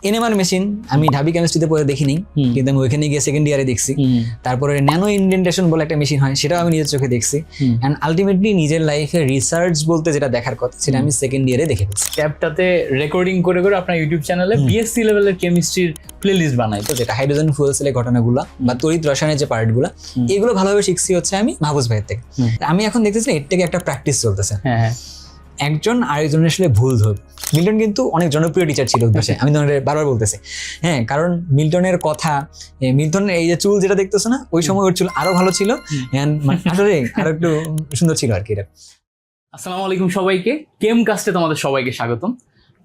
NMR machine আমি ঢাবি কেমিস্ট্রিতে পরে দেখিনি, কিন্তু আমি ওইখানে গিয়ে সেকেন্ড ইয়ারে দেখছি। তারপরে ন্যানো ইনডেন্টেশন বলে একটা মেশিন হয়, সেটাও আমি নিজের চোখে দেখছি। অ্যান্ড আলটিমেটলি নিজের লাইফে রিসার্চ বলতে যেটা দেখার কথা সেটা আমি সেকেন্ড ইয়ারে দেখে ফেলছি। ট্যাবটাতে রেকর্ডিং করে করে আপনার ইউটিউব চ্যানেলে বিএসসি লেভেলের কেমিস্ট্রির প্লেলিস্ট বানাই, তো যেটা হাইড্রোজেন ফুয়েল সেলের ঘটনাগুলো বা তড়িৎ রসায়নের যে পার্টগুলো, এগুলো ভালোভাবে শিখছি হচ্ছে আমি মাহবুজ ভাইয়ের থেকে। আমি এখন দেখতেছি এর থেকে একটা প্র্যাকটিস চলতেছে। হ্যাঁ, একজন আরেকজনের আসলে ভুল ধরবে। মিল্টন কিন্তু অনেক জনপ্রিয় টিচার ছিল উদ্ভাসে, আমি তোমাদের বারবার বলতেছি। হ্যাঁ, কারণ মিল্টনের কথা, মিল্টনের এই যে চুল যেটা দেখতেছো না, ওই সময় ওর চুল আরো ভালো ছিল, আসলে আরো একটু সুন্দর ছিল আর কি। এটা আসসালামু আলাইকুম সবাইকে, কেমকাস্টে তোমাদের সবাইকে স্বাগতম।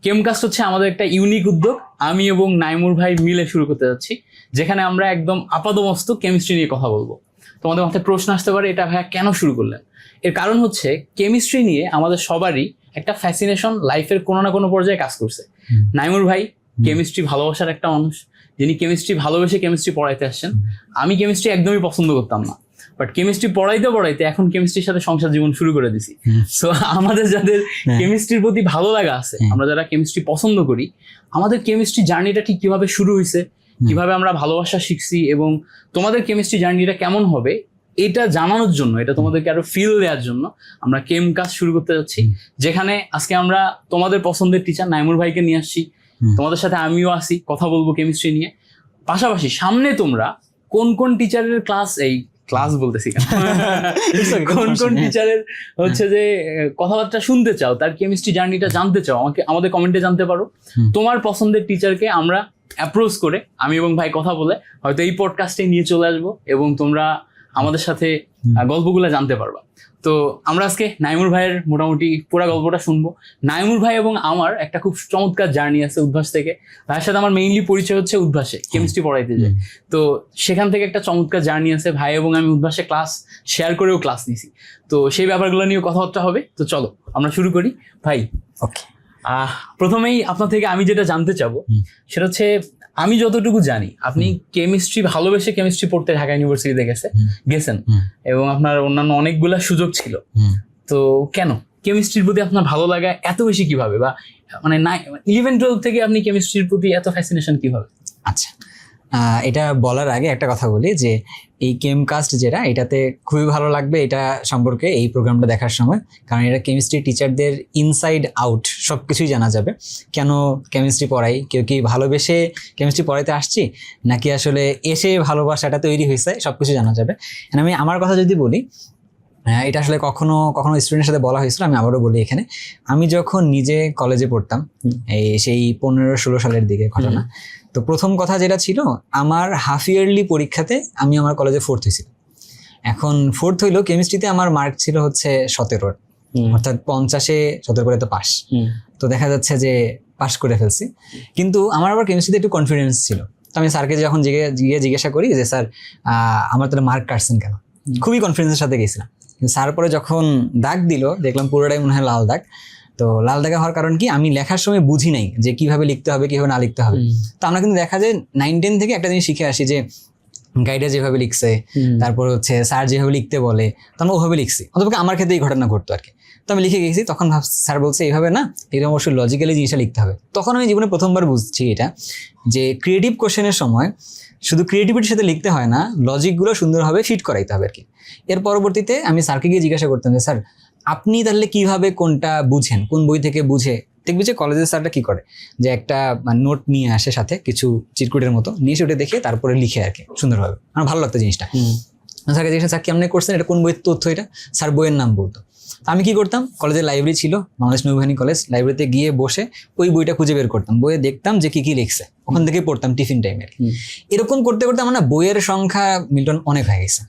কেমকাস্ট হচ্ছে আমাদের একটা ইউনিক উদ্যোগ, আমি এবং নাইমুর ভাই মিলে শুরু করতে যাচ্ছি, যেখানে আমরা একদম আপাদমস্তক কেমিস্ট্রি নিয়ে কথা বলবো। তোমাদের মাথায় প্রশ্ন আসতে পারে, এটা ভাইয়া কেন শুরু করলেন? এর কারণ হচ্ছে কেমিস্ট্রি নিয়ে আমাদের সবারই একটা ফ্যাসিনেশন লাইফের কোনো না কোনো পর্যায়ে কাজ করছে। নাইমুর ভাই কেমিস্ট্রি ভালোবাসার একটা মানুষ, যিনি কেমিস্ট্রি ভালোবেসে কেমিস্ট্রি পড়াইতে আসছেন। আমি কেমিস্ট্রি একদমই পছন্দ করতাম না, বাট কেমিস্ট্রি পড়াইতে পড়াইতে এখন কেমিস্ট্রির সাথে সংসার জীবন শুরু করে দিছি। সো আমাদের যাদের কেমিস্ট্রির প্রতি ভালো লাগা আছে, আমরা যারা কেমিস্ট্রি পছন্দ করি, আমাদের কেমিস্ট্রি জার্নিটা ঠিক কিভাবে শুরু হয়েছে, কিভাবে আমরা ভালোবাসা শিখছি এবং তোমাদের কেমিস্ট্রি জার্নিটা কেমন হবে, এটা জানানোর জন্য, এটা তোমাদেরকে আরো ফিল দেওয়ার জন্য আমরা কেমকাস্ট শুরু করতে যাচ্ছি, যেখানে আজকে আমরা তোমাদের পছন্দের টিচার নাইমুর ভাইকে নিয়ে আসছি। তোমাদের সাথে আমিও আসি, কথা বলবো কেমিস্ট্রি নিয়ে। পাশাপাশি সামনে তোমরা কোন কোন টিচারের ক্লাস বলতেছি কেন, কোন কোন টিচারের হচ্ছে যে কথাবার্তা শুনতে চাও, তার কেমিস্ট্রি জার্নিটা জানতে চাও, আমাদের কমেন্টে জানতে পারো। তোমার পছন্দের টিচারকে আমরা অ্যাপ্রোচ করে, আমি এবং ভাই কথা বলে হয়তো এই পডকাস্টে নিয়ে চলে আসবো এবং তোমরা আমাদের সাথে গল্পগুলো জানতে পারবা। তো আমরা আজকে নাইমুর ভাইয়ের মোটামুটি পুরো গল্পটা শুনবো। নাইমুর ভাই এবং আমার একটা খুব চমৎকার জার্নি আছে উদ্ভাস থেকে। ভাইয়ের সাথে আমার মেইনলি পরিচয় হচ্ছে উদ্ভাসে, কেমিস্ট্রি পড়াইতে যাই, তো সেখান থেকে একটা চমৎকার জার্নি আছে। ভাই এবং আমি উদ্ভাসে ক্লাস শেয়ার করেও ক্লাস নিছি, তো সেই ব্যাপারগুলো নিয়ে কথাবার্তা হবে। তো চলো আমরা শুরু করি। ভাই, ওকে, প্রথমেই আপনার থেকে আমি যেটা জানতে চাবো সেটা হচ্ছে, আমি যতটুকু জানি আপনি কেমিস্ট্রি ভালোবেসে কেমিস্ট্রি পড়তে ঢাকা ইউনিভার্সিটিতে গেছেন এবং আপনার অন্যান্য অনেকগুলা সুযোগ ছিল। তো কেন কেমিস্ট্রির প্রতি আপনার ভালো লাগা এত বেশি কিভাবে, বা মানে 11-12 থেকে আপনি কেমিস্ট্রির প্রতি এত ফ্যাসিনেশন কিভাবে? আচ্ছা, এটা বলার আগে একটা কথা বলি যে এই কেমকাস্ট যেটা, এটাতে খুবই ভালো লাগবে এটা সম্পর্কে এই প্রোগ্রামটা দেখার সময়, কারণ এটা কেমিস্ট্রি টিচারদের ইনসাইড আউট সব কিছুই জানা যাবে। কেন কেমিস্ট্রি পড়াই, কেউ কি ভালোবেসে কেমিস্ট্রি পড়াইতে আসছি নাকি আসলে এসে ভালোবাসাটা তৈরি হয়েছে, সব কিছু জানা যাবে। আমি আমার কথা যদি বলি, এটা আসলে কখনো স্টুডেন্টের সাথে বলা হয়েছিল, আমি আবারও বলি এখানে। আমি যখন নিজে কলেজে পড়তাম, সেই 15-16 সালের দিকে ঘটনা, তো প্রথম কথা যেটা ছিল, আমার হাফ ইয়ারলি পরীক্ষাতে আমি আমার কলেজে 4th হয়েছিল। এখন 4th হইলেও কেমিস্ট্রিতে আমার মার্ক ছিল হচ্ছে 17, অর্থাৎ 50-এ 17 করে তো পাস। তো দেখা যাচ্ছে যে পাস করে ফেলছি, কিন্তু আমার আবার কেমিস্ট্রিতে একটু কনফিডেন্স ছিল। তো আমি স্যারকে যখন জিজ্ঞাসা করি যে স্যার আমার তাহলে মার্ক কাটছেন কেন, খুবই কনফিডেন্সের সাথে গেছিলাম। কিন্তু স্যার পরে যখন দাগ দিল, দেখলাম পুরোটাই মনে হয় লাল দাগ। তো লাল দাগা হওয়ার কারণ কি, আমি লেখার সময় বুঝি নাই যে কিভাবে লিখতে হবে, কিভাবে না লিখতে হবে। তো আমরা কিন্তু দেখা যায় 9-10 থেকে একটা জিনিস শিখে আসি যে গাইডে যেভাবে লিখছে, তারপর হচ্ছে স্যার যেভাবে লিখতে বলে, তো আমরা ওভাবে লিখছি। অথবা আমার ক্ষেত্রে এই ঘটনা ঘটতো আর কি। তো আমি লিখে গেছি, তখন স্যার বলছে এইভাবে না, এটা অবশ্যই লজিক্যালি জিনিসটা লিখতে হবে। তখন আমি জীবনে প্রথমবার বুঝছি এটা, যে ক্রিয়েটিভ কোশ্চেনের সময় শুধু ক্রিয়েটিভিটির সাথে লিখতে হয় না, লজিকগুলো সুন্দরভাবে ফিট করাইতে হবে আর কি। এর পরবর্তীতে আমি স্যারকে গিয়ে জিজ্ঞাসা করতাম যে স্যার আপনি তাহলে কিভাবে কোনটা বুঝেন, কোন বই থেকে বুঝে। দেখবি যে কলেজের স্যারটা কি করে, যে একটা নোট নিয়ে আসে সাথে কিছু চিরকুটের মতো, নিয়ে সেটা দেখে তারপরে লিখে আর কি সুন্দরভাবে। আমার ভালো লাগতো জিনিসটা। স্যারকে জিজ্ঞাসা, স্যার কেমন করছেন, এটা কোন বইয়ের তথ্য, এটা স্যার বইয়ের নাম বলতো। আমি কি করতাম, কলেজের লাইব্রেরি ছিল বাংলাদেশ নৌবাহিনী কলেজ, লাইব্রেরিতে গিয়ে বসে ওই বইটা খুঁজে বের করতাম, বইয়ে দেখতাম যে কি লিখছে, ওখান থেকে পড়তাম টিফিন টাইমে। এরকম করতে করতে আমার না বইয়ের সংখ্যা মিল্টন অনেক হয়ে গেছে।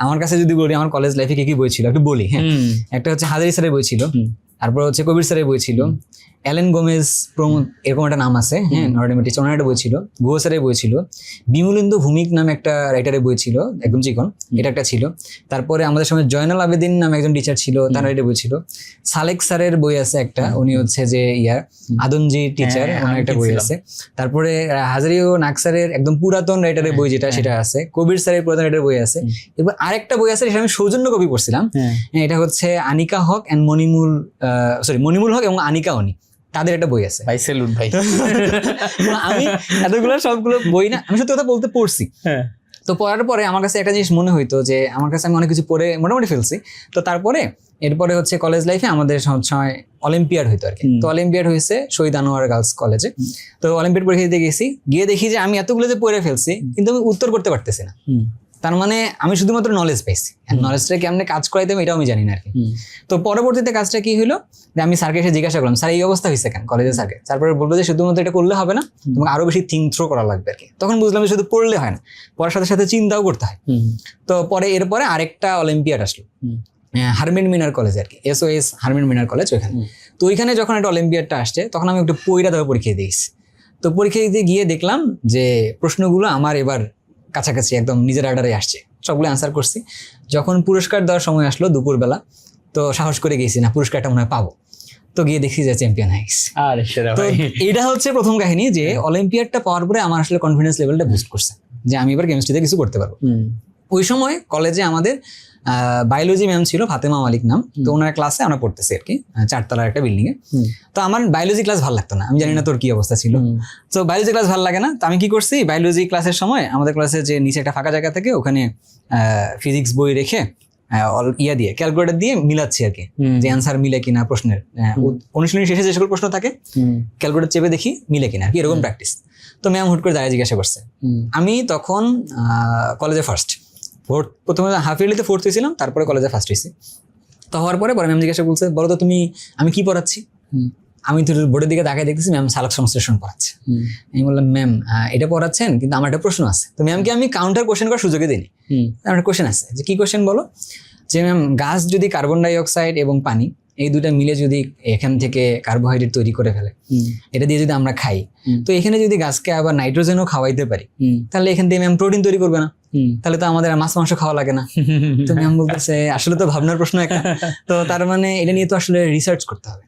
আমার কাছে যদি বলি আমার কলেজ লাইফে কি বই ছিল একটু বলি। হ্যাঁ, একটা হচ্ছে হাজারি স্যারের বই ছিল, তারপর হচ্ছে কবির স্যারের বই ছিল, অ্যালেন গোমেজ এরকম একটা নাম আছে, হ্যাঁ, নর্ডেমেটিস ওনার একটা বই ছিল, গুহ স্যারের বই ছিল, বিমলেন্দু ভূমিক নামে একটা রাইটারের বই ছিল, একদম চিকন, এটা একটা ছিল। তারপরে আমাদের সময় জয়নাল আবেদিন নামে একজন টিচার ছিল, তার একটা বই ছিল। সালেক স্যারের বই আছে একটা, উনি হচ্ছে যে আদনজি টিচার, ওনার একটা বই আছে। তারপরে হাজারি ও নাকসারের একদম পুরাতন রাইটারের বই যেটা, সেটা আছে। কবির স্যারের পুরাতন রাইটারের বই আছে। এবার আরেকটা বই আছে, সেটা আমি সৌজন্য কবি পড়ছিলাম, এটা হচ্ছে আনিকা হক অ্যান্ড মনিমুল হক এবং আনিকা অনি, তাদের একটা বই আছে। ভাই সেলুট ভাই। আমি এতগুলো সবগুলো বই না, আমি সত্যি কথা বলতে পড়ছি। হ্যাঁ তো পড়ার পরে আমার কাছে একটা জিনিস মনে হইতো যে আমার কাছে আমি অনেক কিছু পড়ে মোটামুটি ফেলছি। তো তারপরে এরপরে হচ্ছে কলেজ লাইফে আমাদের সবসময় অলিম্পিয়াড হইতো আর কি। তো অলিম্পিয়াড হয়েছে শহীদ আনোয়ার গার্লস কলেজে। তো অলিম্পিয়াড পরীক্ষা দিতে গেছি, গিয়ে দেখি যে আমি এতগুলো যে পড়ে ফেলছি কিন্তু আমি উত্তর করতে পারতেছি না। তার মানে আমি শুধুমাত্র নলেজ পাইছি, নলেজটা কেমনে কাজ করাইতে হবে এটাও আমি জানি না আর কি। তো পরবর্তীতে কাজটা কি হলো যে আমি স্যারকে এসে জিজ্ঞাসা করলাম, স্যার এই অবস্থা হয়েছে কেন কলেজের স্যারকে। তারপরে বলবো যে শুধুমাত্র এটা করলে হবে না, তোমাকে আরো বেশি থিঙ্ক থ্রো করা লাগবে আর কি। তখন বুঝলাম যে শুধু পড়লে হয় না, পড়ার সাথে সাথে চিন্তাও করতে হয়। তো পরে এরপরে আরেকটা অলিম্পিয়াড আসলো হারমিন মিনার কলেজে আর কি, SOS হারমিন মিনার কলেজ ওইখানে। তো ওইখানে যখন একটা অলিম্পিয়াডটা আসছে তখন আমি একটু পইরা ধরে পরীক্ষা দিয়েছি। তো পরীক্ষা দিতে গিয়ে দেখলাম যে প্রশ্নগুলো আমার এবার কাছাকাছি একদম নিজের আর্ডারে আসছে, সবগুলো অ্যান্সার করছি। যখন পুরস্কার দেওয়ার সময় আসলো দুপুরবেলা, তো সাহস করে গেছি না পুরস্কারটা মনে হয় পাবো। তো গিয়ে দেখছি যে চ্যাম্পিয়ন হয়ে গেছি। তো এটা হচ্ছে প্রথম কাহিনী যে অলিম্পিয়াডটা পাওয়ার পরে আমার আসলে কনফিডেন্স লেভেলটা বুস্ট করছে যে আমি এবার কেমিস্ট্রিতে কিছু করতে পারবো। ওই সময় কলেজে আমাদের বায়োলজি ম্যাম ছিল, ফাতেমা মালিক নাম। তো ওনার ক্লাসে আমরা পড়তেছি আর কি, 4 তলার একটা বিল্ডিং এ। তো আমার বায়োলজি ক্লাস ভালো লাগতো না, আমি জানি না তোর কি অবস্থা ছিল। তো বায়োলজি ক্লাস ভালো লাগে না, তো আমি কি করছি বায়োলজি ক্লাসের সময় আমাদের ক্লাসে যে নিচে একটা ফাঁকা জায়গা থাকে ওখানে ফিজিক্স বই রেখে ইয়া দিয়ে ক্যালকুলেটর দিয়ে মিলাচ্ছি আর কি, যে অ্যান্সার মিলে কিনা প্রশ্নের। অনুশীলনী শেষে যে সকল প্রশ্ন থাকে ক্যালকুলেটর চেপে দেখি মিলে কিনা আর কি, এরকম প্র্যাকটিস। তো ম্যাম হুট করে দাঁড়িয়ে জিজ্ঞাসা করছে। আমি তখন কলেজে ফার্স্ট, প্রথমে হাফ ইয়ারলিতে ফোর্থ হয়েছিলাম, তারপরে কলেজে ফার্স্ট হয়েছি। তো হওয়ার পরে ম্যাম জিজ্ঞাসা বলছে, বলো তো তুমি আমি কি পড়াচ্ছি। আমি তো বোর্ডের দিকে তাকায় দেখতেছি ম্যাম সালোক সংশ্লেষণ পড়াচ্ছে। আমি বললাম ম্যাম এটা পড়াচ্ছেন কিন্তু আমার একটা প্রশ্ন আছে। তো ম্যামকে আমি কাউন্টার কোশ্চেন করার সুযোগে দিইনি। আমার কোশ্চেন আছে, যে কি কোশ্চেন বলো। যে ম্যাম গাছ যদি কার্বন ডাই অক্সাইড এবং পানি এই দুটা মিলে যদি এখান থেকে কার্বোহাইড্রেট তৈরি করে ফেলে, এটা দিয়ে যদি আমরা খাই, তো এখানে যদি গাছকে আবার নাইট্রোজেনও খাওয়াইতে পারি, তাহলে এখান থেকে ম্যাম প্রোটিন তৈরি করবে না, তাহলে তো আমাদের মাছ মাংস খাওয়া লাগে না। তো ম্যাম বলতেছে আসলে তো ভাবনার প্রশ্ন একটা, তো তার মানে এটা নিয়ে তো আসলে রিসার্চ করতে হবে।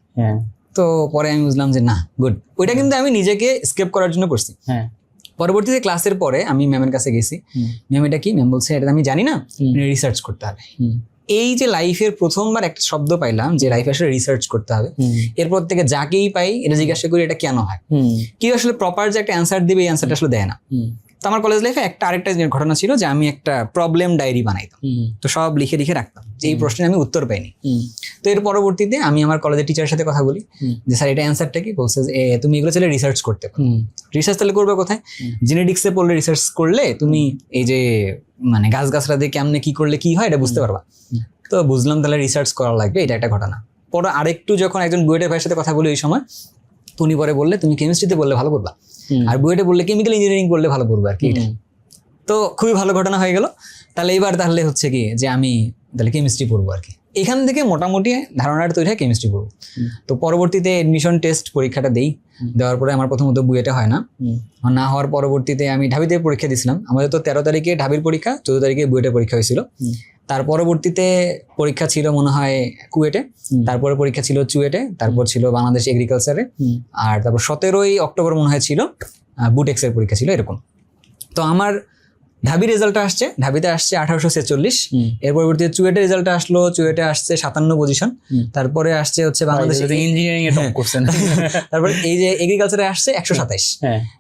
তো পরে আমি বুঝলাম যে না গুড, ওইটা কিন্তু আমি নিজেকে স্কেপ করার জন্য করছি। পরবর্তীতে ক্লাসের পরে আমি ম্যামের কাছে গেছি, ম্যাম এটা কি। ম্যাম বলছে এটা আমি জানি না, রিসার্চ করতে হবে। এই যে লাইফের প্রথমবার একটা শব্দ পাইলাম যে লাইফে আসলে রিসার্চ করতে হবে। এরপর থেকে যাকেই পাই এটা জিজ্ঞাসা করি এটা কেন হয়, কেউ আসলে প্রপার যে একটা অ্যান্সার দিবে এই অ্যান্সারটা আসলে দেয় না। তো আমার কলেজ লাইফে আরেকটা ঘটনা ছিল যে আমি একটা প্রবলেম ডায়েরি বানাইতাম, তো সব লিখে লিখে রাখতাম যে এই প্রশ্নের আমি উত্তর পাইনি। তো এর পরবর্তীতে আমি আমার কলেজের টিচারের সাথে কথা বলি যে স্যার এটা অ্যান্সারটা কি। বলছে যে তুমি এগুলো চাইলে রিসার্চ করতে পারো। রিসার্চ তাহলে করবে কোথায়, জেনেটিক্সে পড়লে রিসার্চ করলে তুমি এই যে মানে গাছগাছরা দিয়ে কেমনে কি করলে কি হয় এটা বুঝতে পারবা। তো বুঝলাম তাহলে রিসার্চ করা লাগবে, এটা একটা ঘটনা। পরে আরেকটু যখন একজন বুয়েটের ভাইয়ের সাথে কথা বলি ওই সময়, উনি পরে বললে তুমি কেমিস্ট্রিতে বললে ভালো করবা, আর বুয়েটে বললে কেমিক্যাল ইঞ্জিনিয়ারিং করলে ভালো করবো আর কি। তো খুবই ভালো ঘটনা হয়ে গেল। তাহলে এবার তাহলে হচ্ছে কি যে আমি তাহলে কেমিস্ট্রি পড়বো আর কি। এখান থেকে মোটামুটি ধারণাটা তৈরি হয় কেমিস্ট্রি পড়বো। তো পরবর্তীতে এডমিশন টেস্ট পরীক্ষাটা দেওয়ার পরে আমার প্রথমত বুয়েটে হয় না, না হওয়ার পরবর্তীতে আমি ঢাবিতে পরীক্ষা দিয়েছিলাম। আমাদের তো 13 তারিখে ঢাবির পরীক্ষা, 14 তারিখে বুয়েটে পরীক্ষা হয়েছিল। তার পরবর্তীতে পরীক্ষা ছিল মনে হয় কুয়েটে, তারপরে পরীক্ষা ছিল চুয়েটে, তারপর ছিল বাংলাদেশ এগ্রিকালচারে, আর তারপর 17ই অক্টোবর মনে হয় ছিল বুটেক্সের পরীক্ষা ছিল এরকম। তো আমার ঢাবি রেজাল্টটা আসছে, ঢাবিতে আসছে 1846। এর পরবর্তীতে চুয়েটে রেজাল্টটা আসলো, চুয়েটে আসছে 57 পজিশন। তারপরে আসছে হচ্ছে বাংলাদেশ ইঞ্জিনিয়ারিং এ টপ করছেন। তারপরে এই যে এগ্রিকালচারে আসছে 127।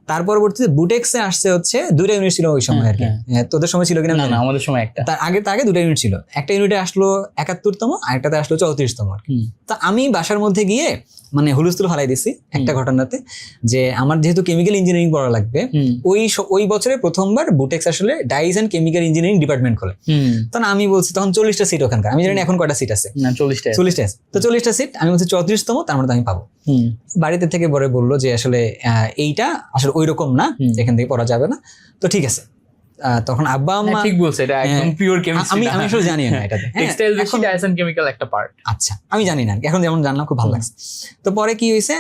তার পরবর্তীতে বুটেক্সে আসছে হচ্ছে 2টা ইউনিট ছিল ওই সময় আর কি। তোদের সময় ছিল কিনা না, আমাদের সময় একটা। তার আগে 2টা ইউনিট ছিল, একটা ইউনিটে আসলো 71তম, আরেকটাতে আসলো 34তম আর কি। তা আমি বাসার মধ্যে গিয়ে মানে হুলস্থুল ফালাই দিছি একটা ঘটনাতে, যে আমার যেহেতু কেমিক্যাল ইঞ্জিনিয়ারিং পড়া লাগবে, ওই বছরে প্রথমবার বুটেক্স আসলে dyes and chemical engineering department খোলে। তখন আমি বলছি তখন 40টা সিট ওখানকার, আমি জানি না এখন কয়টা সিট আছে। 40টা আছে। তো 40টা সিট, আমি বলছি 34তম, তার মানে আমি পাবো। বাড়িতে থেকে পরে বললো যে আসলে এইটা আসলে ওই রকম না, এখান থেকে পড়া যাবে না। তো ঠিক আছে, তখন আব্বা আম্মা ঠিক বলছে, এটা একদম পিওর কেমিস্ট্রি। আমি আসলে জানি না এটাতে টেক্সটাইল বেশি ডাইস এন্ড কেমিক্যাল একটা পার্ট। আচ্ছা আমি জানি না, এখন যেমন জানলাম খুব ভালো লাগছে। তো পরে কি হয়েছে,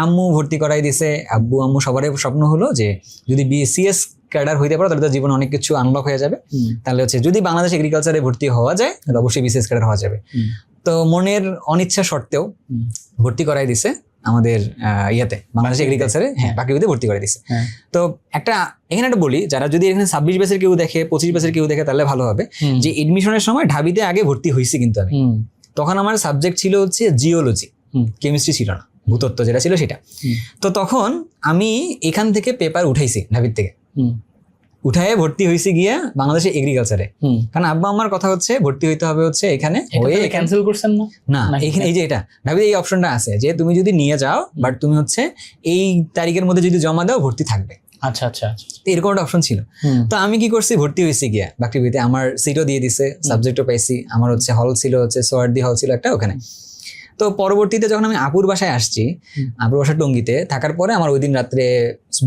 আম্মু ভর্তি করাই দিছে। আব্বু আম্মু সবারই স্বপ্ন হলো যে যদি বিসিএস ক্যাডার হইতে পারো তাহলে তো জীবনে অনেক কিছু আনলক হয়ে যাবে। তাহলে হচ্ছে যদি বাংলাদেশ এগ্রিকালচারে ভর্তি হওয়া যায় তাহলে অবশ্যই বিসিএস ক্যাডার হওয়া যাবে। তো মনের অনিচ্ছা সত্ত্বেও ভর্তি করাই দিছে আমাদের ইয়াতে বাংলাদেশ এগ্রিকালচারে, হ্যাঁ বাকিতে ভর্তি করে দিছে। তো এখানে একটা বলি, যারা যদি এখানে 26 ব্যাচের কেউ দেখে, 25 ব্যাচের কেউ দেখে, তাহলে ভালো হবে যে এডমিশনের সময় ঢাবিতে আগে ভর্তি হয়েছি, কিন্তু আমি তখন আমার সাবজেক্ট ছিল হচ্ছে জিওলজি, কেমিস্ট্রি ছিল না। ভূতত্ত্ব যেটা ছিল সেটা। তো তখন আমি এখান থেকে পেপার উঠাইছি ঢাবির থেকে, উঠায় ভর্তি হয়েছি গিয়া বাংলাদেশে এগ্রিকালচারে। কারণ আব্বা আমার কথা হচ্ছে ভর্তি হইতে হবে হচ্ছে এখানে, ক্যান্সেল করছেন না? না, এখানে এই যে এটা ঢাবিতে এই অপশনটা আছে যে তুমি যদি নিয়ে যাও বাট তুমি হচ্ছে এই তারিখের মধ্যে যদি জমা দাও ভর্তি থাকবে। আচ্ছা আচ্ছা, এরকম একটা অপশন ছিল। তো আমি কি করছি, ভর্তি হয়েছি গিয়া বাকৃবিতে, আমার সিটও দিয়ে দিছে, সাবজেক্টও পাইছি, আমার হচ্ছে হল ছিল হচ্ছে সোয়ার্দি হল ছিল একটা ওখানে। তো পরবর্তীতে যখন আমি আপুর বাসায় আসছি, আপুর বাসা টঙ্গীতে থাকার পরে আমার ওই দিন রাত্রে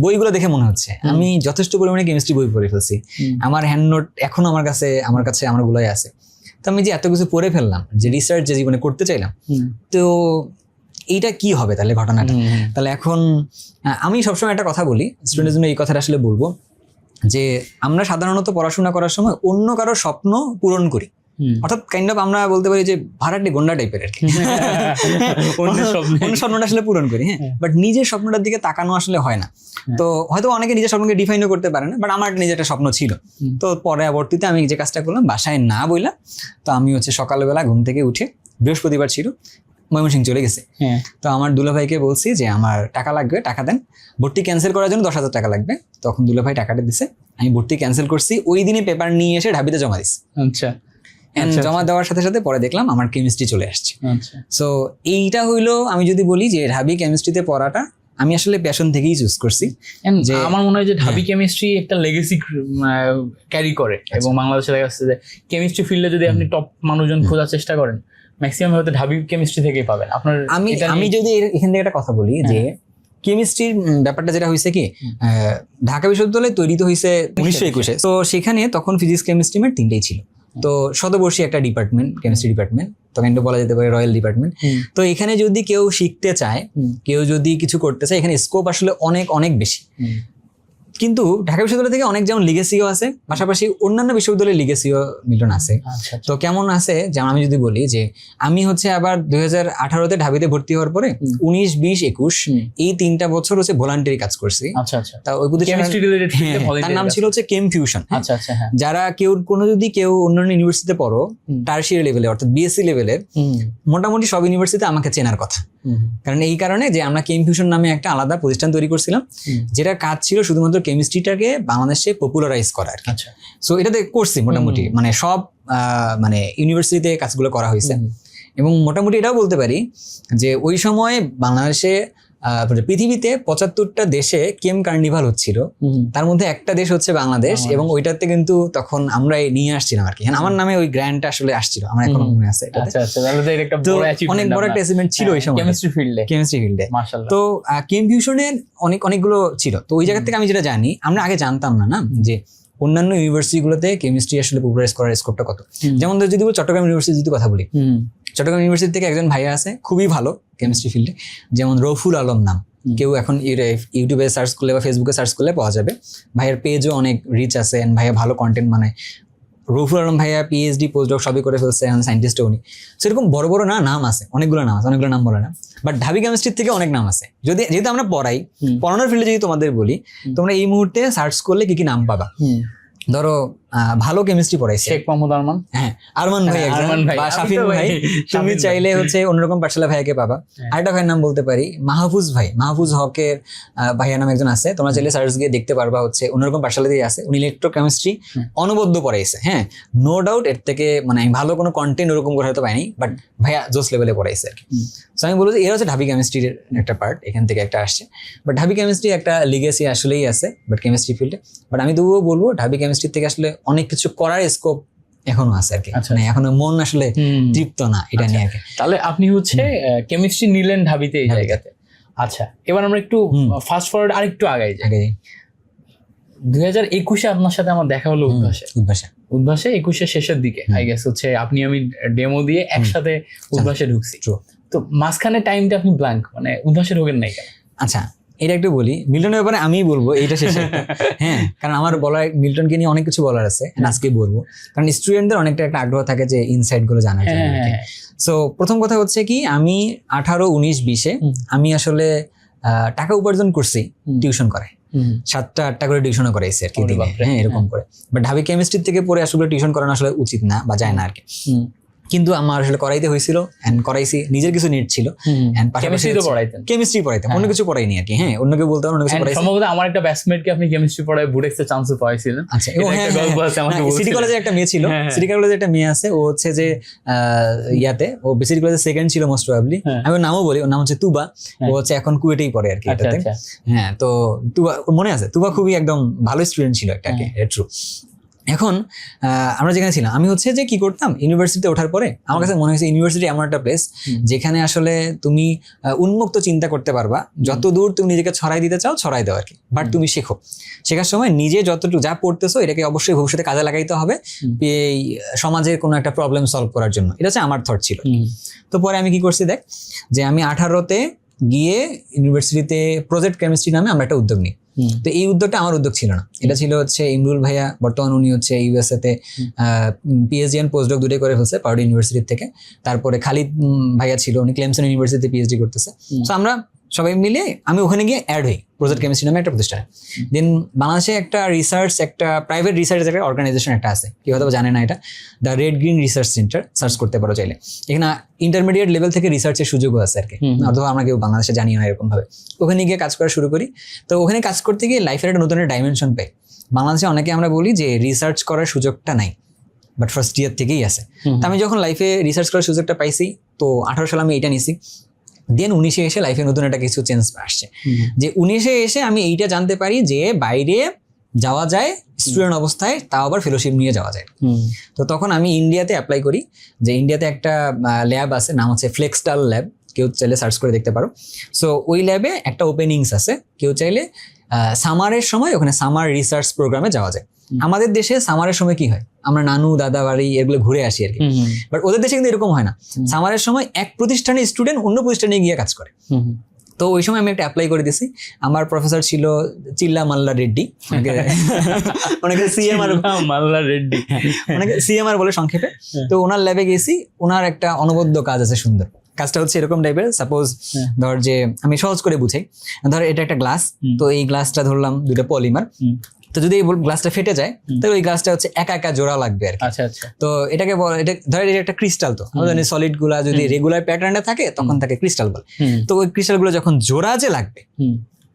বইগুলো দেখে মনে হচ্ছে আমি যথেষ্ট পরিমাণে কেমিস্ট্রি বই পড়ে ফেলছি। আমার হ্যান্ড নোট এখনো আমার কাছে আমার গুলোই আছে। তো আমি যে এত কিছু পড়ে ফেললাম, যে রিসার্চ যে জীবনে করতে চাইলাম, তো এইটা কি হবে তাহলে ঘটনাটা? তাহলে এখন আমি সবসময় একটা কথা বলি স্টুডেন্টের জন্য, এই কথাটা আসলে বলবো যে আমরা সাধারণত পড়াশোনা করার সময় অন্য কারো স্বপ্ন পূরণ করি, অর্থাৎ কাইন্ড অফ আমরা বলতে পারি যে ভাড়াটে গন্ডা টাইপের আর কি, অন্য স্বপ্নটা আসলে পূরণ করি। হ্যাঁ, বাট নিজের স্বপ্নটার দিকে তাকানো আসলে হয় না। তো হয়তো অনেকে নিজের স্বপ্নকে ডিফাইনও করতে পারে না, বাট আমার নিজের একটা স্বপ্ন ছিল। তো পরবর্তীতে আমি যে কাজটা করলাম, বাসায় না বইলা, তো আমি হচ্ছে সকালবেলা ঘুম থেকে উঠে, বৃহস্পতিবার ছিল, ময়মনসিংহ চলে গেছে। তো আমার দুলাভাইকে বলছি যে আমার টাকা লাগবে, টাকা দেন, ভর্তি ক্যান্সেল করার জন্য 10,000 টাকা লাগবে। তখন দুলাভাই টাকাটা দিছে, আমি ভর্তি ক্যান্সেল করছি, ওই দিনে পেপার নিয়ে এসে ঢাবিতে জমা দিছি। আচ্ছা, জমা দেওয়ার সাথে সাথে পরে দেখলাম আমার কেমিস্ট্রি চলে আসছে। সো এইটা হইলো, আমি যদি বলি যে ঢাবি কেমিস্ট্রিতে পড়াটা আমি আসলে প্যাশন থেকেই চুজ করছি। যে আমার মনে হয় যে ঢাবি কেমিস্ট্রি একটা লেগেসি ক্যারি করে, এবং বাংলাদেশে দেখা যাচ্ছে যে কেমিস্ট্রি ফিল্ডে যদি আপনি টপ মানুষজন খোঁজার চেষ্টা করেন, ম্যাক্সিমাম হয়তো ঢাবি কেমিস্ট্রি থেকেই পাবেন আপনার। আমি যদি এখান থেকে একটা কথা বলি যে কেমিস্ট্রির ব্যাপারটা যেটা হয়েছে কি, ঢাকা বিশ্ববিদ্যালয় তৈরি তো হয়েছে 1921-এ। তো সেখানে তখন ফিজিক্স কেমিস্ট্রি এর তিনটেই ছিল। তো শতবর্ষী একটা ডিপার্টমেন্ট, কেমিস্ট্রি ডিপার্টমেন্ট, তখন এটা বলা যেতে পারে রয়্যাল ডিপার্টমেন্ট। তো এখানে যদি কেউ শিখতে চায়, কেউ যদি কিছু করতে চায়, এখানে স্কোপ আসলে অনেক অনেক বেশি। কিন্তু ঢাকা বিশ্ববিদ্যালয় থেকে অনেক যেমন লিগেসিও আছে, পাশাপাশি অন্যান্য বিশ্ববিদ্যালয়ের লিগেসিও মিলন আছে। তো কেমন আছে, যেমন আমি যদি বলি যে আমি হচ্ছে আবার 2018-তে ঢাবিতে ভর্তি হওয়ার পরে 19, 20, 21 এই 3টা বছর হচ্ছে ভলান্টারি কাজ করছি। তা ওই তার নাম ছিল হচ্ছে কেম ফিউশন। যারা যদি কেউ অন্যান্য ইউনিভার্সিটিতে পড়ো, টারশিয়ারি লেভেলে অর্থাৎ বিএসসি লেভেলের, মোটামুটি সব ইউনিভার্সিটিতে আমাকে চেনার কথা। কারণ এই কারণে যে আমরা কেম ফিউশন নামে একটা আলাদা প্রতিষ্ঠান তৈরি করছিলাম, যেটা কাজ ছিল শুধুমাত্র কেমিস্ট্রিটাকে বাংলাদেশে পপুলারাইজ করা আর কি। সো এটাতে করছি মোটামুটি, মানে সব মানে ইউনিভার্সিটিতে কাজগুলো করা হয়েছে। এবং মোটামুটি এটাও বলতে পারি যে ওই সময় বাংলাদেশে পৃথিবীতে 75টা দেশে কেম কার্নিভাল হচ্ছিল, তার মধ্যে একটা দেশ হচ্ছে বাংলাদেশ, এবং ওইটাতে কিন্তু তখন আমরা নিয়ে আসছিলাম আর কি। আমার নামে ওই গ্র্যান্ডটা আসলে আসছিল, আমার এখনো মনে আছে। অনেক বড় একটা অ্যাচিভমেন্ট ছিল ওই সময় কেমিস্ট্রি ফিল্ডে। তো কেম ফিউশনের অনেকগুলো ছিল। তো ওই জায়গা থেকে আমি যেটা জানি, আমরা আগে জানতাম না যে অন্যান্য ইউনিভার্সিটিগুলোতে কেমিস্ট্রি আসলে পপুলারাইজ করার স্কোপটা কত। যেমন যদি চট্টগ্রাম ইউনিভার্সিটি যদি কথা বলি, চট্টগ্রাম ইউনিভার্সিটি থেকে একজন ভাইয়া আছে খুবই ভালো কেমিস্ট্রি ফিল্ডে, যেমন রফুল আলম নাম। কেউ এখন ইউটিউবে সার্চ করলে বা ফেসবুকে সার্চ করলে পাওয়া যাবে। ভাইয়ার পেজও অনেক রিচ আছে, ভাইয়া ভালো কন্টেন্ট বানায়। রফুল আলম ভাইয়া পিএইচডি পোস্টডক সবই করে ফেলছে, সায়েন্টিস্টও উনি। সেরকম বড় বড় নাম আছে, অনেকগুলো নাম বলে না, বাট ঢাবি কেমিস্ট্রির থেকে অনেক নাম আছে। যেহেতু আমরা পড়ানোর ফিল্ডে যদি তোমাদের বলি, তোমরা এই মুহূর্তে সার্চ করলে কি কি নাম পাবা? ধরো ভালো কেমিস্ট্রি পড়াইছে শেখ মোহাম্মদ আরমান, আরমান ভাই বা শাফিন ভাই। তুমি চাইলে হচ্ছে অন্যরকম পাঠশালা ভাইকে পাবা। আরেকটা ভাইয়ের নাম বলতে পারি মাহফুজ ভাই, মাহফুজ হকের ভাইয়া নাম একজন আছে, তোমরা চাইলে সার্চ গিয়ে দেখতে পারবা, হচ্ছে অন্যরকম পাঠশালাতেই আছে। উনি ইলেকট্রোকেমিস্ট্রি অনবদ্য পড়াইছে। হ্যাঁ, নো ডাউট এর থেকে মানে আমি ভালো কোনো কন্টেন্ট ওরকম করে হয়তো পাইনি, বাট ভাইয়া জোস লেভেলে পড়াইছে আর কি। সো আমি বলবো যে এরা হচ্ছে ঢাবি কেমিস্ট্রির একটা পার্ট, এখান থেকে একটা আসছে। বাট ঢাবি কেমিস্ট্রি একটা লিগেসি আসলেই আছে বাট কেমিস্ট্রি ফিল্ডে। বাট আমি তবুও বলবো ঢাবি কেমিস্ট্রি থেকে আসলে অনেক কিছু করার স্কোপ এখনো আছে আর কি। মানে এখনো মন আসলে তৃপ্ত না এটা নিয়ে আর কি। তাহলে আপনি হচ্ছে কেমিস্ট্রি নিলেন ঢাবিতে এই জায়গাতে। আচ্ছা, এবার আমরা একটু ফাস্ট ফরওয়ার্ড আরেকটু আগাই যাই। 2021-এ আপনার সাথে আমার দেখা হলো উদ্ভাসে 21-এর শেষের দিকে, আই গেস হচ্ছে আপনি আমি ডেমো দিয়ে একসাথে উদ্ভাসে ঢুকছি। তো মাঝখানে টাইমটা আপনি ব্ল্যাঙ্ক, মানে উদ্ভাসে ঢোকেন নাই কেন? আচ্ছা, এটা একটু বলি মিল্টনের ব্যাপারে। আমি বলবো এইটা শেষে, হ্যাঁ, কারণ আমার বলার মিল্টনকে নিয়ে অনেক কিছু বলার আছে, আজকে বলবো। কারণ স্টুডেন্টদের অনেকটা একটা আগ্রহ থাকে যে ইনসাইট গুলো জানার জন্য। সো প্রথম কথা হচ্ছে কি, আমি 18, 19, 20-এ আমি আসলে টাকা উপার্জন করছি টিউশন করে, 7টা 8টা করে টিউশনও করাইছি আর কি দিনে। হ্যাঁ, এরকম করে। বাট ঢাবি কেমিস্ট্রি থেকে পরে আসলে টিউশন করানো আসলে উচিত না বা যায় না আর কি। কিন্তু আমার আসলে করাইতে হয়েছিল এন্ড করাইছি, নিজের কিছু নিট ছিল এন্ড কেমিস্ট্রি তো পড়াইতেন? কেমিস্ট্রি পড়াইতাম, অন্য কিছু পড়াইনি আর কি। হ্যাঁ, অন্য কেউ বলতে অন্য কিছু And পড়াইছি। সম্ভবত আমার একটা ব্যাচমেটকে আপনি কেমিস্ট্রি পড়ায় বুডেক্সের চান্সও পাইছিলেন। আচ্ছা, এটা একটা গল্প আছে, আমাকে সিটি বলছিলেন। কলেজে একটা মেয়ে ছিল, হ্যাঁ, হ্যাঁ। সিটি কলেজে একটা মেয়ে আছে, ও হচ্ছে যে ইয়াতে, ও সিটি কলেজে সেকেন্ড ছিল মোস্ট প্রবাবলি। হ্যাঁ। আমি ওর নামও বলি, ওর নাম হচ্ছে তুবা। ও হচ্ছে এখন কুয়েটেই পড়ে আর কি আচ্ছা, এটাতে। আচ্ছা। হ্যাঁ, তো তুবা ওর মনে আছে, তুবা খুবই একদম ভালো স্টুডেন্ট ছিল একটা, ট্রু। এখন আমরা যেখানে ছিলাম, আমি হচ্ছে যে কি করতাম, ইউনিভার্সিটিতে ওঠার পরে আমার কাছে মনে হয়েছে ইউনিভার্সিটি এমন একটা প্লেস যেখানে আসলে তুমি উন্মুক্ত চিন্তা করতে পারবা, যত দূর তুমি নিজেকে ছড়াই দিতে চাও ছড়াই দাও আর কি, বাট তুমি শেখো। শেখার সময় নিজে যতটুকু যা পড়তেছো এটাকে অবশ্যই ভবিষ্যতে কাজে লাগাইতে হবে এই সমাজের কোনো একটা প্রবলেম সলভ করার জন্য। এটা হচ্ছে আমার থট ছিল। তো পরে আমি কি করছি দেখ, যে আমি 18তে গিয়ে ইউনিভার্সিটিতে প্রজেক্ট কেমিস্ট্রি নামে আমরা একটা উদ্যোগ নিই। তো এই উদ্যোগটা আমার উদ্যোগ ছিল না, এটা ছিল হচ্ছে ইমরুল ভাইয়া, বর্তমান উনি হচ্ছে ইউএসএ তে পিএইচডি এন্ড পোস্টডক দুটোই করে ফেলছে পাউডি ইউনিভার্সিটি থেকে। তারপরে খালিদ ভাইয়া ছিল, উনি ক্লেমসন ইউনিভার্সিটিতে পিএইচডি করতেছে। তো আমরা সবাই মিলে আমি ওখানে গিয়ে অ্যাড হই প্রজেক্ট কেমিস্ট্রি নামে একটা প্রতিষ্ঠানে। দেন বাংলাদেশে একটা রিসার্চ, একটা প্রাইভেট রিসার্চ একটা অর্গানাইজেশন একটা আছে, কি হয়তো জানে না, এটা the red green research centre, search করতে পারো চাইলে। এখানে ইন্টারমিডিয়েট লেভেল থেকে রিসার্চের সুযোগও আছে আর কি, অথবা আমরা কেউ বাংলাদেশে জানি না এরকম ভাবে। ওখানে গিয়ে কাজ করা শুরু করি। তো ওখানে কাজ করতে গিয়ে লাইফের একটা নতুন ডাইমেনশন পাই। বাংলাদেশে অনেকে আমরা বলি যে রিসার্চ করার সুযোগটা নাই, বাট ফার্স্ট ইয়ার থেকেই আছে। তো আমি যখন লাইফে রিসার্চ করার সুযোগটা পাইছি, তো 18 সালে আমি এইটা নিছি। দেন 19-এ এসে লাইফে নতুন একটা কিছু চেঞ্জ আসছে, যে 19-এ এসে আমি এইটা জানতে পারি যে বাইরে যাওয়া যায় স্টুডেন্ট অবস্থায়, তাও আবার ফেলোশিপ নিয়ে যাওয়া যায়। তো তখন আমি ইন্ডিয়াতে অ্যাপ্লাই করি, যে ইন্ডিয়াতে একটা ল্যাব আছে, নাম হচ্ছে ফ্লেক্সটাল ল্যাব, কেউ চাইলে সার্চ করে দেখতে পারো। সো ওই ল্যাবে একটা ওপেনিংস আছে, কেউ চাইলে সামারের সময় ওখানে সামার রিসার্চ প্রোগ্রামে যাওয়া যায়। আমাদের দেশে সামারের সময় কি হয়, আমরা নানু দাদা বাড়ি এগুলো ঘুরে আসি আর কি, বাট ওদের দেশে কিন্তু এরকম হয় না। সামারের সময় এক প্রতিষ্ঠানের স্টুডেন্ট অন্য প্রতিষ্ঠানে গিয়ে কাজ করে। তো ওই সময় আমি একটা অ্যাপ্লাই করে দিয়েছি। আমার প্রফেসর ছিল চিল্লা মাল্লা রেড্ডি, অনেকে সিএমআর মাল্লা রেড্ডি, অনেকে সিএমআর বলে সংক্ষেপে। তো ওনার ল্যাবে গেছি, ওনার একটা অনবদ্য কাজ আছে সুন্দর। কাজটা হচ্ছে এরকম টাইপের, সাপোজ ধর যে আমি সহজ করে বুঝাই, ধর এটা একটা গ্লাস, তো এই গ্লাসটা ধরলাম দুটো পলিমার, তো যদি এই গ্লাসটা ফেটে যায় তাহলে ওই গ্লাসটা হচ্ছে একা একা জোড়া লাগবে আর কি। আচ্ছা আচ্ছা। তো এটাকে এটা ধর এটা একটা ক্রিস্টাল, তো আমরা জানি সলিড গুলা যদি রেগুলার প্যাটার্নে থাকে তখন তাকে ক্রিস্টাল বলে। তো ওই ক্রিস্টাল গুলো যখন জোড়া যে লাগবে,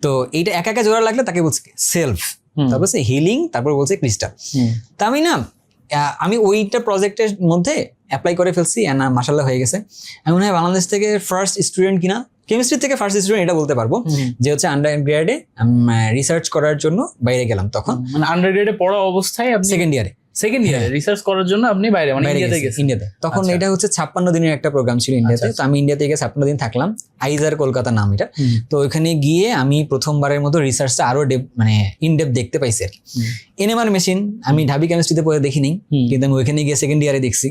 তো এইটা একা একা জোড়া লাগলে তাকে বলছে সেলফ, তারপর বলছে হিলিং, তারপর বলছে ক্রিস্টাল। তা আমি ওইটা প্রজেক্টের মধ্যে অ্যাপ্লাই করে ফেলছি, মাশাআল্লাহ হয়ে গেছে। আমি মনে হয় বাংলাদেশ থেকে ফার্স্ট স্টুডেন্ট কিনা, কেমিস্ট্রি থেকে ফার্স্ট স্টুডেন্ট এটা বলতে পারবো, যে হচ্ছে আন্ডার গ্রেডে রিসার্চ করার জন্য বাইরে গেলাম। তখন মানে আন্ডার গ্রেডে পড়া অবস্থায় আপনি সেকেন্ড ইয়ারে রিসার্চ করার জন্য আপনি বাইরে, মানে ইন্ডিয়াতে গেছেন? ইন্ডিয়াতে। তখন এটা হচ্ছে 56 দিনের একটা প্রোগ্রাম ছিল ইন্ডিয়াতে। তো আমি ইন্ডিয়াতে গিয়ে 56 দিন থাকলাম, আইজার কলকাতা নাম এটা। তো ওইখানে গিয়ে আমি প্রথমবারের মতো রিসার্চটা আরো মানে ইনডেপথ দেখতে পাইছি আর কি। এনএমআর মেশিন আমি ঢাবি কেমিস্ট্রিতে পড়ে দেখিনি, কিন্তু আমি ওইখানে গিয়ে সেকেন্ড ইয়ারে দেখছি।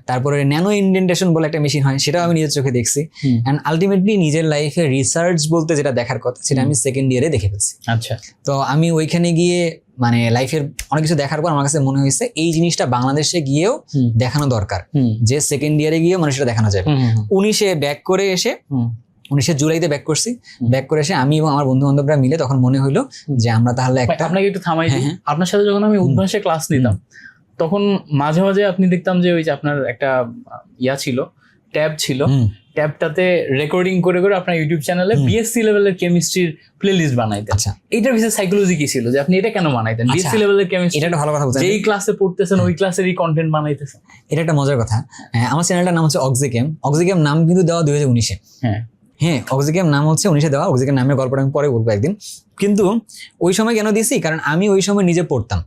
তারপরে ন্যানো ইনডেন্টেশন বলে একটা মেশিন হয়, সেটাও আমি নিজের চোখে দেখছি। এন্ড আলটিমেটলি নিজের লাইফে রিসার্চ বলতে যেটা দেখার কথা সেটা আমি সেকেন্ড ইয়ারে দেখে ফেলছি। আচ্ছা। তো আমি ওইখানে গিয়ে মানে লাইফের অনেক কিছু দেখার পর আমার কাছে মনে হয়েছে এই জিনিসটা বাংলাদেশে গিয়েও দেখানো দরকার, যে সেকেন্ড ইয়ারে গিয়েও মানুষটা দেখানো যাবে। 19-এ ব্যাক করে এসে 19শে জুলাইতে ব্যাক করছি। ব্যাক করে এসে আমি এবং আমার বন্ধু বান্ধবরা মিলে তখন মনে হইলো যে আমরা তাহলে একটা, আপনাকে একটু থামাই দিই, আপনার সাথে যখন আমি উদ্ভাসে ক্লাস নিতাম তখন মাঝে মাঝে আপনি দেখতাম যে ওই যে আপনার একটা ইয়া ছিল, ট্যাব ছিল, ট্যাবটাতে রেকর্ডিং করে করে আপনার ইউটিউব চ্যানেলে বিএসসি লেভেলের কেমিস্ট্রির প্লেলিস্ট বানাইতেন। আচ্ছা, এইটার বিষয়ে সাইকোলজি কি ছিল যে আপনি এটা কেন বানাইতেন? বিএসসি লেভেলের কেমিস্ট্রি, এটা একটা ভালো কথা বলছেন, যেই ক্লাসে পড়তেছেন ওই ক্লাসেরই কন্টেন্ট বানাইতেছেন। এটা একটা মজার কথা। আমার চ্যানেলটার নাম হচ্ছে অক্সিকেম। অক্সিকেম নাম কিন্তু দেওয়া 2019-এ। হ্যাঁ, অক্সিকেম নাম হচ্ছে 19-এ দেওয়া। অক্সিকেম নামের গল্পটা আমি পরে বলবো একদিন। কিন্তু ওই সময় কেন দিয়েছি, কারণ আমি ওই সময় নিজে পড়তাম।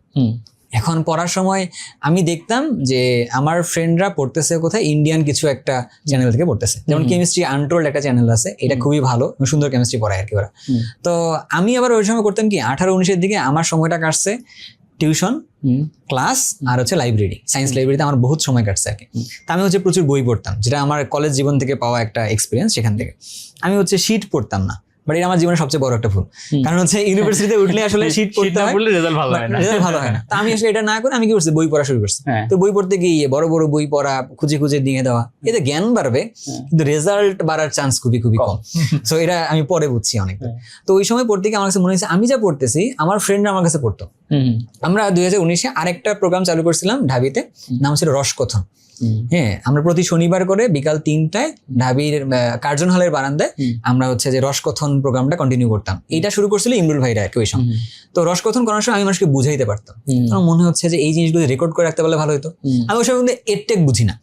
এখন পড়ার সময় আমি দেখতাম যে আমার ফ্রেন্ডরা পড়তেছে কোথায়, ইন্ডিয়ান কিছু একটা চ্যানেল থেকে পড়তেছে, যেমন কেমিস্ট্রি আনটোল্ড একটা চ্যানেল আছে, এটা খুবই ভালো, সুন্দর কেমিস্ট্রি পড়ায় আর কি ওরা। তো আমি আবার ওই সময় করতাম কি, 18-19-এর দিকে আমার সময়টা কাটছে টিউশন, ক্লাস আর হচ্ছে লাইব্রেরি, সায়েন্স লাইব্রেরিতে আমার বহুত সময় কাটছে আর কি। তা আমি হচ্ছে প্রচুর বই পড়তাম, যেটা আমার কলেজ জীবন থেকে পাওয়া একটা এক্সপিরিয়েন্স। সেখান থেকে আমি হচ্ছে শীট পড়তাম না, বাট এটা আমার জীবনের সবচেয়ে বড় একটা ভুল। কারণ হচ্ছে ইউনিভার্সিটিতে উঠলে আসলে শীট পড়তে হয়, রেজাল্ট ভালো হয় না। তা আমি আসলে এটা না করে আমি কি করছি, বই পড়া শুরু করছি। তো বই পড়তে গিয়ে বড় বড় বই পড়া, খুঁজে খুঁজে দিয়ে দেওয়া, এতে জ্ঞান বাড়বে কিন্তু রেজাল্ট বাড়ার চান্স খুবই খুবই কম। সো এটা আমি পরে বুঝছি অনেক। তো ওই সময় পড়তে গিয়ে আমার কাছে মনে হয়েছে আমি যা পড়তেছি আমার ফ্রেন্ডরা আমার কাছে পড়তো, আমরা 2019-এ আরেকটা প্রোগ্রাম চালু করছিলাম ঢাবিতে, নাম ছিল রসকথন। হ্যাঁ, আমরা প্রতি শনিবার করে বিকাল 3টায় ঢাবির কার্জন হলের বারান্দায় আমরা হচ্ছে যে রসকথন প্রোগ্রামটা কন্টিনিউ করতাম। এটা শুরু করছিল ইমরুল ভাইরা ওই সময়। তো রসকথন করার সময় আমি মানুষকে বুঝাইতে পারতাম, আমার মনে হচ্ছে যে এই জিনিসগুলো রেকর্ড করে রাখতে পারলে ভালো হতো। আমি ওই সময় কিন্তু এডটেক বুঝি না।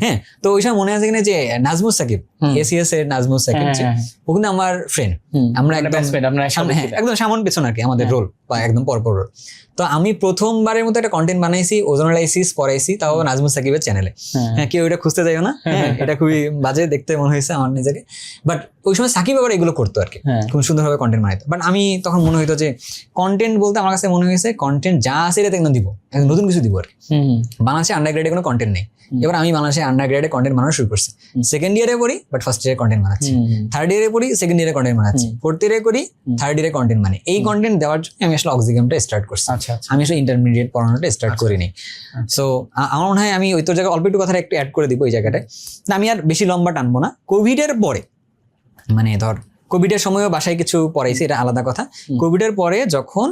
হ্যাঁ, তো ওই সময় মনে আছে কিনা যে নাজমুস সাকিব, এসিএস এর নাজমুস সাকিব, ও কিন্তু আমার ফ্রেন্ড। আমরা একদম সামন পেছন আর কি আমাদের রোল, বা একদম পরপর রোল। তো আমি প্রথমবারের মতো একটা কন্টেন্ট বানাইছি, ওজোনালাইসিস পড়াইছি, তাও নাজমুস সাকিবের চ্যানেলে। হ্যাঁ, কেউ এটা খুঁজতে যাইও না, এটা খুবই বাজে দেখতে মনে হয়েছে আমার নিজেকে। বাট ওই সময় সাকিব আবার এগুলো করতো আর কি, খুব সুন্দরভাবে কন্টেন্ট বানাইতো। বাট আমি তখন মনে হইতো যে কন্টেন্ট বলতে আমার কাছে মনে হয়েছে কন্টেন্ট যা আছে এটা একদম দিব, নতুন কিছু দিব আর কি। বাংলাদেশে আন্ডারগ্রেডে কোনো কন্টেন্ট নেই। এবার আমি বাংলাদেশে আন্ডারগ্রেডে কন্টেন্ট বানানো শুরু করছি। সেকেন্ড ইয়ারে পড়ি, বাট ফার্স্ট ইয়ারে কন্টেন্ট বানাচ্ছি। থার্ড ইয়ারে পড়ি, সেকেন্ড ইয়ারে কন্টেন্ট বানাচ্ছি। ফোর্থ ইয়ারে করি, থার্ড ইয়ারে কন্টেন্ট মানে এই কন্টেন্ট দেওয়ার জন্য আমি আসলে অক্সিগেমটা স্টার্ট করছি। আমি আসলে ইন্টারমিডিয়েট পড়ানোটা স্টার্ট করিনি। সো আমার মনে হয় আমি ওই তোর জায়গায় অল্প একটু কথা একটু অ্যাড করে দিব এই জায়গাটায়। আমি আর বেশি লম্বা টানবো না। কোভিডের পরে, মানে ধর কোভিডের সময়ও বাসায় কিছু পড়াইছি, এটা আলাদা কথা। কোভিডের পরে যখন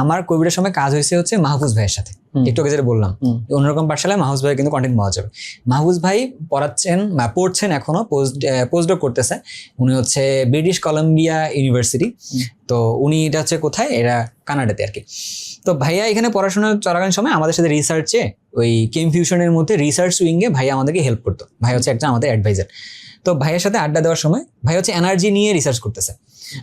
আমার কোভিডের সময় কাজ হয়েছে হচ্ছে মাহফুজ ভাইয়ের সাথে, একটু আগে যেটা বললাম অন্যরকম পাঠশালায় মাহফুজ ভাই কিন্তু কন্টেন্ট পাওয়া যাবে। মাহফুজ ভাই পড়াচ্ছেন বা পড়ছেন এখনো, পোস্টডক করতেছে। উনি হচ্ছে ব্রিটিশ কলাম্বিয়া ইউনিভার্সিটি। তো উনি এটা হচ্ছে কোথায়, এরা কানাডাতে আর কি। তো ভাইয়া এখানে পড়াশোনা চলাকালীন সময় আমাদের সাথে রিসার্চে ওই কেম ফিউশনের মধ্যে রিসার্চ উইংয়ে ভাইয়া আমাদেরকে হেল্প করতো। ভাই হচ্ছে একটা আমাদের অ্যাডভাইজার। তো ভাইয়ের সাথে আড্ডা দেওয়ার সময় ভাই হচ্ছে এনার্জি নিয়ে রিসার্চ করতেছে।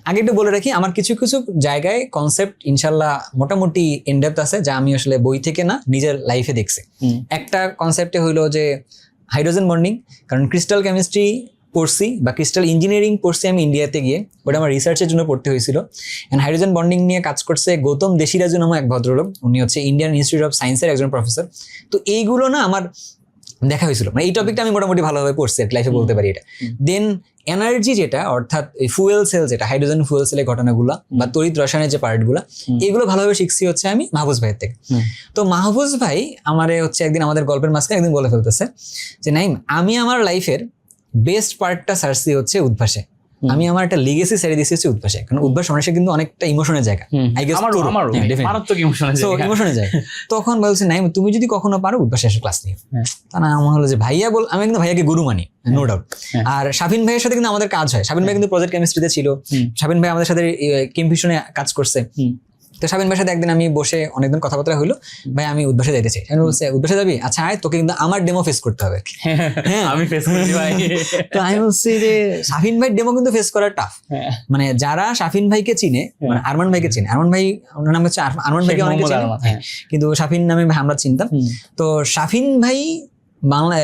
আগে একটু বলে রাখি, আমার কিছু কিছু জায়গায় কনসেপ্ট ইনশাল্লাহ মোটামুটি ইনডেপথ আছে, যা আমি আসলে বই থেকে না নিজের লাইফে দেখছি। একটা কনসেপ্টে হইলো যে হাইড্রোজেন বন্ডিং, কারণ ক্রিস্টাল কেমিস্ট্রি পড়ছি বা ক্রিস্টাল ইঞ্জিনিয়ারিং পড়ছি আমি ইন্ডিয়াতে গিয়ে, ওটা আমার রিসার্চের জন্য পড়তে হয়েছিল। এন্ড হাইড্রোজেন বন্ডিং নিয়ে কাজ করছে গৌতম দেশিরাজু নামক এক ভদ্রলোক, উনি হচ্ছে ইন্ডিয়ান ইনস্টিটিউট অফ সায়েন্সের একজন প্রফেসর। তো এইগুলো না আমার দেখা হয়েছিল, মানে এই টপিকটা আমি মোটামুটি ভালোভাবে পড়ছি লাইফে বলতে পারি এটা। দেন এনার্জি যেটা, অর্থাৎ ফুয়েল সেল যেটা, হাইড্রোজেন ফুয়েল সেলের ঘটনাগুলো বা তড়িৎ রসায়নের যে পার্টগুলো, এগুলো ভালোভাবে শিখছি হচ্ছে আমি মাহফুজ ভাইয়ের থেকে। তো মাহফুজ ভাই আমারে হচ্ছে একদিন আমাদের গল্পের মাঝখানে একদিন বলে ফেলতেছে যে নাইম, আমি আমার লাইফের বেস্ট পার্টটা সার্চি হচ্ছে উদ্ভাসে। আমি আমার একটা লিগেসি ছেড়ে দিয়েছি হচ্ছে উদ্ভাসে, কারণ উদ্ভাস মানুষের কিন্তু অনেকটা ইমোশনের জায়গা, ইমোশনের জায়গা। তখন বলছে নাইম, তুমি যদি কখনো পারো উদ্ভাসে এসে ক্লাস নিও। তা না আমার হলো যে ভাইয়া বল, আমি কিন্তু ভাইয়াকে গুরু মানি, নো ডাউট। আর শাফিন ভাইয়ের সাথে কিন্তু আমাদের কাজ হয়। শাফিন ভাই কিন্তু প্রজেক্ট কেমিস্ট্রিতে ছিল, শাফিন ভাই আমাদের সাথে কেম ফিউশনে কাজ করছে। তো শাবিন ভাইয়ের সাথে একদিন আমি বসে অনেকদিন কথাবার্তা হইলো, ভাই আমি উদ্ভাসে যাইতে চাই। আমি বলছি উদ্ভাসে যাবি, আচ্ছা আয়, তোকে কিন্তু আমার ডেমো ফেস করতে হবে। হ্যাঁ আমি ফেস করছি ভাই। তো আমি বলছি যে শাফিন ভাই ডেমো কিন্তু ফেস করা টাফ। মানে যারা শাফিন ভাইকে চিনে, মানে আরমান ভাইকে চিনে, আরমান ভাই ওনার নাম হচ্ছে আরমান ভাইকে অনেকে চিনে, কিন্তু শাফিন নামে আমরা চিনতাম। তো শাফিন ভাই বাংলা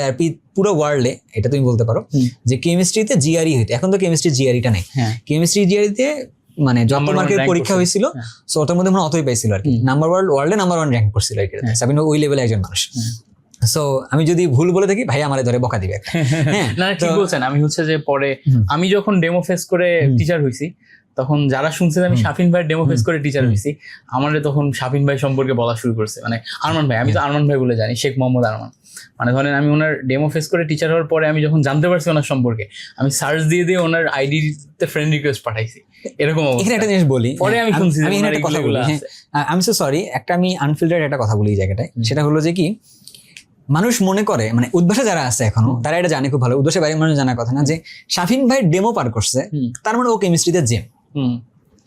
পুরো ওয়ার্ল্ডে এটা তুমি বলতে পারো যে কেমিস্ট্রিতে জিআরই হইতে, এখন তো কেমিস্ট্রি জিআরইটা নেই, কেমিস্ট্রি জিআরইতে মানে যত মার্কের পরীক্ষা হয়েছিল সো ওটার মধ্যে মানে অতই পাইছিল আর কি, ওয়ার্ল্ডে নাম্বার 1 র্যাঙ্ক করছিল আর কি। সাবিন ওই লেভেলে একজন মানুষ। সো আমি যদি ভুল বলে থাকি ভাই আমারে ধরে বকা দিবে। হ্যাঁ না ঠিক বলছেন। আমি হচ্ছে যে পরে আমি যখন ডেমো ফেস করে টিচার হইছি, তখন যারা শুনছে আমি শাফিন ভাই ডেমো ফেস করে টিচার হইছি, আমারে তখন শাফিন ভাই সম্পর্কে বলা শুরু করছে। মানে আরমান ভাই, আমি তো আরমান ভাই বলে জানি, শেখ মোহাম্মদ আরমান। মানে ধরেন আমি ওনার ডেমো ফেস করে টিচার হওয়ার পরে আমি যখন জানতে পারছি ওনার সম্পর্কে, আমি সার্চ দিয়ে দিয়ে ওনার আইডিতে ফ্রেন্ড রিকোয়েস্ট পাঠাইছি। এরকম এখানে একটা জিনিস বলি, পরে আমি শুনছি আমি একটা কথা বলি, আমি সো সরি, একটা আমি আনফিল্টার্ড একটা কথা বলি এই জায়গাটায়। সেটা হলো যে কি, মানুষ মনে করে, মানে উদ্ভাসে যারা আছে এখনো তারা এটা জানে খুব ভালো, উদ্ভাসে বাইরের মানুষ জানার কথা না, যে শাফিন ভাই ডেমো পার করছে তার মানে ও কেমিস্ট্রিতে জেম।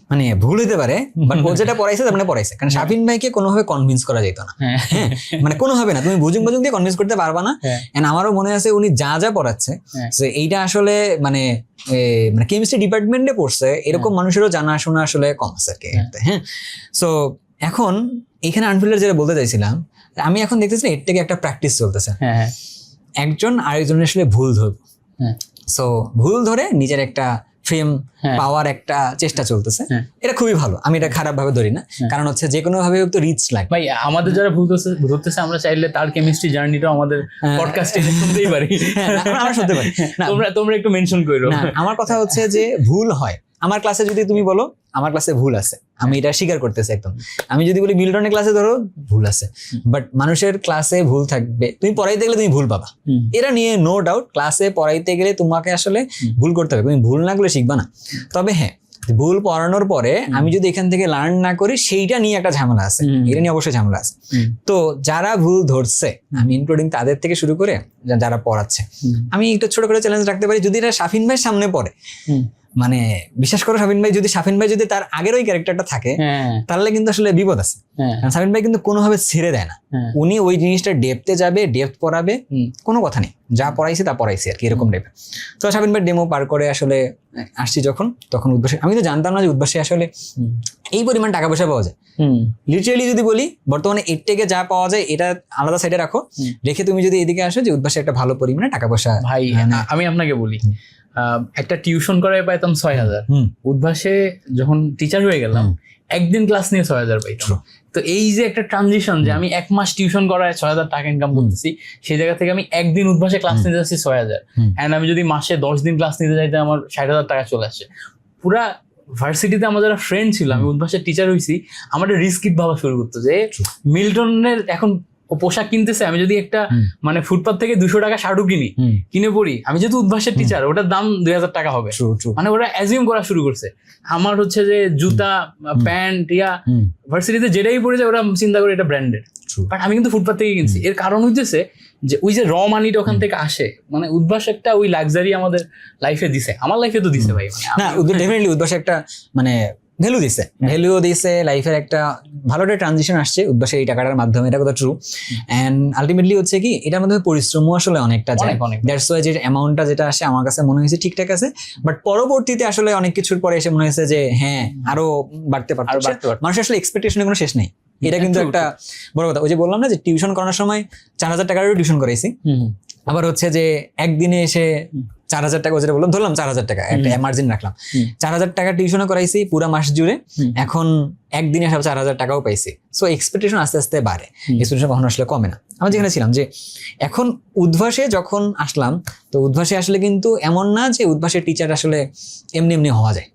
মানে ভুল হইতে পারে, বাট ও যেটা পড়াইছে তার মানে পড়াইছে। কারণ শাফিন ভাইকে কোনোভাবে কনভিন্স করা যেত না, হ্যাঁ মানে কোনোভাবে না, তুমি বুজুং দিয়ে কনভিন্স করতে পারবা না। এন্ড আমারও মনে আছে উনি যা যা পড়াচ্ছে এইটা আসলে মানে কেমিস্ট্রি ডিপার্টমেন্টে পড়ছে এরকম মানুষেরও জানাশোনা আসলে কম আছে আর কি। হ্যাঁ, সো এখন এখানে আনফিল্টার যেটা বলতে চাইছিলাম, আমি এখন দেখতেছি এর থেকে একটা প্র্যাকটিস চলতেছে, একজন আরেকজনের আসলে ভুল ধরবো। সো ভুল ধরে নিজের একটা ফ্রেম পাওয়ার একটা চেষ্টা চলতেছে, এটা খুবই ভালো, আমি এটা খারাপ ভাবে ধরি না। কারণ হচ্ছে যে কোনো ভাবে তো রিচ লাগে। ভাই আমাদের যারা ভুল ধরতেছে আমরা চাইলে তার কেমিস্ট্রি জার্নিটাও আমাদের পডকাস্টে শুনতেই পারি, আমরা শুনতে পারি। তোমরা একটু মেনশন করো। আমার কথা হচ্ছে যে ভুল হয় আমার ক্লাসে, যদি তুমি বলো আমার ক্লাসে ভুল আছে, আমি এটা স্বীকার করতেছি একদম। আমি যদি বলি মিল্টনের ক্লাসে ধরো ভুল আছে, বাট মানুষের ক্লাসে ভুল থাকবে, তুমি পড়াইতে গেলে তুমি ভুল পাবা, এরা নিয়ে নো ডাউট। ক্লাসে পড়াইতে গেলে তোমাকে আসলে ভুল করতে হবে, তুমি ভুল না করলে শিখবা না। তবে হ্যাঁ, ভুল পড়ানোর পরে আমি যদি এখান থেকে লার্ন না করি, সেইটা নিয়ে একটা ঝামেলা আছে, এটা নিয়ে অবশ্যই ঝামেলা আছে। তো যারা ভুল ধরছে, আমি ইনক্লুডিং তাদের থেকে শুরু করে যারা পড়াচ্ছে, আমি একটু ছোট করে চ্যালেঞ্জ রাখতে পারি, যদি এটা শাফিন ভাইয়ের সামনে পড়ে, মানে বিশ্বাস করো শাফিন ভাই যদি তার আগের ওই ক্যারেক্টারটা থাকে, তাহলে কিন্তু আসলে বিপদ আছে। কারণ শাফিন ভাই কিন্তু কোনোভাবে ছেড়ে দেয় না, উনি ওই জিনিসটা ডেপথে যাবে, ডেপথ পড়াবে, কোনো কথা নেই, যা পড়াইছে তা পড়াইছে আর কি, এরকম টাইপের। তো শাফিন ভাই ডেমো পার করে আসলে আসছি তখন উদ্ভাসে, আমি তো জানতাম না যে উদ্ভাসে আসলে এই পরিমাণ টাকা পয়সা পাওয়া যায়। লিটারালি যদি বলি, বর্তমানে এর থেকে যা পাওয়া যায় এটা আলাদা সাইডে রাখো, রেখে তুমি যদি এদিকে আসো যে উদ্ভাসে একটা ভালো পরিমাণে টাকা পয়সা। ভাই আমি আপনাকে বলি, একটা টিউশন করায় পাইতাম 6,000, উদ্ভাসে যখন টিচার হয়ে গেলাম একদিন ক্লাস নিয়ে 6,000 পাইতাম। তো এই যে একটা ট্রানজিশন, যে আমি 1 মাস টিউশন করায় 6,000 টাকা ইনকাম করতেছি, সেই জায়গা থেকে আমি একদিন উদ্ভাসে ক্লাস নিতে যাচ্ছি 6,000, এন্ড আমি যদি মাসে 10 দিন ক্লাস নিতে যাইতে আমার 60,000 টাকা চলে আসছে। পুরা ভার্সিটিতে আমার যারা ফ্রেন্ড ছিল, আমি উদ্ভাসের টিচার হইছি, আমার রিস্কি ভাবা শুরু করতো যে মিল্টনের এখন ও পোশাক কিনতেছে, আমি যদি একটা মানে ফুটপাথ থেকে 200 টাকা শার্টও কিনে পড়ি, আমি যেহেতু উদ্ভাসের টিচার, ওটার দাম 2,000 টাকা হবে। মানে ওরা অ্যাজিউম করা শুরু করছে। আমার হচ্ছে যে জুতা, প্যান্ট ইয়া ভার্সিটিতে যেটাই পড়ে যায়, ওরা চিন্তা করে এটা ব্র্যান্ডেড, বাট আমি কিন্তু ফুটপাথ থেকে কিনছি। এর কারণ হইতেছে যে ওই যে র মানিটা ওখান থেকে আসে, মানে উদ্ভাস একটা ওই লাক্সারি আমাদের লাইফে দিছে, আমার লাইফে তো দিছে ভাই। না, ডেফিনেটলি উদ্ভাস একটা মানে ভ্যালুও দিছে, লাইফের একটা ভালো একটা ট্রানজিশন আসছে উদ্ভাসে এই টাকাটার মাধ্যমে, এটা কথা ট্রু। অ্যান্ড আলটিমেটলি হচ্ছে কি, এটার মাধ্যমে পরিশ্রমও আসলে অনেকটা যায়, দ্যাটস ওয়াই যে অ্যামাউন্টটা যেটা আসে আমার কাছে মনে হয়েছে ঠিকঠাক আছে, বাট পরবর্তীতে আসলে অনেক কিছুর পরে এসে মনে হয়েছে যে হ্যাঁ আরো বাড়তে পারতো। মানুষের আসলে এক্সপেকটেশনের কোনো শেষ নেই, এটা কিন্তু একটা বড় কথা। ওই যে বললাম না যে টিউশন করানোর সময় 4,000 টাকারও টিউশন করাইছি, আবার হচ্ছে যে একদিনে এসে 4,000 টাকা, যেটা বললাম ধরলাম 4,000 টাকা একটা মার্জিন রাখলাম, 4,000 টাকা টিউশনও করাইছি পুরো মাস জুড়ে, এখন একদিনে সব 4,000 টাকাও পাইছি। সো এক্সপেকটেশন আস্তে আস্তে বাড়ে, এক্সপেকটেশন কখনো আসলে কমে না। আমি যেখানে ছিলাম যে এখন উদ্ভাসে যখন আসলাম, তো উদ্ভাসে আসলে কিন্তু এমন না যে উদ্ভাসের টিচার আসলে এমনি এমনি হওয়া যায়,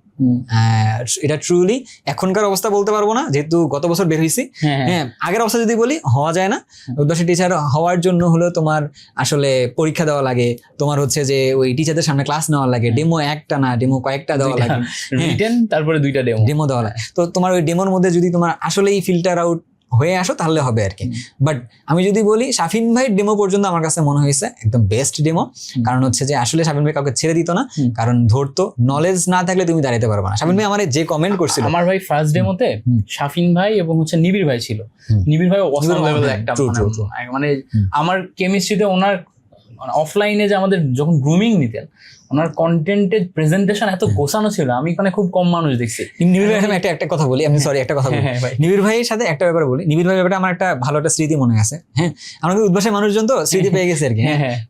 এটা ট্রুলি এখনকার অবস্থা বলতে পারবো না, যেহেতু গত বছর বের হয়েছি। হ্যাঁ, আগের অবস্থা যদি বলি, হওয়া যায় না। উদ্ভাসের টিচার হওয়ার জন্য হলো তোমার আসলে পরীক্ষা দেওয়া লাগে, তোমার হচ্ছে যে ওই টিচারদের সামনে ক্লাস নেওয়া লাগে, ডেমো একটা না ডেমো কয়েকটা দেওয়া লাগে, তারপরে 2টা ডেমো দেওয়া লাগে। তো তোমার ওই ডেমোর মধ্যে যদি তোমার আসলেই ফিল্টার আউট হয়ে আসো তাহলে হবে আর কি। বাট আমি যদি বলি, শাফিন ভাই ডেমো পর্যন্ত আমার কাছে মনে হয়েছে একদম বেস্ট ডেমো। কারণ হচ্ছে যে আসলে শাফিন ভাই কাউকে ছেড়ে দিত না, কারণ ধরতো, নলেজ না থাকলে তুমি দাঁড়াতে পারবে না। শাফিন ভাই আমার যে কমেন্ট করছিল, আমার ভাই ফার্স্ট ডেমোতে শাফিন ভাই এবং হচ্ছে নিবিড় ভাই ছিল। নিবিড় ভাই অসাম লেভেলের একটা, মানে আমার কেমিস্ট্রিতে ওনার অফলাইনে যে আমাদের যখন গ্রুমিং নিতেন, ওনার কন্টেন্টের প্রেজেন্টেশন এত গোছানো ছিল, আমি এখানে খুব কম মানুষ দেখছি। নিবিড় ভাইয়ের সাথে একটা কথা বলি, আমি সরি একটা কথা বলি, নিবিড় ভাইয়ের সাথে একটা ব্যাপার বলি। নিবিড় ভাইয়ের ব্যাপারে আমার একটা ভালো একটা স্মৃতি মনে আছে। হ্যাঁ, আমরা উদ্ভাসের মানুষজন তো স্মৃতি পেয়ে গেছে আর কি।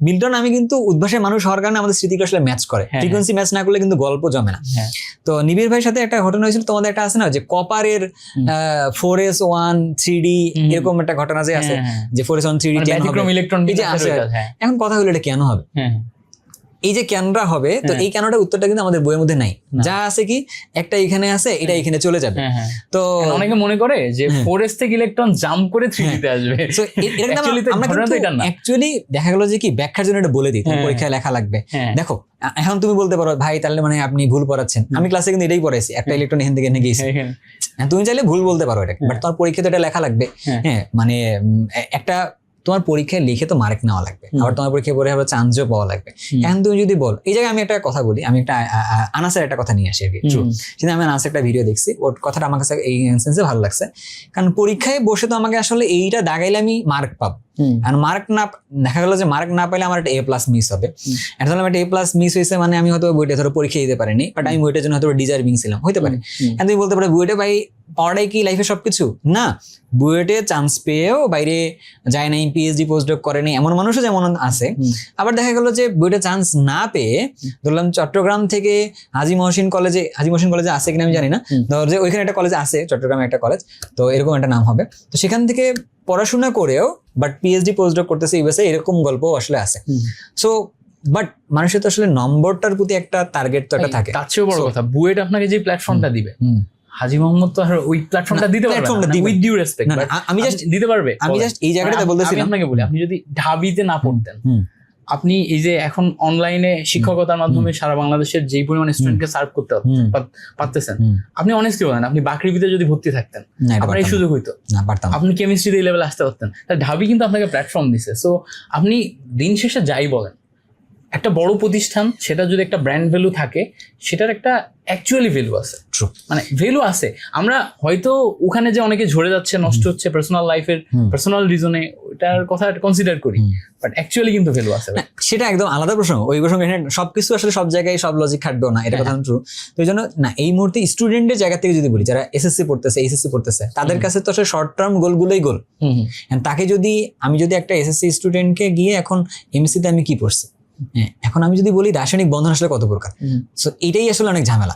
মিল্টন আমি কিন্তু উদ্ভাসের মানুষ হওয়ার কারণে আমাদের স্মৃতিগুলো আসলে ম্যাচ করে, ফ্রিকোয়েন্সি ম্যাচ না করলে কিন্তু গল্প জমে না। তো নিবিড় ভাইয়ের সাথে একটা ঘটনা হয়েছিল, তোমাদের একটা আছে না যে কপারের 4s1 3d এরকম একটা ঘটনা যে আছে, যে 4s1 3d ইলেকট্রন আছে। এখন কথা হলো এটা কেন হবে, এই যে ক্যানরা হবে, তো এই ক্যানটার উত্তরটা কিন্তু আমাদের বইয়ের মধ্যে নাই। যা আছে কি, একটা এখানে আছে, এটা এখানে চলে যাবে। তো অনেকে মনে করে যে 4s থেকে ইলেকট্রন জাম্প করে 3d তে আসবে। সো অ্যাকচুয়ালি দেখা গেল যে কি, ব্যাখ্যার জন্য এটা বলে দিই, তোমার পরীক্ষায় লেখা লাগবে। দেখো এখন তুমি বলতে পারো ভাই তাহলে মানে আপনি ভুল পড়াচ্ছেন, আমি ক্লাসে কিন্তু এটাই পড়াইছি, একটা ইলেকট্রন এখান থেকে এনে গিয়েছে। তুমি চাইলে ভুল বলতে পারো এটা, বাট তোমার পরীক্ষাতে এটা লেখা লাগবে। হ্যাঁ, মানে একটা তোমার পরীক্ষায় লিখে তো মার্ক নেওয়া লাগবে, আবার তোমার পরীক্ষায় পরে আবার চান্সও পাওয়া লাগবে। এখন তুমি যদি বল, এই জায়গায় আমি একটা কথা বলি, আমি একটা আনাসের একটা কথা নিয়ে আসি আর কি। সেটা আমি আনাসের একটা ভিডিও দেখছি, ওর কথাটা আমার কাছে এই সেন্সে ভালো লাগছে। কারণ পরীক্ষায় বসে তো আমাকে আসলে এইটা দাগাইলে আমি মার্ক পাবো, আর মার্ক না দেখা গেল যে মার্ক না পাইলে আমার একটা A+ মিস হবে। এটা ধরো একটা A+ মিস হয়েছে, মানে আমি হয়তো বইটা ধরো পরীক্ষা দিতে পারিনি, বাট আমি বইটার জন্য হয়তো ডিজার্ভিং ছিলাম, হইতে পারে। তুমি বলতে পারো বুয়েটে ভাই পড়াই কি লাইফে সবকিছু না, বুয়েটে চান্স পেয়েও বাইরে যায় নাই, PhD পোস্টডক করেনি, এমন মানুষও যেমন আছে। আবার দেখা গেল যে বুয়েটে চান্স না পেয়ে ধরলাম চট্টগ্রাম থেকে হাজী মহসিন কলেজে আছে কিনা আমি জানি না, ধর যে ওইখানে একটা কলেজ আছে, চট্টগ্রামে একটা কলেজ, তো এরকম একটা নাম হবে। তো সেখান থেকে পড়াশোনা করেও বাট PhD পোস্টডক করতেছে ইউএসএ, এরকম গল্প আসলে আছে। সো বাট মানুষের তো আসলে নম্বরটার প্রতি একটা টার্গেট তো একটা থাকে। তার চেয়েও বড় কথা, বুয়েট আপনাকে যে প্ল্যাটফর্মটা দিবে, হাজী মোহাম্মদ তো আর ওই প্ল্যাটফর্মটা দিতে পারবে না, উইথ ডিউ রেসপেক্ট। আমি জাস্ট দিতে পারবে, আমি জাস্ট এই জায়গাটাতে বলতেছি, আমি আপনাকে বলি, আপনি যদি ঢাবিতে না পড়তেন, আপনি এই যে এখন অনলাইনে শিক্ষকতার মাধ্যমে সারা বাংলাদেশের যেই পরিমাণ স্টুডেন্টকে সার্ভ করতে পারতেছেন, আপনি অনেস্টলি বলেন আপনি বাকৃবিতে যদি ভর্তি থাকতেন না, এটা আপনার এই পারতাম সুযোগ হইতো, না, পারতাম না। আপনি কেমিস্ট্রিতে এই লেভেলে আসতে পারতেন। তাই ঢাবি কিন্তু আপনাকে প্ল্যাটফর্ম দিছে। সো আপনি দিন শেষে যাই বলেন, একটা বড় প্রতিষ্ঠান সেটা যদি একটা ব্র্যান্ড ভ্যালু থাকে, সেটার একটা অ্যাকচুয়ালি ভ্যালু আছে, True. মানে ভ্যালু আছে। আমরা হয়তো ওখানে যে অনেকে ঝরে যাচ্ছে, নষ্ট হচ্ছে পার্সোনাল লাইফের পার্সোনাল রিজনে, ওটার কথা কনসিডার করি, বাট অ্যাকচুয়ালি কিন্তু ভ্যালু আছে। না, সেটা একদম আলাদা প্রসঙ্গ। ওই প্রসঙ্গে এখানে সবকিছু আসলে সব জায়গায় সব লজিক খাটবেও না, এটা কথা ট্রু। তো এই জন্য না, এই মুহূর্তে স্টুডেন্টের জায়গা থেকে যদি বলি, যারা এসএসসি পড়তেছে, এইচএসসি পড়তেছে, তাদের কাছে তো আসলে শর্ট টার্ম গোলগুলোই গোল। তাকে যদি আমি একটা এসএসসি স্টুডেন্টকে গিয়ে এখন এমএসসিতে আমি কি পড়ছি, এখন আমি যদি বলি রাসায়নিক বন্ধন আসলে কত প্রকার, সো এটাই আসলে অনেক ঝামেলা।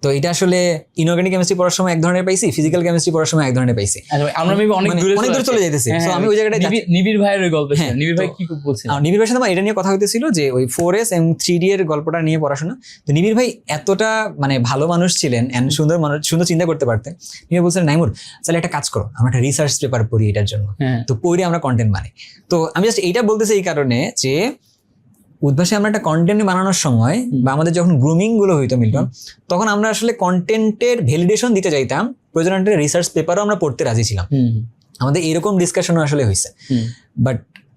তো এটা আসলে ইনঅর্গানিক কেমিস্ট্রি পড়ার সময় এক ধরনের পাইছি, ফিজিক্যাল কেমিস্ট্রি পড়ার সময় এক ধরনের পাইছি। আমরা মেবি অনেক দূরে চলে যাইতেছি। সো আমি ওই জায়গাটায় নিবিড় ভাইয়ের ওই গল্প, নিবিড় ভাই কি বলছেন, নিবিড় ভাইয়ের সাথে আমার এটা নিয়ে কথা হইতেছিল যে ওই 4S এবং 3D এর গল্পটা নিয়ে পড়াশোনা। তো নিবিড় ভাই এতটা ভালো মানুষ ছিলেন এন্ড সুন্দর মানুষ, সুন্দর চিন্তা করতে পারতেন। নিবিড় বলছিলেন, নাইমুর তাহলে একটা কাজ করো, আমরা একটা রিসার্চ পেপার পড়ি এটার জন্য, তো পড়ে আমরা কন্টেন্ট বানাই। তো আমি জাস্ট এইটা বলতেছি এই কারণে যে উদ্ভাসে আমরা একটা কন্টেন্ট বানানোর সময় বা আমাদের যখন গ্রুমিং গুলো হইতো মিল্টন, তখন আমরা আসলে কন্টেন্টের ভ্যালিডেশন দিতে চাইতাম, প্রয়োজন রিসার্চ পেপারও আমরা পড়তে রাজি ছিলাম। আমাদের এরকম ডিসকাশনও আসলে হয়েছে, বাট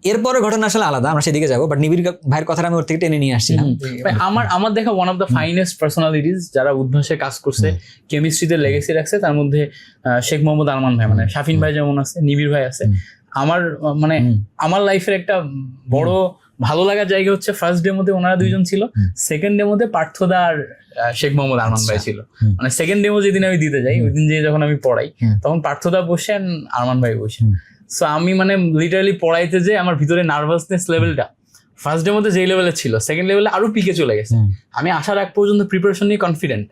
এরপরে ঘটনা আসলে আলাদা, আমরা সেদিকে যাবো। বাট নিবিড় ভাইয়ের কথাটা আমি ওর থেকে টেনে নিয়ে আসছিলাম। আমার দেখা one of the finest personalities যারা উদ্ভাসে কাজ করছে, কেমিস্ট্রিতে লেগেসি রাখছে, তার মধ্যে শেখ মোহাম্মদ আরমান ভাই, মানে শাফিন ভাই যেমন আছে, নিবিড় ভাই আছে। আমার লাইফের একটা বড় ভালো লাগার জায়গা হচ্ছে ফার্স্ট ডে মধ্যে ওনারা দুইজন ছিল, সেকেন্ড ডে মধ্যে পার্থদা আর শেখ মোহাম্মদ আরমান ভাই ছিল। মানে সেকেন্ড ডেমো যেদিন আমি দিতে যাই, ওই দিন যে যখন আমি পড়াই, তখন পার্থদা বসে আরমান ভাই বসে। সো আমি লিটারালি পড়াইতে যে আমার ভিতরে নার্ভাসনেস লেভেলটা ফার্স্ট ডে মধ্যে যেই লেভেলে ছিল, সেকেন্ড লেভেলে আরো পিকে চলে গেছে। আমি আসার আগ পর্যন্ত প্রিপারেশন নিয়ে কনফিডেন্ট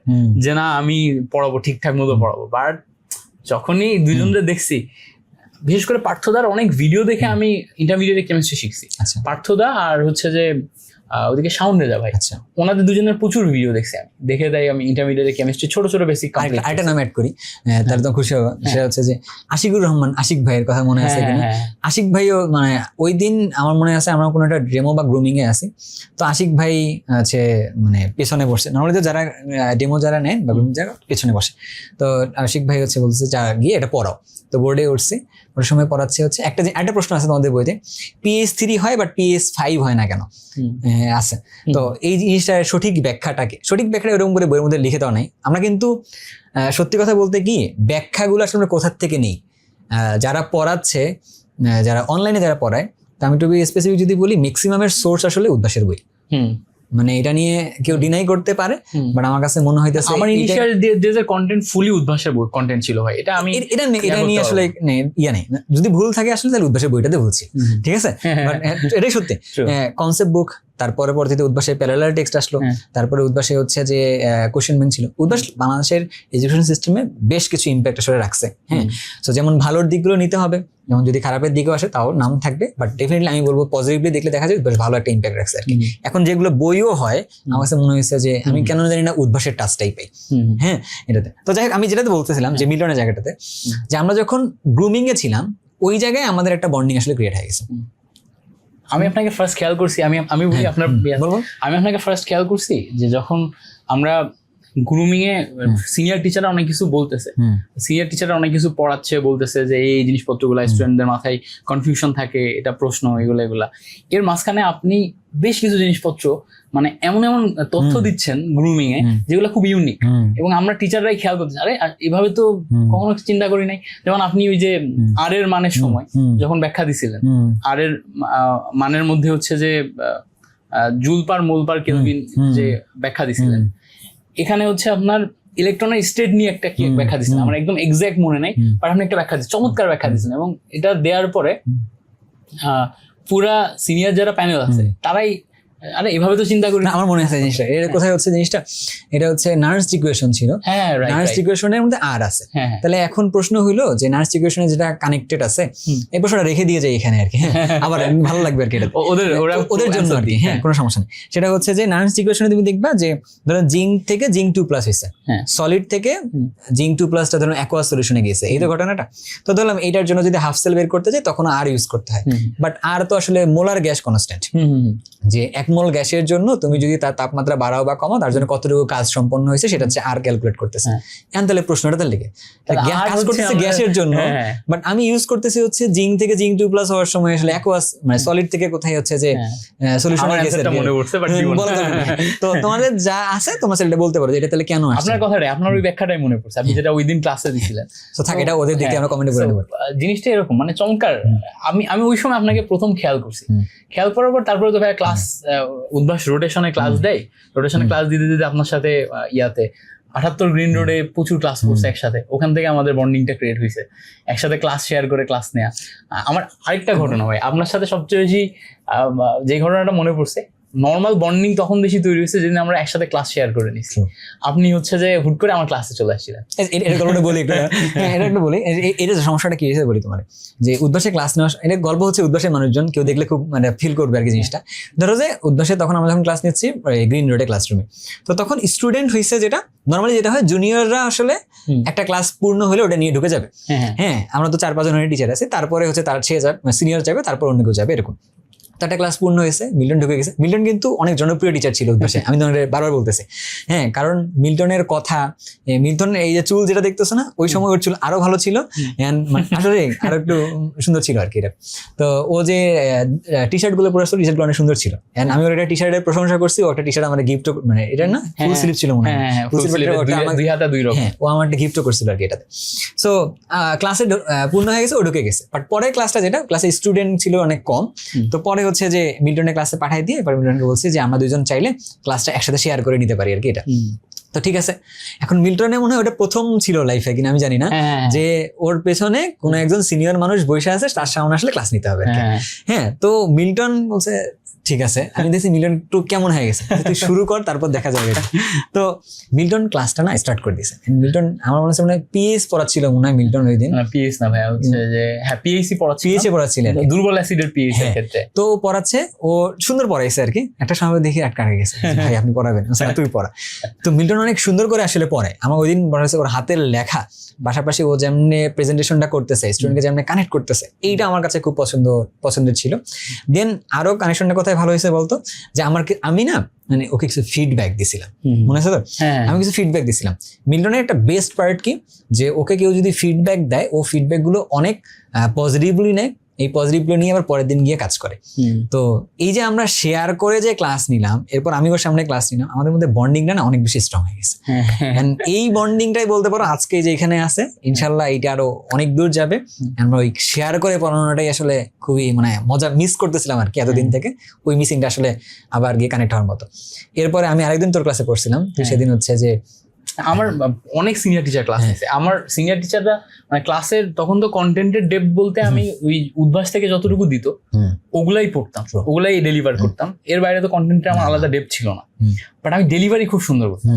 যে না আমি পড়াবো, ঠিকঠাক মতো পড়াবো। বাট যখনই দুজনরে দেখছি, বিশেষ করে পার্থদার অনেক ভিডিও দেখে আমি ইন্টারমিডিয়েট কেমিস্ট্রি শিখছি। পার্থদা আর হচ্ছে যে ওদিকে শাওন রেজা ভাই, ওনাদের দুজনের প্রচুর ভিডিও দেখছি আমি, দেখে দেয় আমি ইন্টারমিডিয়েট কেমিস্ট্রি ছোট ছোট বেসিক। আরেকটা নাম অ্যাড করি, তার তো খুশি হবো, সেটা হচ্ছে যে আশিকুর রহমান, আশিক ভাইয়ের কথা মনে আছে কিনা? আশিক ভাইও ওই দিন আমার মনে আছে আমরা কোনো একটা ডেমো বা গ্রুমিং এ আছি, তো আশিক ভাই আছে পেছনে বসে, নর্মালি তো যারা ডেমো যারা নেন বা গ্রুমিং যারা পেছনে বসে, তো আশিক ভাই বলছে যা গিয়ে এটা পড়াও। তো বোর্ডে উঠছি, ওর সময় পড়াচ্ছে হচ্ছে একটা প্রশ্ন আছে তোমাদের বইতে, PS3 হয় বাট PS5 হয় না কেন? আছে। তো এই জিনিসটা সঠিক ব্যাখ্যাটা এরকম করে বইয়ের মধ্যে লিখে দেওয়া নাই। আমরা কিন্তু সত্যি কথা বলতে কি ব্যাখ্যাগুলো আসলে কোথার থেকে নেই, যারা পড়াচ্ছে, যারা অনলাইনে যারা পড়ায়, তা আমি একটু স্পেসিফিক যদি বলি, ম্যাক্সিমামের সোর্স আসলে উদ্ভাসের বই। এটা নিয়ে কেউ ডিনাই করতে পারে, বাট আমার কাছে মনে হইতেছে আমার ইনিশিয়াল ডেজের কন্টেন্ট ফুলি উদ্ভাসের বই কন্টেন্ট ছিল ভাই। এটা আমি এটা নিয়ে আসলে ইয়া নেই, যদি ভুল থাকে আসলে তাহলে উদ্ভাসের বইটাতে ভুলছি, ঠিক আছে? এটাই সত্যি। কনসেপ্ট বুক, তারপরে পরবর্তীতে উদ্ভাসের প্যারালাল টেক্সট আসলো, তারপরে উদ্ভাসে হচ্ছে যে কোশ্চেন ব্যাংক ছিল। উদ্ভাস বাংলাদেশের এডুকেশন সিস্টেমে বেশ কিছু ইম্প্যাক্ট আসলে রাখছে। তো যেমন ভালোর দিকগুলো নিতে হবে, যেমন যদি খারাপের দিকেও আসে তাও নাম থাকবে, বাট ডেফিনেটলি আমি বলবো পজিটিভলি দেখলে দেখা যায় বেশ ভালো একটা ইম্প্যাক্ট রাখছে আর কি। এখন যেগুলো বইও হয়, আমার কাছে মনে হয়েছে যে আমি কেন জানি না উদ্ভাসের টাচটাই পাই, এটাতে। তো যাই হোক, আমি যেটাতে বলতেছিলাম যে মিলনের জায়গাটাতে, যে আমরা যখন গ্রুমিং এ ছিলাম, ওই জায়গায় আমাদের একটা বন্ডিং আসলে ক্রিয়েট হয়ে গেছে। আমি আপনাকে ফার্স্ট খেয়াল করছি, আমি বলি আপনার, আমি আপনাকে ফার্স্ট খেয়াল করছি যে যখন আমরা গ্রুমিং এ সিনিয়র টিচাররা অনেক কিছু বলতেছে, সিনিয়র টিচাররা অনেক কিছু পড়াচ্ছে, বলতেছে যে এই জিনিসপত্রগুলো স্টুডেন্টদের মাথায় কনফিউশন থাকে, এটা প্রশ্ন, এগুলা এর মাঝখানে আপনি বেশ কিছু জিনিসপত্র এমন তথ্য দিচ্ছেন গ্রুমিং এ যেগুলো খুব ইউনিক, এবং আমরা টিচাররাই খেয়াল করতেছি, আরে এভাবে তো কখনো চিন্তা করি নাই। যেমন আপনি ওই যে আর এর মানের সময় যখন ব্যাখ্যা দিছিলেন, আর এর মানের মধ্যে হচ্ছে যে জুল পার মোল পার কেলভিন যে ব্যাখ্যা দিছিলেন, এখানে হচ্ছে আপনার ইলেকট্রনের স্টেট নিয়ে একটা কি ব্যাখ্যা দিচ্ছেন, আমার একদম এক্সাক্ট মনে নাই, বাট আপনি একটা ব্যাখ্যা দিচ্ছেন, চমৎকার ব্যাখ্যা দিচ্ছেন। এবং এটা দেওয়ার পরে পুরা সিনিয়র যারা প্যানেল আছে তারাই আরে এভাবে তো চিন্তা করি না, আমার মনে আছে জিনিসটা এটা কোথায় হচ্ছে জিনিসটা, এটা হচ্ছে নার্স ইকুয়েশন ছিল, হ্যাঁ নার্স ইকুয়েশনের মধ্যে আর আছে। হ্যাঁ তাহলে এখন প্রশ্ন হইলো যে নার্স ইকুয়েশনে যেটা কানেক্টেড আছে এই প্রশ্নটা রেখে দিয়ে যাই এখানে আর কি, আবার ভালো লাগবে আর কি, এটা ওদের জন্য আর কি, হ্যাঁ কোনো সমস্যা নেই। সেটা হচ্ছে যে নার্স ইকুয়েশনে তুমি দেখবা যে ধরো জিঙ্ক থেকে জিঙ্ক 2+ হয়েছে, সলিড থেকে জিঙ্ক 2+টা ধরো অ্যাকোয়াস সলিউশনে গিয়েছে, এই তো ঘটনাটা। তো ধরলাম এইটার জন্য যদি হাফ সেল বের করতে যাই তখন আর ইউজ করতে হয়, বাট আর তো আসলে মোলার গ্যাস কনস্ট্যান্ট, যে 1 মোল গ্যাসের জন্য তুমি যদি তার তাপমাত্রা বাড়াও বা কমাও তার জন্য কতটুকু কাজ সম্পন্ন হয়েছে সেটা হচ্ছে আর ক্যালকুলেট করতেছে। এখন তাহলে প্রশ্নটা তার লিখে কাজ করতেছে গ্যাসের জন্য, বাট আমি ইউজ করতেছি হচ্ছে জিঙ্ক থেকে জিঙ্ক 2+ হওয়ার সময় আসলে অ্যাকোয়াস মানে সলিড থেকে কোথায় হচ্ছে যে সলিউশনে গেছে, তো তোমাদের যা আছে তোমরা সেটা বলতে পারো এটা তাহলে কেন আসছে। আপনার কথাটাই, আপনার ওই ব্যাখ্যাটাই মনে পড়ছে, আপনি যেটা ওই দিন ক্লাসে দিছিলেন। তো থাক এটা ওদের দিকে আমরা কমেন্টে বলে দেব। জিনিসটা এরকম মানে চমৎকার। আমি ওই সময় আপনাকে প্রথম খেয়াল করছি, খেয়াল করার পর তারপরে তো ভাই ক্লাস উদ্ভাস রোটেশনে ক্লাস দেয়, রোটেশনে ক্লাস দিতে দিতে আপনার সাথে ইয়াতে 78 গ্রিন রোডে প্রচুর ক্লাস করছে একসাথে, ওখান থেকে আমাদের বন্ডিংটা ক্রিয়েট হয়েছে, একসাথে ক্লাস শেয়ার করে ক্লাস নেওয়া। আমার আরেকটা ঘটনা ভাই আপনার সাথে সবচেয়ে বেশি যে ঘটনাটা মনে পড়ছে, নর্মাল বন্ডিং তখন বেশি তৈরি হয়েছে যেদিন আমরা একসাথে ক্লাস শেয়ার করে নিচ্ছি। আপনি হচ্ছে যে হুট করে আমার ক্লাসে চলে আসছিলেন, এটা গল্পটা বলি একটু, এটা একটু বলি, এটা সমস্যাটা কি হয়েছে বলি তোমার, যে উদ্ভাসে ক্লাস নেওয়া, এটা গল্প হচ্ছে উদ্ভাসের মানুষজন কেউ দেখলে খুব মানে ফিল করবে আর কি জিনিসটা। ধরো যে উদ্ভাসে তখন আমরা যখন ক্লাস নিচ্ছি গ্রিন রোডে ক্লাসরুমে, তো তখন স্টুডেন্ট হয়েছে যেটা নর্মালি যেটা হয় জুনিয়ররা আসলে একটা ক্লাস পূর্ণ হলে ওটা নিয়ে ঢুকে যাবে, হ্যাঁ আমরা তো 4-5 জনের টিচার আছে, তারপরে হচ্ছে তার সে যাবে সিনিয়র যাবে, তারপর অন্য কেউ যাবে, এরকম। তারটা ক্লাস পূর্ণ হয়েছে, মিল্টন ঢুকে গেছে। মিল্টন কিন্তু অনেক জনপ্রিয় টিচার ছিল উদ্ভাসে, আমি তোমাদের বারবার বলতেছি, হ্যাঁ কারণ মিল্টনের কথা, মিল্টনের এই যে চুল যেটা দেখতেছো না, ওই সময় ওর চুল আরো ভালো ছিল, আসলে আরো একটু সুন্দর ছিল আর কি এটা। তো ও যে টি শার্ট গুলো পরেছিল, টি শার্ট গুলো অনেক সুন্দর ছিল, আমি ওর একটা টি শার্টের প্রশংসা করছি, ও একটা টি শার্ট আমার গিফট, মানে এটা না ফুল স্লিভ ছিল মনে হয়, ও আমার একটা গিফট করছিল আর কি এটাতে। সো ক্লাসে পূর্ণ হয়ে গেছে, ও ঢুকে গেছে, বাট পরের ক্লাসটা যেটা ক্লাসে স্টুডেন্ট ছিল অনেক কম, তো পরে হচ্ছে যে মিল্টনের ক্লাসে পাঠিয়ে দিয়ে এবার মিল্টনকে বলছি যে আমরা দুজন চাইলে ক্লাসটা একসাথে শেয়ার করে নিতে পারি আর কি এটা। তো ঠিক আছে, এখন মিল্টনের মনে হয় ওটা প্রথম ছিল লাইফে কিনা আমি জানি না, যে ওর পেছনে কোনো একজন সিনিয়র মানুষ বসে আছে, তার সামনে আসলে ক্লাস নিতে হবে। হ্যাঁ, তো মিল্টন বলছে ঠিক আছে, আমি দেখছি মিল্টন একটু কেমন হয়ে গেছে, তুই শুরু কর তারপর দেখা যাবে। তো মিল্টন ক্লাসটা না স্টার্ট করে দিয়েছে। মিল্টন আমার মনে হচ্ছে মনে হয় পিএইচ পড়াচ্ছিল মনে হয় মিল্টন ওই দিন, পিএইচ না ভাই হচ্ছে যে হ্যাঁ পিএইচি পড়াচ্ছিলেন, দুর্বল অ্যাসিডের পিএইচ এর ক্ষেত্রে। তো পড়াচ্ছে, ও সুন্দর পড়াইছে আর কি, একটা সময় দেখি আটকা হয়ে গেছে, ভাই আপনি পড়াবেন, তুই পড়া। তো মিল্টন অনেক সুন্দর করে আসলে পড়ে, আমার ওই দিন মনে হচ্ছে ওর হাতের লেখা, পাশাপাশি ও যেমনি প্রেজেন্টেশনটা করতেছে, স্টুডেন্টকে যেমনি কানেক্ট করতেছে, এইটা আমার কাছে খুব পছন্দের ছিল। দেন আরো কানেকশনটা কোথায় ভালো হয়েছে বলতো, যে আমি না মানে ওকে কিছু ফিডব্যাক দিছিলাম, মনে আছে তো, আমি কিছু ফিডব্যাক দিছিলাম। মিল্টনের একটা বেস্ট পার্ট কি, যে ওকে কেউ যদি ফিডব্যাক দেয়, ও ফিডব্যাক গুলো অনেক পজিটিভলি নেয়, এই পজিটিভগুলো নিয়ে আবার পরের দিন গিয়ে কাজ করে। তো এই যে আমরা শেয়ার করে যে ক্লাস নিলাম, এরপর আমি ওর সামনে ক্লাস নিলাম, আমাদের মধ্যে বন্ডিংটা না অনেক বেশি স্ট্রং হয়ে গেছে। এই বন্ডিংটাই বলতে পারো আজকে যে এখানে আছে, ইনশাল্লাহ এইটা আরো অনেক দূর যাবে। আমরা ওই শেয়ার করে পড়ানোটাই আসলে খুবই মানে মজা মিস করতেছিলাম আর কি এতদিন থেকে, ওই মিসিংটা আসলে আবার গিয়ে কানেক্ট হওয়ার মতো। এরপরে আমি আরেকদিন তোর ক্লাসে পড়ছিলাম, তো সেদিন হচ্ছে যে আমার অনেক সিনিয়র টিচার ক্লাস নিয়েছে, আমার সিনিয়র টিচাররা মানে ক্লাসের তখন তো কন্টেন্টের ডেপথ বলতে আমি ওই উদ্ভাস থেকে যতটুকু দিত ওগুলাই পড়তাম, ওগুলাই ডেলিভার করতাম, এর বাইরে তো কন্টেন্টের আমার আলাদা ডেপথ ছিল না, বাট আমি ডেলিভারি খুব সুন্দর করতাম,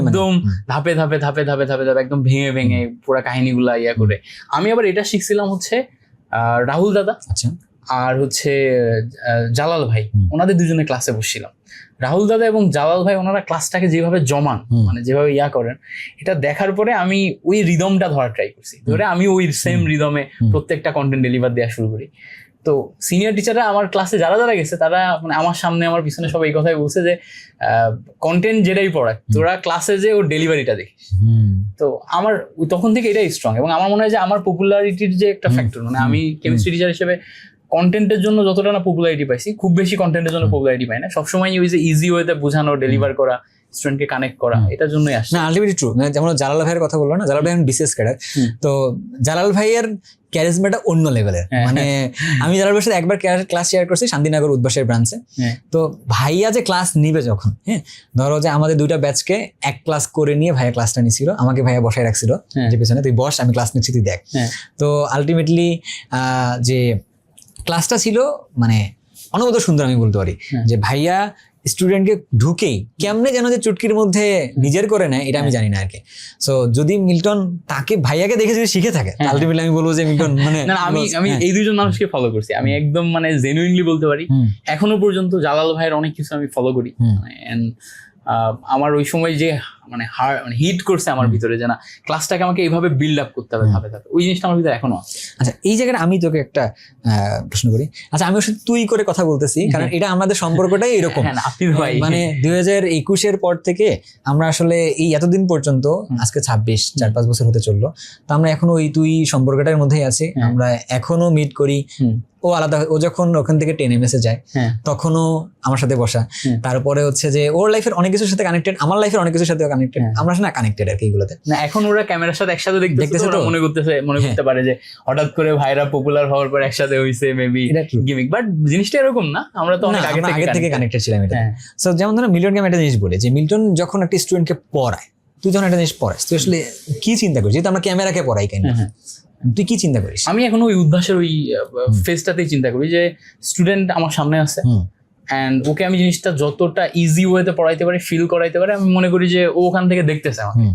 একদম ধাপে ধাপে ধাপে ধাপে ধাপে ধাপে একদম ভেঙে ভেঙে পুরো কাহিনীগুলা ইয়া করে। আমি আবার এটা শিখছিলাম হচ্ছে রাহুল দাদা আর হচ্ছে জালাল ভাই, ওনাদের দুজনে ক্লাসে বসছিলাম। রাহুল দাদা এবং জালাল ভাই ওনারা ক্লাসটাকে যেভাবে জমান, মানে যেভাবে ইয়া করেন, এটা দেখার পরে আমি ওই রিদমটা ধরার ট্রাই করছি, ধরে আমি ওই সেম রিদমে প্রত্যেকটা কন্টেন্ট ডেলিভার দেওয়া শুরু করি। তো সিনিয়র টিচাররা আমার ক্লাসে যারা যারা গেছে তারা মানে আমার সামনে আমার পিছনে সবাই এই কথাই বলছে যে কন্টেন্ট যেটাই পড়ায় তোরা ক্লাসে যে ওর ডেলিভারিটা দেখিস। তো আমার তখন থেকে এটাই স্ট্রং, এবং আমার মনে হয় যে আমার পপুলারিটির যে একটা ফ্যাক্টর, মানে আমি কেমিস্ট্রি টিচার হিসেবে কন্টেন্টের জন্য যতটা না পপুলারিটি পাইছি, খুব বেশি কন্টেন্টের জন্য পপুলারিটি পাই না, সবসময় ওই যে ইজি ওয়েতে বোঝানো, ডেলিভার করা, স্টুডেন্টকে কানেক্ট করা, এটার জন্যই আসে না আলটিমেটলি ট্রু। যেমন জালাল ভাইয়ের কথা বললো না, জালাল ভাই বিসিএস ক্যাডার, তো জালাল ভাইয়ের ক্যারিজমাটা অন্য লেভেলের। মানে আমি জালাল ভাইয়ের সাথে একবার ক্লাস শেয়ার করছি শান্তিনগর উদ্ভাসের ব্রাঞ্চে। তো ভাইয়া যে ক্লাস নিবে যখন, হ্যাঁ ধরো যে আমাদের দুইটা ব্যাচকে এক ক্লাস করে নিয়ে ভাইয়া ক্লাসটা নিছিল, আমাকে ভাইয়া বসায় রাখছিল যে পেছনে, তুই বস আমি ক্লাস নিচ্ছি তুই দেখ। তো আলটিমেটলি যে ক্লাসটা ছিল মানে অনবত সুন্দর আমি বলতে পারি হ্যাঁ। যে ভাইয়া স্টুডেন্টকে ঢুকেই কেমনে যেন যে চুটকির মধ্যে নিজের করে নেয় এটা আমি জানি না আর কি। সো যদি মিল্টন তাকে ভাইয়াকে দেখে যদি শিখে থাকে হ্যাঁ। আলটিমেটলি আমি বলবো যে মিল্টন মানে না আমি এই দুইজন মানুষকে ফলো করছি, আমি একদম মানে জেনুইনলি বলতে পারি এখনো পর্যন্ত জালাল ভাইয়ের অনেক কিছু আমি ফলো করি। And, আমার ওই সময় যে মানে হিট করছে আমার ভিতরে যে না ক্লাসটাকে আমাকে এইভাবে বিল্ড আপ করতে হবে ধাপে ধাপে, ওই জিনিসটা আমার ভিতরে এখনো আছে। আচ্ছা এই জায়গায় আমি তোকে একটা প্রশ্ন করি। আচ্ছা আমি ওর সাথে তুই করে কথা বলতেছি কারণ এটা আমাদের সম্পর্কটাই এরকম। হ্যাঁ আপনি ভাই মানে 2021-এর পর থেকে আমরা আসলে এই এতদিন পর্যন্ত আজকে 4-5 বছর হতে চললো, তো আমরা এখনো ওই তুই সম্পর্কটার মধ্যেই আছি। আমরা এখনো মিট করি, ও আলাদা, ও যখন ওখান থেকে 10 MS যায় তখনও আমার সাথে বসা, তারপরে হচ্ছে যে ওর লাইফের অনেক কিছুর সাথে কানেক্টেড, আমার লাইফের অনেক কিছুর সাথে কানেক্টেড, আমরা না কানেক্টেড আর কি এগুলোতে। না এখন ওরা ক্যামেরার সাথে একসাথে দেখতেছে তো? তো মনে করতে পারে যে হঠাৎ করে ভাইরা পপুলার হওয়ার পর একসাথে হইছে মেবি এটা true। গিমিক, বাট জিনিসটা এরকম না, আমরা তো অনেক আগে থেকে কানেক্টেড ছিলাম এটা। হ্যাঁ। সো যেমন ধরো মিল্টনকে আমি একটা জিনিস বলি যে মিল্টন যখন একটা স্টুডেন্টকে পড়ায়, তুই যখন একটা জিনিস পড়াস তুই আসলে কি চিন্তা করিস? যেহেতু আমরা ক্যামেরাকে পড়াই কেন, তুই কি চিন্তা করিস? আমি এখন ওই উদ্ভাসের ওই ফেজটাতেই চিন্তা করি যে স্টুডেন্ট আমার সামনে আছে এন্ড ওকে আমি জিনিসটা যতটা ইজি ওয়েতে পড়াইতে পারি, ফিল করাইতে পারি, আমি মনে করি যে ও ওখান থেকে দেখতেছে আমাকে,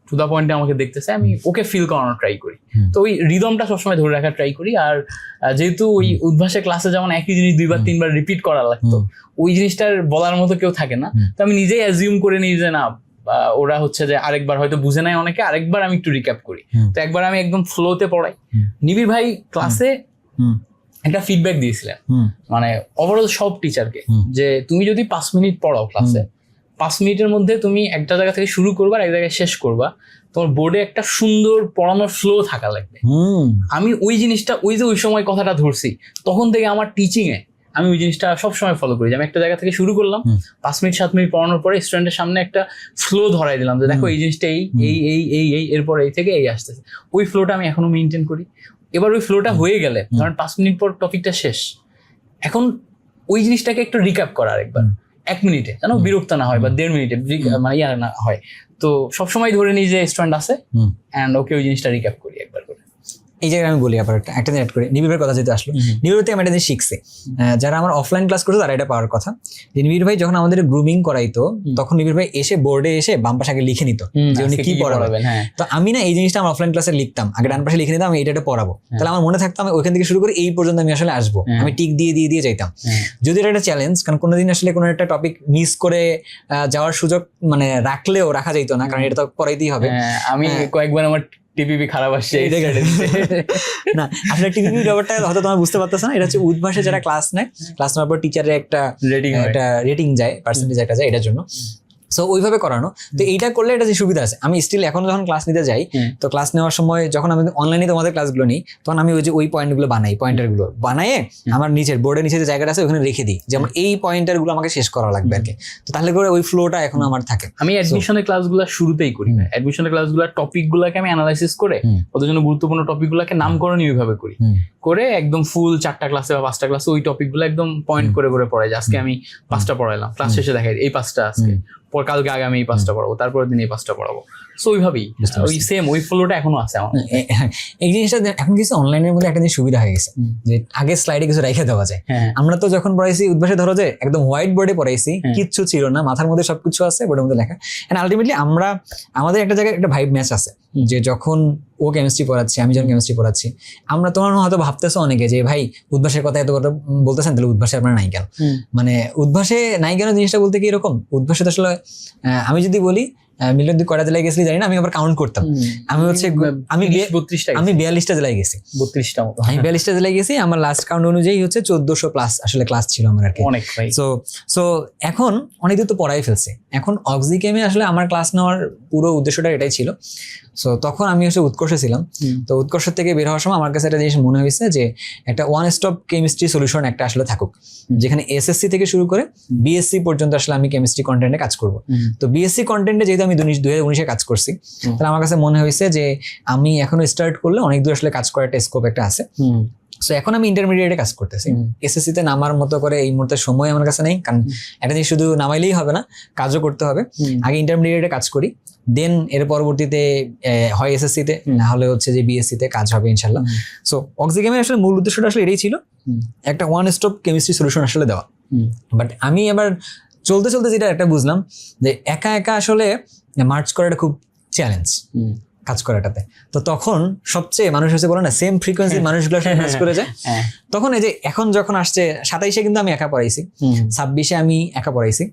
টু দা পয়েন্টে আমাকে দেখতেছে, আমি ওকে ফিল করানোর ট্রাই করি। তো ওই রিদমটা সবসময় ধরে রাখার ট্রাই করি। আর যেহেতু ওই উদ্ভাসের ক্লাসে যেমন একই জিনিস 2-3 রিপিট করা লাগতো, ওই জিনিসটার বলার মতো কেউ থাকে না, তো আমি নিজেই অ্যাজিউম করে নিই যে না ওরা হচ্ছে যে আরেকবার হয়তো বুঝে নাই অনেকে, আরেকবার আমি একটু রিক্যাপ করি। তো একবার আমি একদম ফ্লোতে পড়াই। নিবিড় ভাই ক্লাসে একটা ফিডব্যাক দিয়েছিলেন মানে ওভারঅল সব টিচারকে, যে তুমি যদি 5 মিনিট পড়াও ক্লাসে, 5 মিনিটের মধ্যে তুমি একটা জায়গা থেকে শুরু করবা আর এক জায়গায় শেষ করবা, তোমার বোর্ডে একটা সুন্দর পড়ানোর ফ্লো থাকা লাগবে। আমি ওই জিনিসটা ওই যে ওই সময় কথাটা ধরছি, তখন থেকে আমার টিচিং এ আমি ওই জিনিসটা সবসময় ফলো করি। আমি একটা জায়গা থেকে শুরু করলাম, 5 মিনিট 7 মিনিট পড়ানোর পরে স্টুডেন্টের সামনে একটা ফ্লো ধরাই দিলাম যে দেখো এই জিনিসটা এই এই এই এই এই এরপর এই থেকে এই আসতেছে। ওই ফ্লোটা আমি এখনো মেনটেন করি। এবার ওই ফ্লোটা হয়ে গেলে কারণ 5 মিনিট পর টপিকটা শেষ, এখন ওই জিনিসটাকে একটু রিক্যাপ করা আরেকবার 1 মিনিটে, যেন বিরক্ত না হয় বা 1.5 মিনিটে মানে ইয়া না হয়। তো সবসময় ধরে নিই যে স্টুডেন্ট আছে এন্ড ওকে ওই জিনিসটা রিক্যাপ করি একবার করে। এই জায়গায় আমি বলি আবার একটা জিনিস অ্যাড করি, নিবিড়ের কথা যেহেতু আসলো, নিবিড় থেকে আমি একটা জিনিস শিখছি, যারা আমার অফলাইন ক্লাস করছে তারা এটা পাওয়ার কথা, যে নিবিড় ভাই যখন আমাদের গ্রুমিং করাইতো তখন নিবিড় ভাই এসে বোর্ডে এসে বাম পাশে আগে লিখে নিত যে উনি কি পড়াবেন। তো আমি না এই জিনিসটা আমার অফলাইন ক্লাসে লিখতাম, আগে ডান পাশে লিখে নিতাম আমি এটা পড়াবো, তাহলে আমার মনে থাকতো আমি ওইখান থেকে শুরু করে এই পর্যন্ত আমি আসলে আসবো, আমি টিক দিয়ে দিয়ে দিয়ে যাইতাম। যদি এটা একটা চ্যালেঞ্জ, কারণ কোনোদিন আসলে কোনো একটা টপিক মিস করে যাওয়ার সুযোগ মানে রাখলেও রাখা যাইতো না, কারণ এটা তো পড়াইতেই হবে। আমি কয়েকবার আমার টিপিপি খারাপ আসছে না আসলে টিপিপি ব্যাপারটা হয়তো তোমার বুঝতে পারতেছ না, এটা হচ্ছে উদ্ভাসে যারা ক্লাস নেয়, ক্লাস নেওয়ার পর টিচারের একটা রেটিং যায়, পার্সেন্টেজ একটা যায় এটার জন্য। সো ওইভাবে করানো, তো এইটা করলে এটা যে সুবিধা আছে, আমি স্টিল এখন যখন ক্লাস নিতে যাই তো ক্লাস নেওয়ার সময় যখন আমি অনলাইনে তোমাদের ক্লাসগুলো নিই তখন আমি ওই যে ওই পয়েন্টগুলো বানাই, পয়েন্টারগুলো বানায় আমার নিচের বোর্ডের নিচে যে জায়গাটা আছে ওখানে রেখে দিই, যেমন এই পয়েন্টারগুলো আমাকে শেষ করা লাগবে আর কি। তো তাহলে করে ওই ফ্লোটা এখন আমার থাকে। আমি অ্যাডমিশনের ক্লাসগুলো শুরুতেই করি, অ্যাডমিশনের ক্লাসগুলো টপিকগুলোকে আমি অ্যানালাইসিস করে ওদের জন্য গুরুত্বপূর্ণ টপিকগুলোকে নামকরণ এইভাবে করি, করে একদম ফুল 4টা ক্লাসে বা 5টা ক্লাসে ওই টপিকগুলো একদম পয়েন্ট করে করে পড়াই, আজকে আমি 5টা পড়াইলাম, ক্লাস শেষে দেখাই এই 5টা আজকে, পর কালকে আগামী এই 5টা পড়াবো, তারপরের দিন এই 5টা পড়াবো। সো ওইভাবেই ওই সেম ওই ফ্লোটা এখনো আছে আমার। এই জিনিসটা এখন কিছু অনলাইনের মধ্যে একটা জিনিস সুবিধা হয়ে গেছে যে আগে স্লাইডে কিছু রেখে দেওয়া যায়। আমরা তো যখন পড়াইছি উদ্ভাসে ধরো যে একদম হোয়াইট বোর্ডে পড়াইছি, কিচ্ছু ছিল না, মাথার মধ্যে সবকিছু আছে, বোর্ডের মধ্যে লেখা। এন্ড আলটিমেটলি আমাদের একটা জায়গায় একটা ভাইব ম্যাচ আছে, যে যখন ও কেমিস্ট্রি পড়াচ্ছে আমি যখন কেমিস্ট্রি পড়াচ্ছি, আমরা তোমার হয়তো ভাবতেছো অনেকে যে ভাই উদ্ভাসের কথা এত কথা বলতেছেন, তাহলে উদ্ভাসে আপনারা নাই কেন? মানে উদ্ভাসে নাই কেন জিনিসটা বলতে কি এরকম, উদ্ভাসে তো আসলে আমি যদি বলি মিলন তুই কয়টা জেলায় গেছিলি জানি না, আমি আবার কাউন্ট করতাম, আমি হচ্ছে আমি 42টা জেলায় গেছি, 32টা মতো আমি 42টা জেলায় গেছি, আমার লাস্ট কাউন্ট অনুযায়ী হচ্ছে 1400 প্লাস আসলে ক্লাস ছিল আমার আর কি। অনেক ভাই। সো এখন অনেক দূর তো পড়াই ফেলছে, এখন অক্সিকেমে আসলে আমার ক্লাস নেওয়ার পুরো উদ্দেশ্যটা এটাই ছিল। সো তখন আমি হচ্ছে উৎকর্ষে ছিলাম, তো উৎকর্ষ থেকে বের হওয়ার সময় আমার কাছে একটা জিনিস মনে হয়েছে যে একটা ওয়ান স্টপ কেমিস্ট্রি সলিউশন একটা আসলে থাকুক, যেখানে এসএসসি থেকে শুরু করে বিএসসি পর্যন্ত আসলে আমি কেমিস্ট্রি কন্টেন্টে কাজ করব। তো বিএসসি কন্টেন্টে যেহেতু আমি 2019-এ কাজ করছি, তাহলে আমার কাছে মনে হয়েছে যে আমি এখনো স্টার্ট করলে অনেক দূর আসলে কাজ করার একটা স্কোপ একটা আছে। সো এখন আমি ইন্টারমিডিয়েটে কাজ করতেছি। এসএসসি তে নামার মতো করে এই মুহূর্তে সময় আমার কাছে নেই, কারণ একটা জিনিস শুধু নামাইলেই হবে না, কাজও করতে হবে। আগে ইন্টারমিডিয়েটে কাজ করি, দেন এর পরবর্তীতে হয় এসএসসি তে, না হলে হচ্ছে যে বিএসসি তে কাজ হবে ইনশাল্লাহ। সো অক্সিগেমের আসলে মূল উদ্দেশ্যটা আসলে এটাই ছিল, একটা ওয়ান স্টপ কেমিস্ট্রি সলিউশন আসলে দেওয়া। বাট আমি এবার চলতে চলতে যেটা একটা বুঝলাম যে একা একা আসলে মার্চ করাটা খুব চ্যালেঞ্জ কাজ করাটাতে। তো তখন সবচেয়ে মানুষ হচ্ছে বলে না সেম ফ্রিকোয়েন্সির মানুষগুলো ম্যাচ করে যায়। তখন এই যে এখন যখন আসছে 27-এ কিন্তু আমি একা পড়াইছি, 26-এ আমি একা পড়াইছি,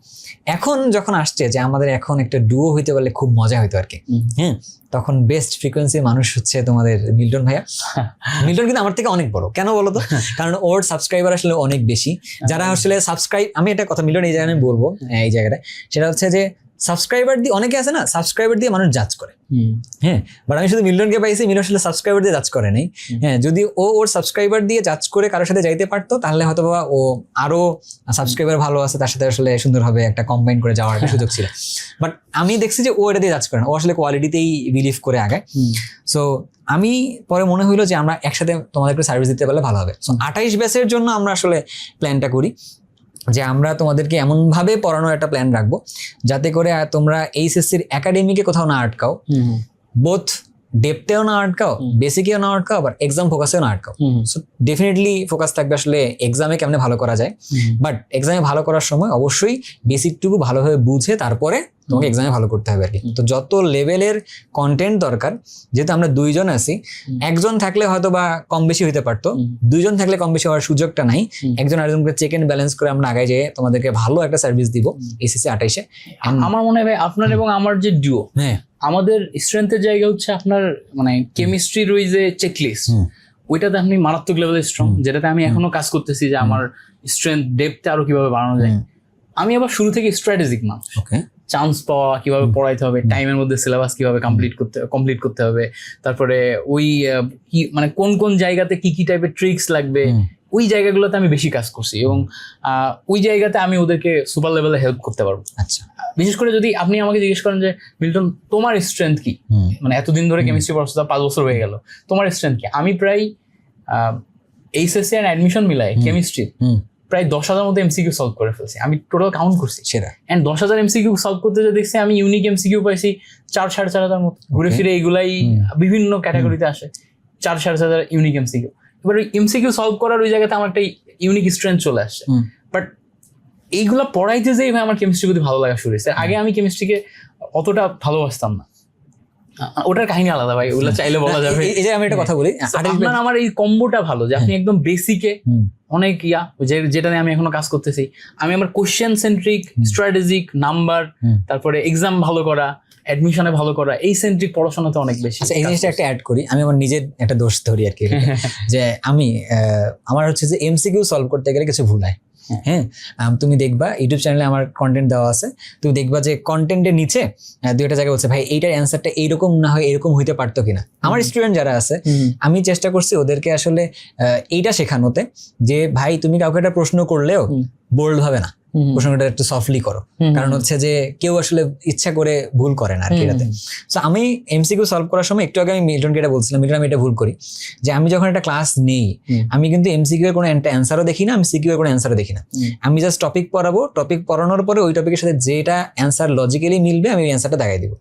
এখন যখন আসছে যে আমাদের এখন একটা ডুও হইতে পারলে খুব মজা হইতো আর কি। হ্যাঁ, তখন বেস্ট ফ্রিকোয়েন্সির মানুষ হচ্ছে তোমাদের মিল্টন ভাইয়া। মিল্টন কিন্তু আমার থেকে অনেক বড়, কেন বলো তো? কারণ ওর সাবস্ক্রাইবার আসলে অনেক বেশি। যারা আসলে সাবস্ক্রাইব, আমি একটা কথা মিল্টন এই জায়গায় আমি বলবো এই জায়গাটায়, সেটা হচ্ছে যে সাবস্ক্রাইবার দিয়ে অনেকে আছে না, সাবস্ক্রাইবার দিয়ে মানুষ জাজ করে। হ্যাঁ, বাট আমি শুধু মিল্টনকে পাইছি, মিল্টন আসলে সাবস্ক্রাইবার দিয়ে জাজ করে নাই। হ্যাঁ, যদি ও ওর সাবস্ক্রাইবার দিয়ে জাজ করে কারোর সাথে যাইতে পারতো, তাহলে হয়তো বা ও আরো সাবস্ক্রাইবার ভালো আছে তার সাথে আসলে সুন্দরভাবে একটা কম্বাইন করে যাওয়ার একটা সুযোগ ছিল। বাট আমি দেখছি যে ও এটা দিয়ে জাজ করে না, ও আসলে কোয়ালিটিতেই বিলিভ করে আগায়। সো আমি পরে মনে হইলো যে আমরা একসাথে তোমাদেরকে সার্ভিস দিতে পারলে ভালো হবে। সো 28 ব্যাচের জন্য আমরা আসলে প্ল্যানটা করি যে আমরা তোমাদেরকে এমন ভাবে পড়ানোর একটা প্ল্যান রাখবো যাতে করে তোমরা এইচএসসির একাডেমিকে কোথাও না আটকাও, বোথ ডেপথেও না আটকাও, বেসিকেও না আটকাও, আবার এক্সাম ফোকাসেও না আটকাও। সো ডেফিনেটলি ফোকাস থাকবে আসলে এক্সামে কেমনে ভালো করা যায়, বাট এক্সামে ভালো করার সময় অবশ্যই বেসিকটুকু ভালোভাবে বুঝে তারপরে তোমাকে এক্সামে ভালো করতে হবে আর কি। তো যত লেভেলের কন্টেন্ট দরকার, যেহেতু আমরা দুইজন আছি, একজন থাকলে হয়তো বা কম বেশি হইতে পারতো, দুইজন থাকলে কম বেশি হওয়ার সুযোগটা নাই। একজন আরেকজনকে চেক এন্ড ব্যালেন্স করে আমরা আগে যেয়ে তোমাদেরকে ভালো একটা সার্ভিস দিব এসএসসি 28-এ। আমার মনে হয় আপনার এবং আমার যে ডিও, হ্যাঁ, আমাদের স্ট্রেংথের জায়গা হচ্ছে আপনার মানে কেমিস্ট্রির ওই যে চেকলিস্ট, ওইটাতে আপনি মারাত্মক লেভেলে স্ট্রং, যেটাতে আমি এখনো কাজ করতেছি যে আমার স্ট্রেংথ ডেপথে আরো কিভাবে বাড়ানো যায়। আমি আবার শুরু থেকে স্ট্র্যাটেজিক মানুষ, চান্স পাওয়া, কিভাবে পড়াইতে হবে, টাইমের মধ্যে সিলেবাস কিভাবে কমপ্লিট করতে হবে, তারপরে ওই কি মানে কোন কোন জায়গাতে কি কি টাইপের ট্রিক্স লাগবে, ওই জায়গাগুলোতে আমি বেশি কাজ করছি এবং ওই জায়গাতে আমি ওদেরকে সুপার লেভেলে হেল্প করতে পারবো। আচ্ছা, বিশেষ করে যদি আপনি আমাকে জিজ্ঞেস করেন যে মিল্টন তোমার স্ট্রেংথ কি, মানে এতদিন ধরে কেমিস্ট্রি পড়াশোনা 5 বছর হয়ে গেল, তোমার স্ট্রেংথ কি? আমি প্রায় এইচএসসি এন্ড অ্যাডমিশন মিলাই কেমিস্ট্রি প্রায় 10,000 মতো এমসিকিউ সলভ করে ফেলছি। আমি টোটাল কাউন্ট করছি সেটা, এন্ড 10,000 এমসিকিউ সলভ করতে যে দেখছি আমি ইউনিক এমসিকিউ পাইছি 4,500 মতো। ঘুরে ফিরে এইগুলাই বিভিন্ন ক্যাটাগরিতে আসে, 4,500 ইউনিক এমসিকিউ। এবার ওই এমসিকিউ সলভ করার ওই জায়গাতে আমার একটা ইউনিক স্ট্রেংথ চলে আসছে। বাট এইগুলা পড়াইতে যেই ভাই আমার কেমিস্ট্রি প্রতি ভালো লাগা শুরু হয়েছে। আগে আমি কেমিস্ট্রিকে অতটা ভালোবাসতাম না, ওটার কাহিনী আলাদা ভাই, ওগুলো চাইলে বলা যাবে। এই যে আমি একটা কথা বলি, আপনার আমার এই কম্বোটা ভালো যে আপনি একদম বেসিকে অনেক যেটা নিয়ে আমি এখনো কাজ করতেছি। আমি আমার কোশ্চেন সেন্ট্রিক, স্ট্র্যাটেজিক, নাম্বার, তারপরে এক্সাম ভালো করা, অ্যাডমিশনে ভালো করা, এই সেন্ট্রিক পড়াশোনাতে অনেক বেশি। এই জিনিসটা একটা অ্যাড করি, আমি আমার নিজের একটা দোষ ধরি আর কি, যে আমি আমার হচ্ছে যে এমসিকিউ সলভ করতে গেলে কিছু ভুল হয়। হ্যাঁ, তুমি দেখবা ইউটিউব চ্যানেলে আমার কন্টেন্ট দেওয়া আছে, তুমি দেখবা যে কন্টেন্টের নিচে 2টা জায়গায় বলছে ভাই এইটার অ্যান্সারটা এইরকম না হয় এরকম হইতে পারতো কিনা। আমার স্টুডেন্ট যারা আছে আমি চেষ্টা করছি ওদেরকে আসলে এইটা শেখানোতে যে ভাই তুমি কাউকে একটা প্রশ্ন করলেও বোল্ড হবে না, প্রশ্নটা একটু সফটলি করো, কারণ হচ্ছে যে কেউ আসলে ইচ্ছা করে ভুল করে না আর কি এটাতে। সো আমি এমসিকিউ সলভ করার সময় একটু আগে আমি মিল্টনকে এটা বলছিলাম, মিল্টন আমি এটা ভুল করি যে আমি যখন একটা ক্লাস নেই আমি কিন্তু এমসিকিউ এর কোনো অ্যান্সারও দেখি না, আমি সিকিউ এর কোনো অ্যান্সারও দেখি না। আমি জাস্ট টপিক পড়াবো, টপিক পড়ানোর পরে ওই টপিকের সাথে যেটা অ্যান্সার লজিক্যালি মিলবে আমি ওই অ্যান্সারটা দেখাই দিব।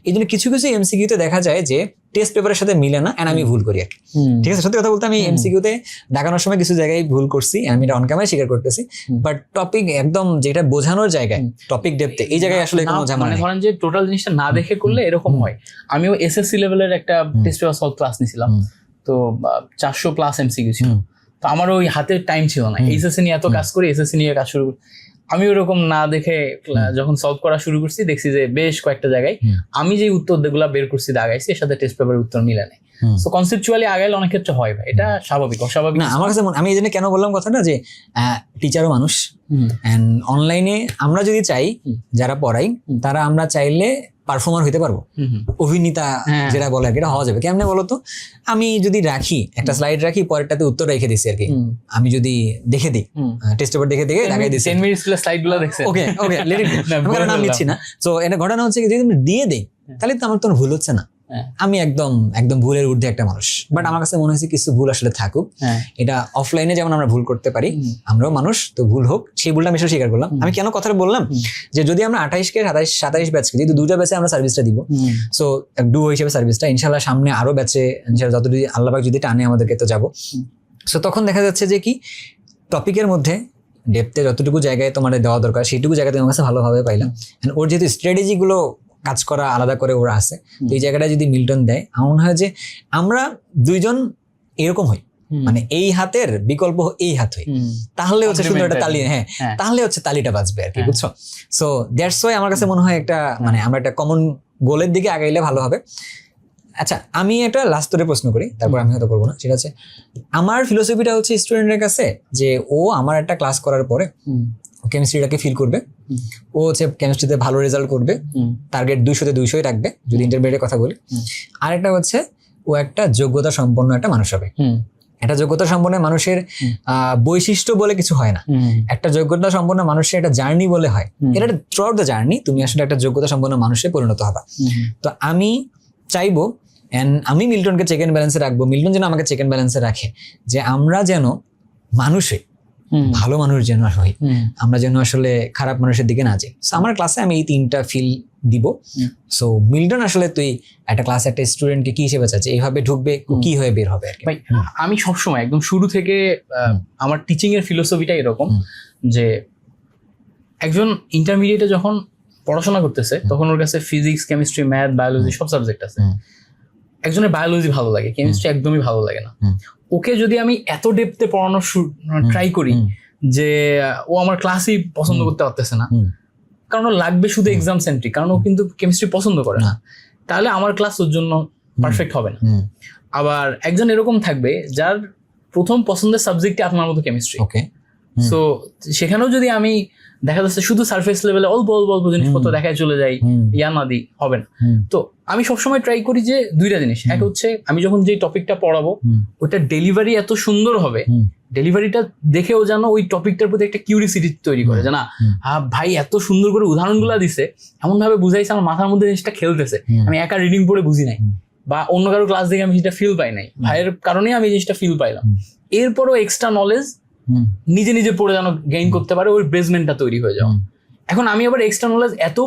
এই জন্য কিছু কিছু এমসিকিউতে দেখা যায় যে টেস্ট পেপারের সাথে মিলে না, এন্ড আমি ভুল করি আর কি। ঠিক আছে, সত্যি কথা বলতে আমি এমসিকিউতে দেখানোর সময় কিছু জায়গায় ভুল করছি, আমি এটা অন ক্যামেরায় স্বীকার করতেছি। বাট টপিক একদম যেটা বোঝানোর জায়গায়, টপিক ডেপথে, এই জায়গায় আসলে কোনো ঝামেলা নেই। ধরেন যে টোটাল জিনিসটা না দেখে করলে এরকম হয়। আমিও এসএসসি লেভেলের একটা টেস্ট পেপার সলভ ক্লাস নিছিলাম, তো 400+ এমসিকিউ ছিল। তো আমার ওই হাতে টাইম ছিল না, এইচএসসি নিয়ে এত কাজ করি, এসএসসি নিয়ে কাজ শুরু করি। আমি ওরকম না দেখে যখন সলভ করা শুরু করছি দেখছি যে বেশ কয়েকটা জায়গায় আমি যে উত্তরগুলো বের করছি দাগাইছি এর সাথে টেস্ট পেপারের উত্তর মিলে নেই। সো কনসেপচুয়ালি আগাইলে অনেক ক্ষেত্রে হয় ভাই, এটা স্বাভাবিক, অস্বাভাবিক না। আমার কাছে আমি এই জন্য কেন বললাম কথাটা যে টিচারও মানুষ, এন্ড অনলাইনে আমরা যদি চাই যারা পড়াই তারা আমরা চাইলে পারফর্মার হইতে পারবো, অভিনেতা যেটা বলে আর কি, এটা হওয়া যাবে। কেমনে বলতো, আমি যদি রাখি একটা স্লাইড রাখি, পরেরটাতে উত্তর রেখে দিছি আর কি, আমি যদি দেখে দিই টেস্ট পেপার দেখে লাগাই দিছি 10 মিনিটস স্লাইডগুলো দেখছেন, ওকে লেট ইট, আমি নাম নিচ্ছি না। সো এটা ঘটনা হচ্ছে কি, যদি আমি দিয়ে দেই তাহলে তো আমার তো ভুল হচ্ছে না, হ্যাঁ। আমি একদম একদম ভুলের ঊর্ধ্বে একটা মানুষ, বাট আমার কাছে মনে হয়েছে কিছু ভুল আসলে থাকুক। হ্যাঁ। এটা অফলাইনে যেমন আমরা ভুল করতে পারি, আমরাও মানুষ, তো ভুল হোক, সেই ভুলটা আমি আসলে স্বীকার করলাম। আমি কেন কথাটা বললাম যে যদি আমরা 28কে 27 ব্যাচকে যেহেতু দুইটা ব্যাচে আমরা সার্ভিসটা দিব, সো ডু হিসেবে সার্ভিসটা ইনশাল্লাহ সামনে আরো ব্যাচে যত আল্লাহ পাক যদি টানে আমাদেরকে তো যাবো। সো তখন দেখা যাচ্ছে যে কি টপিকের মধ্যে ডেপথে যতটুকু জায়গায় তোমার দেওয়া দরকার সেইটুকু জায়গায় তোমার কাছে ভালোভাবে পাইলাম। ওর যেহেতু স্ট্র্যাটেজি গুলো কাজ করা আলাদা করে ওরা আছে, তো এই জায়গাটা যদি মিল্টন দেয়, আমার মনে হয় যে আমরা দুইজন এরকম হই, মানে এই হাতের বিকল্প এই হাত হই, তাহলে হচ্ছে সুন্দর একটা তালি, হ্যাঁ তাহলে হচ্ছে তালিটা বাজবে আর কি, বুঝছো? সো দ্যাটস ওয়াই আমার কাছে মনে হয় একটা মানে আমরা একটা কমন গোলের দিকে আগাইলে ভালো হবে। আচ্ছা, আমি একটা লাস্ট তোরে প্রশ্ন করি, তারপর আমি হয়তো করবো না। সেটা হচ্ছে আমার ফিলোসফিটা হচ্ছে স্টুডেন্টের কাছে যে ও আমার একটা ক্লাস করার পরে কেমিস্ট্রিটাকে ফিল করবে, ও হচ্ছে কেমিস্ট্রিতে ভালো রেজাল্ট করবে, টার্গেট 200-তে 200 রাখবে যদি ইন্টারমিডিয়েটের কথা বলি। আরেকটা হচ্ছে ও একটা যোগ্যতা সম্পন্ন একটা মানুষ হবে। একটা যোগ্যতা সম্পন্ন মানুষের বৈশিষ্ট্য বলে কিছু হয় না, একটা যোগ্যতা সম্পন্ন মানুষের একটা জার্নি বলে হয়। এটা থ্রু আউট দ্য জার্নি তুমি আসলে একটা যোগ্যতা সম্পন্ন মানুষে পরিণত হবা। তো আমি চাইবো আমি মিল্টনকে চেক এন্ড ব্যালেন্সে রাখবো, মিল্টন যেন আমাকে চেক এন্ড ব্যালেন্সে রাখে, যে আমরা যেন মানুষে ভালো মানুষ যেন হই, আমরা যেন আসলে খারাপ মানুষের দিকে না যাই। আমার ক্লাসে আমি এই 3টা ফিল দিব। সো মিল্টন আসলে তুই একটা ক্লাসে একটা স্টুডেন্টকে কি হিসেবে চাচ্ছে, এইভাবে ঢুকবে কি হয়ে বের হবে আর কি? ভাই আমি সবসময় একদম শুরু থেকে আমার টিচিং এর ফিলোসফিটা এরকম যে একজন ইন্টারমিডিয়েটে যখন পড়াশোনা করতেছে তখন ওর কাছে ফিজিক্স, কেমিস্ট্রি, ম্যাথ, বায়োলজি সব সাবজেক্ট আছে। একজনের বায়োলজি ভালো লাগে, কেমিস্ট্রি একদমই ভালো লাগে না। ওকে যদি আমি এত ডেপথে পড়ানোর ট্রাই করি যে ও আমার ক্লাসই পছন্দ করতে পারতেছে না, কারণ ও লাগবে শুধু এক্সাম সেন্ট্রিক, কারণ ও কিন্তু কেমিস্ট্রি পছন্দ করে না, তাহলে আমার ক্লাস ওর জন্য পারফেক্ট হবে না। আবার একজন এরকম থাকবে যার প্রথম পছন্দের সাবজেক্টই আপনার মতো কেমিস্ট্রি। সো সেখানেও যদি আমি দেখা যাচ্ছে শুধু সারফেস লেভেলে অল্প অল্প অল্প জিনিসপত্র দেখায় চলে যাই, ইয়া না দিই, হবে না। তো আমি সবসময় ট্রাই করি যে 2টা জিনিস, এক হচ্ছে আমি যখন যে টপিকটা পড়াবো ওইটা ডেলিভারি এত সুন্দর হবে, ডেলিভারিটা দেখেও যেন ওই টপিকটার প্রতি একটা কিউরিসিটি তৈরি করে, যে না ভাই এত সুন্দর করে উদাহরণগুলো দিছে, এমন ভাবে বুঝাইছে আমার মাথার মধ্যে জিনিসটা খেলতেছে, আমি একা রিডিং পড়ে বুঝি নাই বা অন্য কারো ক্লাস দেখে আমি সেটা ফিল পাই নাই, ভাইয়ের কারণে আমি জিনিসটা ফিল পাইলাম। এরপরও এক্সট্রা নলেজ নিজে নিজে পড়ে যেন গেইন করতে পারে, ওই বেসমেন্টটা তৈরি হয়ে যাওয়া। এখন আমি আবার এক্সট্রা নলেজ এত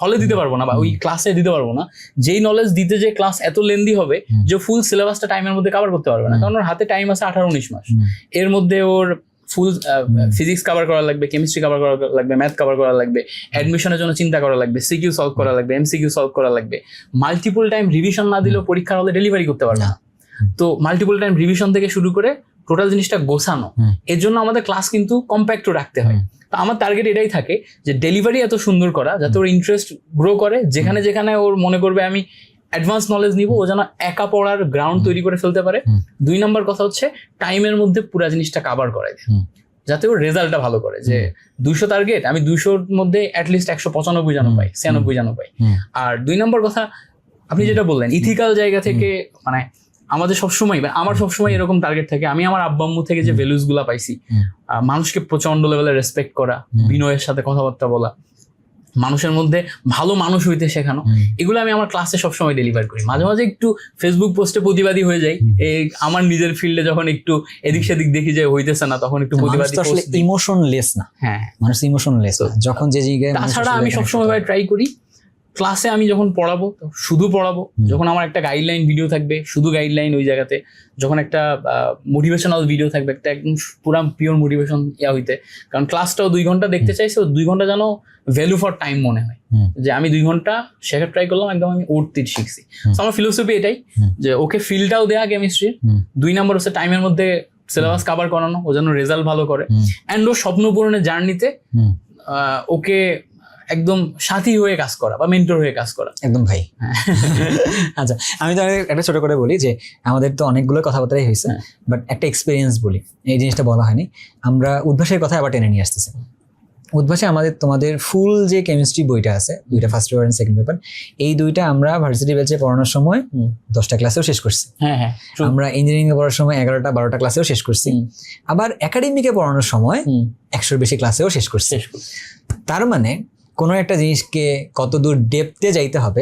হলে দিতে পারবো না বা ওই ক্লাসে দিতে পারবো না, যেই নলেজ দিতে যে ক্লাস এত লেন্দি হবে যে ফুল সিলেবাসটা টাইমের মধ্যে কভার করতে পারবে না, কারণ ওর হাতে টাইম আছে 18-19 মাস। এর মধ্যে ওর ফুল ফিজিক্স কভার করা লাগবে, কেমিস্ট্রি কভার করা লাগবে, ম্যাথ কভার করা লাগবে, অ্যাডমিশনের জন্য চিন্তা করা লাগবে, সিকিউ সলভ করা লাগবে, এমসিকিউ সলভ করা লাগবে। মাল্টিপল টাইম রিভিশন না দিলেও পরীক্ষার হলে ডেলিভারি করতে পারবে না। তো মাল্টিপল টাইম রিভিশন থেকে শুরু করে টোটাল জিনিসটা গোছানো, এর জন্য আমাদের ক্লাস কিন্তু কম্প্যাক্ট রাখতে হয়। তো আমার টার্গেট এটাই থাকে যে ডেলিভারি এত সুন্দর করা যাতে ওর ইন্টারেস্ট গ্রো করে, যেখানে যেখানে ওর মনে করবে আমি অ্যাডভান্স নলেজ নিব, ও যেন একা পড়ার গ্রাউন্ড তৈরি করে ফেলতে পারে। 2 নম্বর কথা হচ্ছে টাইমের মধ্যে পুরো জিনিসটা কভার করাই দেয়, যাতে ওর রেজাল্টটা ভালো করে। যে 200 টার্গেট, আমি 200-র মধ্যে অ্যাটলিস্ট 195 যেন পাই, 96 যেন পাই। আর 2 নম্বর কথা আপনি যেটা বললেন ইথিক্যাল জায়গা থেকে, মানে আমাদের সবসময়, আমার সবসময় এরকম টার্গেট থাকে, আমি আমার আব্বা আম্মু থেকে যে ভ্যালুস গুলা পাইছি, মানুষকে প্রচন্ড লেভেলে রেসপেক্ট করা, বিনয়ের সাথে কথাবার্তা বলা, মানুষের মধ্যে ভালো মানুষ হইতে শেখানো, এগুলো আমি আমার ক্লাসে সবসময় ডেলিভার করি। মাঝে মাঝে একটু ফেসবুক পোস্টে প্রতিবাদী হয়ে যাই, এই আমার নিজের ফিল্ডে যখন একটু এদিক সেদিক দেখি যে হইতেছে না, তখন একটু প্রতিবাদী পোস্ট দিই। ইমোশনলেস না, হ্যাঁ মানুষ ইমোশনলেস যখন যে জায়গায়। তাছাড়া আমি সবসময় ট্রাই করি ক্লাসে আমি যখন পড়াবো শুধু পড়াবো, যখন আমার একটা গাইডলাইন ভিডিও থাকবে শুধু গাইডলাইন ওই জায়গাতে, যখন একটা মোটিভেশনাল ভিডিও থাকবে একটা একদম পুরা পিওর মোটিভেশন হইতে, কারণ ক্লাসটাও 2 ঘন্টা দেখতে চাইছে, 2 ঘন্টা যেন ভ্যালু ফর টাইম মনে হয়, যে আমি 2 ঘন্টা শেখার ট্রাই করলাম, একদম আমি ওর শিখছি। আমার ফিলোসফি এটাই যে ওকে ফিলটাও দেয়া কেমিস্ট্রির, 2 নম্বর হচ্ছে টাইমের মধ্যে সিলেবাস কভার করানো, ও যেন রেজাল্ট ভালো করে, অ্যান্ড ও স্বপ্ন পূরণের জার্নিতে ওকে একদম সাথী হয়ে কাজ করা বা মেন্টর হয়ে কাজ করা। একদম ভাই। আচ্ছা, আমি তো একটা ছোট করে বলি যে আমাদের তো অনেকগুলো কথাবার্তাই হয়েছে, বাট একটা এক্সপিরিয়েন্স বলি, এই জিনিসটা বলা হয়নি। আমরা উদ্ভাসের কথা আবার টেনে নিয়ে আসতেছি। উদ্ভাসে তোমাদের ফুল যে কেমিস্ট্রি বইটা আছে, 2টা first paper and second paper, এই 2টা আমরা ভার্সিটি ব্যাচে পড়ানোর সময় 10টা ক্লাসেও শেষ করছি। আমরা ইঞ্জিনিয়ারিং এ পড়ার সময় 11টা-12টা ক্লাসেও শেষ করছি। আবার একাডেমিকে পড়ানোর সময় 100-এর বেশি ক্লাসেও শেষ করছি। তার মানে কোনো একটা জিনিসকে কতদূর ডেপথে যাইতে হবে,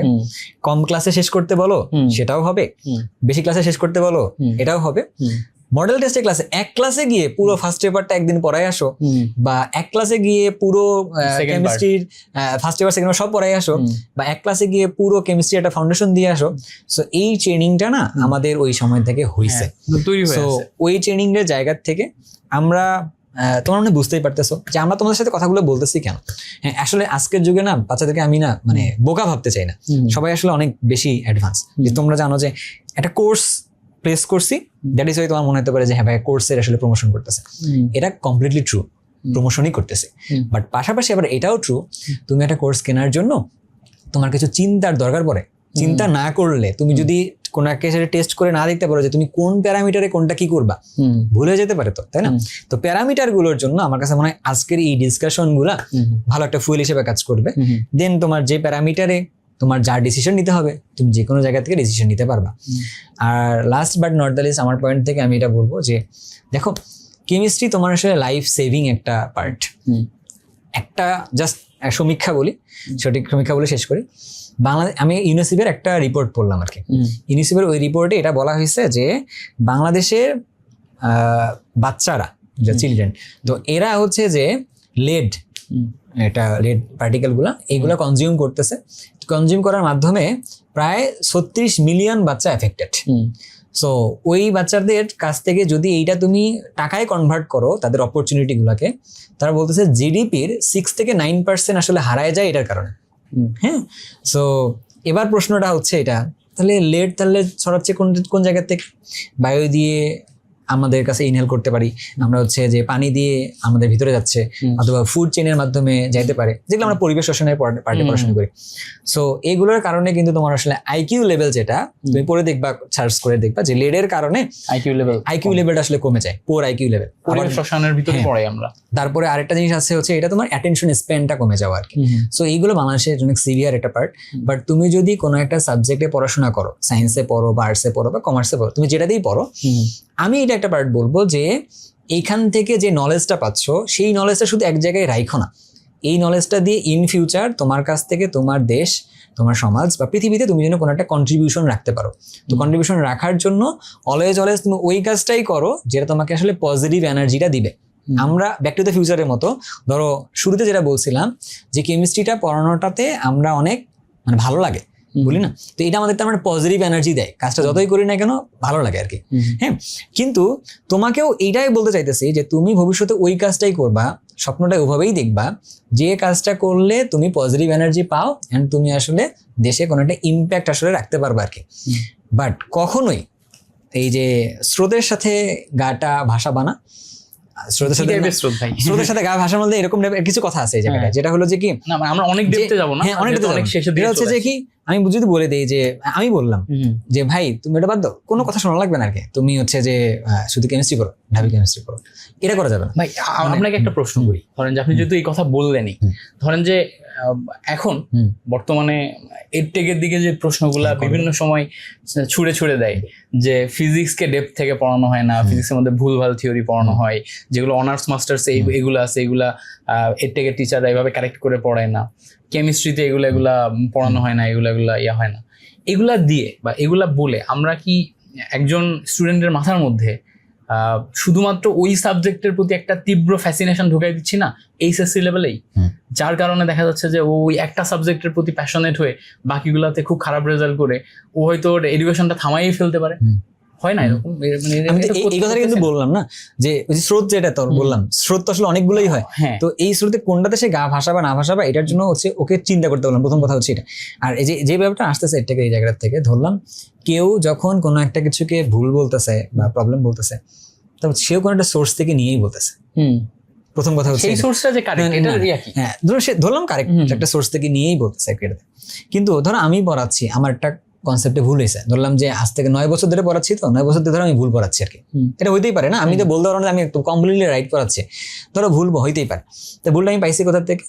কম ক্লাসে শেষ করতে বলো সেটাও হবে, বেশি ক্লাসে শেষ করতে বলো এটাও হবে। মডেল টেস্টের ক্লাসে এক ক্লাসে গিয়ে পুরো ফার্স্ট পেপারটা একদিন পড়াই আসো, বা এক ক্লাসে গিয়ে পুরো কেমিস্ট্রির ফার্স্ট পেপার সেকেন্ড সব পড়াই আসো, বা এক ক্লাসে গিয়ে পুরো কেমিস্ট্রি একটা ফাউন্ডেশন দিয়ে আসো। সো এই ট্রেনিংটা না আমাদের ওই সময় থেকে হয়েছে। সো ওই ট্রেনিং এর জায়গা থেকে আমরা তোমরা মানে বুঝতেই পারতেছো যে আমরা তোমাদের সাথে কথাগুলো বলতেছি কেন। হ্যাঁ, আসলে আজকের যুগে না বাচ্চাদেরকে আমি না মানে বোকা ভাবতে চাই না, সবাই আসলে অনেক বেশি অ্যাডভান্স। যে তোমরা জানো যে একটা কোর্স প্লেস করছি, দ্যাট ইজ ওয়াই তোমার মনে হতে পারে যে হ্যাঁ ভাই কোর্সের আসলে প্রমোশন করতেছে, এটা কমপ্লিটলি ট্রু, প্রমোশনই করতেছে। বাট পাশাপাশি আবার এটাও ট্রু, তুমি একটা কোর্স কেনার জন্য তোমার কিছু চিন্তার দরকার পড়ে। চিন্তা না করলে তুমি যদি কোন একটা সেটা টেস্ট করে না দেখতে পারো যে তুমি কোন প্যারামিটারে কোনটা কি করবা, ভুলে যেতে পারে তো, তাই না? তো প্যারামিটার গুলোর জন্য আমার কাছে মনে হয় আজকের এই ডিসকাশন গুলা ভালো একটা ফুয়েল হিসেবে কাজ করবে। দেন তোমার যে প্যারামিটারে তোমার যা ডিসিশন নিতে হবে তুমি যে কোনো জায়গা থেকে ডিসিশন নিতে পারবা। আর last but not the least আমার পয়েন্ট থেকে আমি এটা বলবো যে দেখো, কেমিস্ট্রি তোমার আসলে লাইফ সেভিং একটা পার্ট। একটা জাস্ট সমীক্ষা বলি, সঠিক সমীক্ষা বলে শেষ করি। আমি ইউনিসেফের একটা রিপোর্ট পড়লাম আর কি। ইউনিসেফের ওই রিপোর্টে এটা বলা হয়েছে যে বাংলাদেশের বাচ্চারা, যে চিলড্রেন, তো এরা হচ্ছে যে লেড, এটা লেড পার্টিকেল গুলা এইগুলা কনজিউম করতেছে। কনজিউম করার মাধ্যমে প্রায় 36 মিলিয়ন বাচ্চা এফেক্টেড। সো ওই বাচ্চাদের কাছ থেকে যদি এইটা তুমি টাকায় কনভার্ট করো তাদের অপরচুনিটি গুলাকে, তারা বলতেছে জিডিপির 6 থেকে 9% আসলে হারায় যায় এটার কারণে। হ্যাঁ, সো এবার প্রশ্নটা হচ্ছে এটা, তাহলে লেড তাহলে ছড়াচ্ছে কোন জায়গা থেকে? বায়ু দিয়ে আমাদের কাছে ইনহেল করতে পারি, আমরা হচ্ছে যে পানি দিয়ে আমাদের ভিতরে যাচ্ছে, অথবা ফুড চেইনের মাধ্যমে যাইতে পারে, যেগুলো আমরা পরিবেশ রসায়নের পার্টে পড়াশোনা করি। সো এইগুলোর কারণে কিন্তু তোমার আসলে আইকিউ লেভেল, যেটা তুমি পরে দেখবা, সার্চ করে দেখবা যে লেডের কারণে আইকিউ লেভেলটা আসলে কমে যায়, পোর আইকিউ লেভেল, পরিবেশ রসায়নের ভিতরে পড়াই আমরা। তারপরে আরেকটা জিনিস আছে হচ্ছে এটা তোমার অ্যাটেনশন স্প্যানটা কমে যাওয়া আর কি। সো এইগুলো বাংলাদেশের অনেক সিভিয়ার একটা পার্ট। বাট তুমি যদি কোনো একটা সাবজেক্টে পড়াশোনা করো, সায়েন্সে পড়ো বা আর্টসে পড়ো বা কমার্সে পড়ো, তুমি যেটাতেই পড়ো, আমি এটা একটা পার্ট বলবো যে এইখান থেকে যে নলেজটা পাচ্ছ সেই নলেজটা শুধু এক জায়গায় রাখো না। এই নলেজটা দিয়ে ইন ফিউচার তোমার কাছ থেকে তোমার দেশ, তোমার সমাজ বা পৃথিবীতে তুমি যেন কোনো একটা কন্ট্রিবিউশন রাখতে পারো। তো কন্ট্রিবিউশন রাখার জন্য অলওয়েজ তুমি ওই কাজটাই করো যেটা তোমাকে আসলে পজিটিভ এনার্জিটা দিবে। আমরা ব্যাক টু দ্য ফিউচারের মতো, ধরো শুরুতে যেটা বলছিলাম যে কেমিস্ট্রিটা পড়ানোটাতে আমরা অনেক মানে ভালো লাগে বলি না, তো এটা আমাদের মানে পজিটিভ এনার্জি দেয়, কাজটা যতই করি না কেন ভালো লাগে আর কি। হ্যাঁ, কিন্তু তোমাকেও এইটাই বলতে চাইতেছি যে তুমি ভবিষ্যতে ওই কাজটাই করবা, স্বপ্নটা ওভাবেই দেখবা যে কাজটা করলে তুমি পজিটিভ এনার্জি পাও এন্ড তুমি আসলে দেশে কোনো একটা ইম্প্যাক্ট আসলে রাখতে পারবা আর কি। বাট কখনোই এই যে স্রোতের সাথে গাটা ভাষা বানা, স্রোতের সাথে গা ভাষার মধ্যে এরকম কিছু কথা আছে এই জায়গাটা, যেটা হলো যে কি আমরা অনেক ডেপথে যাবো না, অনেক শেষে দিকে হচ্ছে যে কি আমি যদি বলে দেই যে আমি বললাম যে ভাই তুমি এটা বাদ দাও, কোনো কথা শোনা লাগবে না আর কি, তুমি হচ্ছে যে শুধু কেমিস্ট্রি করো, ঢাবি কেমিস্ট্রি করো, এটা করা যাবে না। ভাই আপনাকে একটা প্রশ্ন করি, ধরেন যে আপনি যেহেতু এই কথা বললেনই, ধরেন যে এখন বর্তমানে এডটেকের দিকে যে প্রশ্নগুলা বিভিন্ন সময় ছুড়ে দেয় যে ফিজিক্সকে ডেপথ থেকে পড়ানো হয় না, ফিজিক্সের মধ্যে ভুলভাল থিওরি পড়ানো হয়, যেগুলো অনার্স মাস্টার্স এগুলো আছে, এগুলা এডটেকের টিচাররা এইভাবে কারেক্ট করে পড়ায় না, কেমিস্ট্রিতে এগুলা পড়ানো হয় না, এগুলা ইয়া হয় না, এগুলা দিয়ে বা এগুলা বলে আমরা কি একজন স্টুডেন্টের মাথার মধ্যে শুধুমাত্র ওই সাবজেক্টের প্রতি একটা তীব্র ফ্যাসিনেশন ঢুকাই দিচ্ছি না এইচএসসি লেভেলেই, যার কারণে দেখা যাচ্ছে যে ওই একটা সাবজেক্টের প্রতি প্যাশনেট হয়ে বাকিগুলাতে খুব খারাপ রেজাল্ট করে ও হয়তো ওর এডুকেশনটা থামাই ফেলতে পারে, হয় না এরকম? এই কথাটা কিন্তু বললাম না যে ওই যে স্রোত, যেটা তোর বললাম স্রোত তো আসলে অনেকগুলোই হয়, তো এই স্রোতে কোনটাতে সে গা ভাসা বা না ভাসা বা এটার জন্য হচ্ছে ওকে চিন্তা করতে বললাম, প্রথম কথা হচ্ছে এটা। আর এই যে ব্যাপারটা আসতেছে এটাকে এই জায়গা থেকে ধরলাম, কেউ যখন কোনো একটা কিছুকে ভুল বলতেছে বা প্রবলেম বলতেছে, তবে সেও কোনো একটা সোর্স থেকে নিয়েই বলতেছে। প্রথম কথা হচ্ছে সেই সোর্সটা যে কারেক্ট, এটা কি হ্যাঁ ধরো সে ধরলাম কারেক্ট একটা সোর্স থেকে নিয়েই বলতেছে। কিন্তু ধরো আমি পড়াচ্ছি, আমার একটা কনসেপ্টে ভুল হয়েছে, ধরলাম যে আজ থেকে 9 বছর ধরে পড়াচ্ছি, তো 9 বছর ধরে আমি ভুল পড়াচ্ছি আর কি, এটা হইতেই পারে না, আমি তো বলতে পারবো না আমি কমপ্লিটলি রাইট পড়াচ্ছি, ধরো ভুল হইতেই পারে। তো ভুলটা আমি পাইছি কোথা থেকে?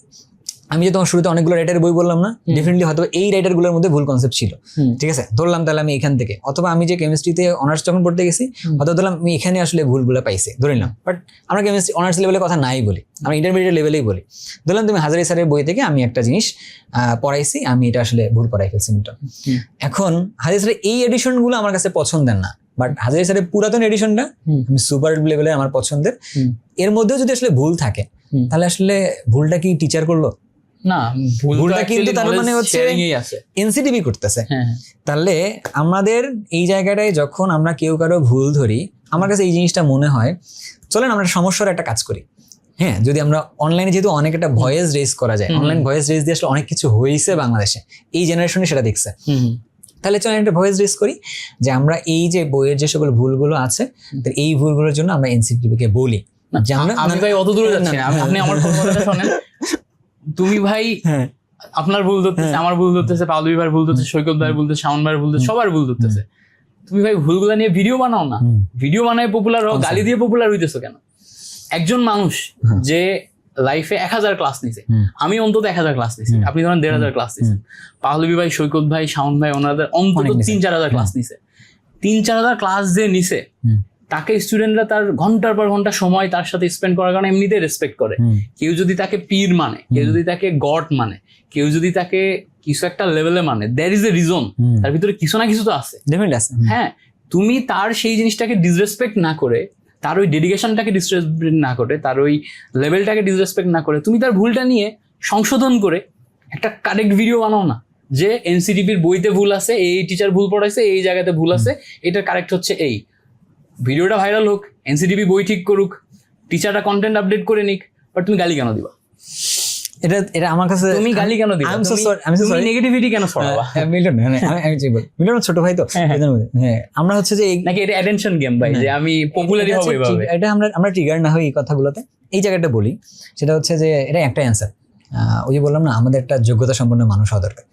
আমি যে তোমার শুরুতে অনেকগুলো রাইটারের বই বললাম না, ডেফিনেটলি হয়তো এই রাইটার গুলোর মধ্যে ভুল কনসেপ্ট ছিল, ঠিক আছে, ধরলাম তাহলে আমি এখান থেকে, অথবা আমি যে কেমিস্ট্রিতে অনার্স যখন পড়তে গেছি হয়তো ধরলাম আমি এখানে আসলে ভুলগুলো পাইছি, ধরে নিলাম। বাট আমরা কেমিস্ট্রি অনার্স লেভেলের কথা নাই বলি, আমরা ইন্টারমিডিয়েট লেভেলেই বলি। ধরলাম তুমি হাজারি স্যারের বই থেকে আমি একটা জিনিস পড়াইছি, আমি এটা আসলে ভুল পড়াই ফেলছি মিল্টন। এখন হাজারি স্যারের এই এডিশন গুলো আমার কাছে পছন্দের না, বাট হাজারি স্যারের পুরাতন এডিশনটা আমি সুপার লেভেলের আমার পছন্দের। এর মধ্যেও যদি আসলে ভুল থাকে তাহলে আসলে ভুলটা কি টিচার করলো না, ভুলটা কিন্তু তার মানে হচ্ছে এনসিটিভি করতেছে। তাহলে আমাদের এই জায়গাটায় যখন আমরা কেউ কারো ভুল ধরি, আমার কাছে এই জিনিসটা মনে হয় চলেন আমরা সমস্যার একটা কাজ করি। হ্যাঁ, যদি আমরা অনলাইনে যেহেতু অনেক একটা ভয়েস রেজ করা যায়, অনলাইন ভয়েস রেজ দিয়ে আসলে অনেক কিছু হয়েছে বাংলাদেশে, এই জেনারেশনে সেটা দেখছে, তাহলে চলেন একটা ভয়েস রেজ করি যে আমরা এই যে বইয়ের যে সকল ভুলগুলো আছে এই ভুলগুলোর জন্য আমরা এনসিটিভি কে বলি যে আমরা। আমি ভাই অত দূরে যাচ্ছি না, আপনি আমার কথাটা শোনেন। তুমি ভাই আপনার ভুল ধরতেছে, আমার ভুল ধরতেছে, পাউলি ভাইয়ের ভুল ধরতেছে, সৈকত ভাইয়ের ভুল ধরতেছে, শাওন ভাইয়ের ভুল ধরতেছে, সবার ভুল ধরতেছে। তুমি ভাই ভুলগুলা নিয়ে ভিডিও বানাও না, ভিডিও বানায় পপুলার হও, গালি দিয়ে পপুলার হইতেছো কেন? একজন মানুষ যে লাইফে 1000 ক্লাস নিছে, আমি অন্তত 1000 ক্লাস নিছি, আপনি ধরেন 1500 ক্লাস নিছেন, পাহলবি ভাই, সৈকত ভাই, শাওন ভাই ওনাদের অন্তত 3-4000 ক্লাস নিছে। 3-4000 ক্লাস যে নিছে তাকে স্টুডেন্টরা তার ঘন্টার পর ঘন্টা সময় তার সাথে স্পেন্ড করার কারণে এমনিতে রেসপেক্ট করে। কেউ যদি তাকে পীর মানে, কেউ যদি তাকে গড মানে, কেউ যদি তাকে কিছু একটা লেভেলে মানে, দ্যার ইজ এ রিজন, তার ভিতরে কিছু না কিছু তো আছে। হ্যাঁ, তুমি তার সেই জিনিসটাকে ডিসরেসপেক্ট না করে, তার ওই ডেডিকেশনটাকে ডিসরেসপেক্ট না করে, তার ওই লেভেলটাকে ডিসরেসপেক্ট না করে, তুমি তার ভুলটা নিয়ে সংশোধন করে একটা কারেক্ট ভিডিও বানাও না যে এনসিটিভির বইতে ভুল আছে, এই টিচার ভুল পড়াইছে, এই জায়গাতে ভুল আছে, এটা কারেক্ট হচ্ছে এই। ভিডিওটা ভাইরাল হোক, এনসিটিভি বই ঠিক করুক, টিচাররা কন্টেন্ট আপডেট করে নিক, বাট তুমি গালি কেন দিবা? এটা আমার কাছে তুমি গালি কেন দিবা? তুমি নেগেটিভিটি কেন ছড়াবা? মিল্টন, আমি যে বলি মিল্টন ছোট ভাই তো, হ্যাঁ আমরা হচ্ছে যে নাকি এটা অ্যাটেনশন গেম ভাই, যে আমি পপুলারই হব এইভাবে, এটা আমরা ট্রিগার না হই এই কথাগুলোতে। এই জায়গাটা বলি সেটা হচ্ছে যে এটা একটা অ্যান্সার, ওই যে বললাম না আমাদের একটা যোগ্যতা সম্পন্ন মানুষ হওয়া দরকার।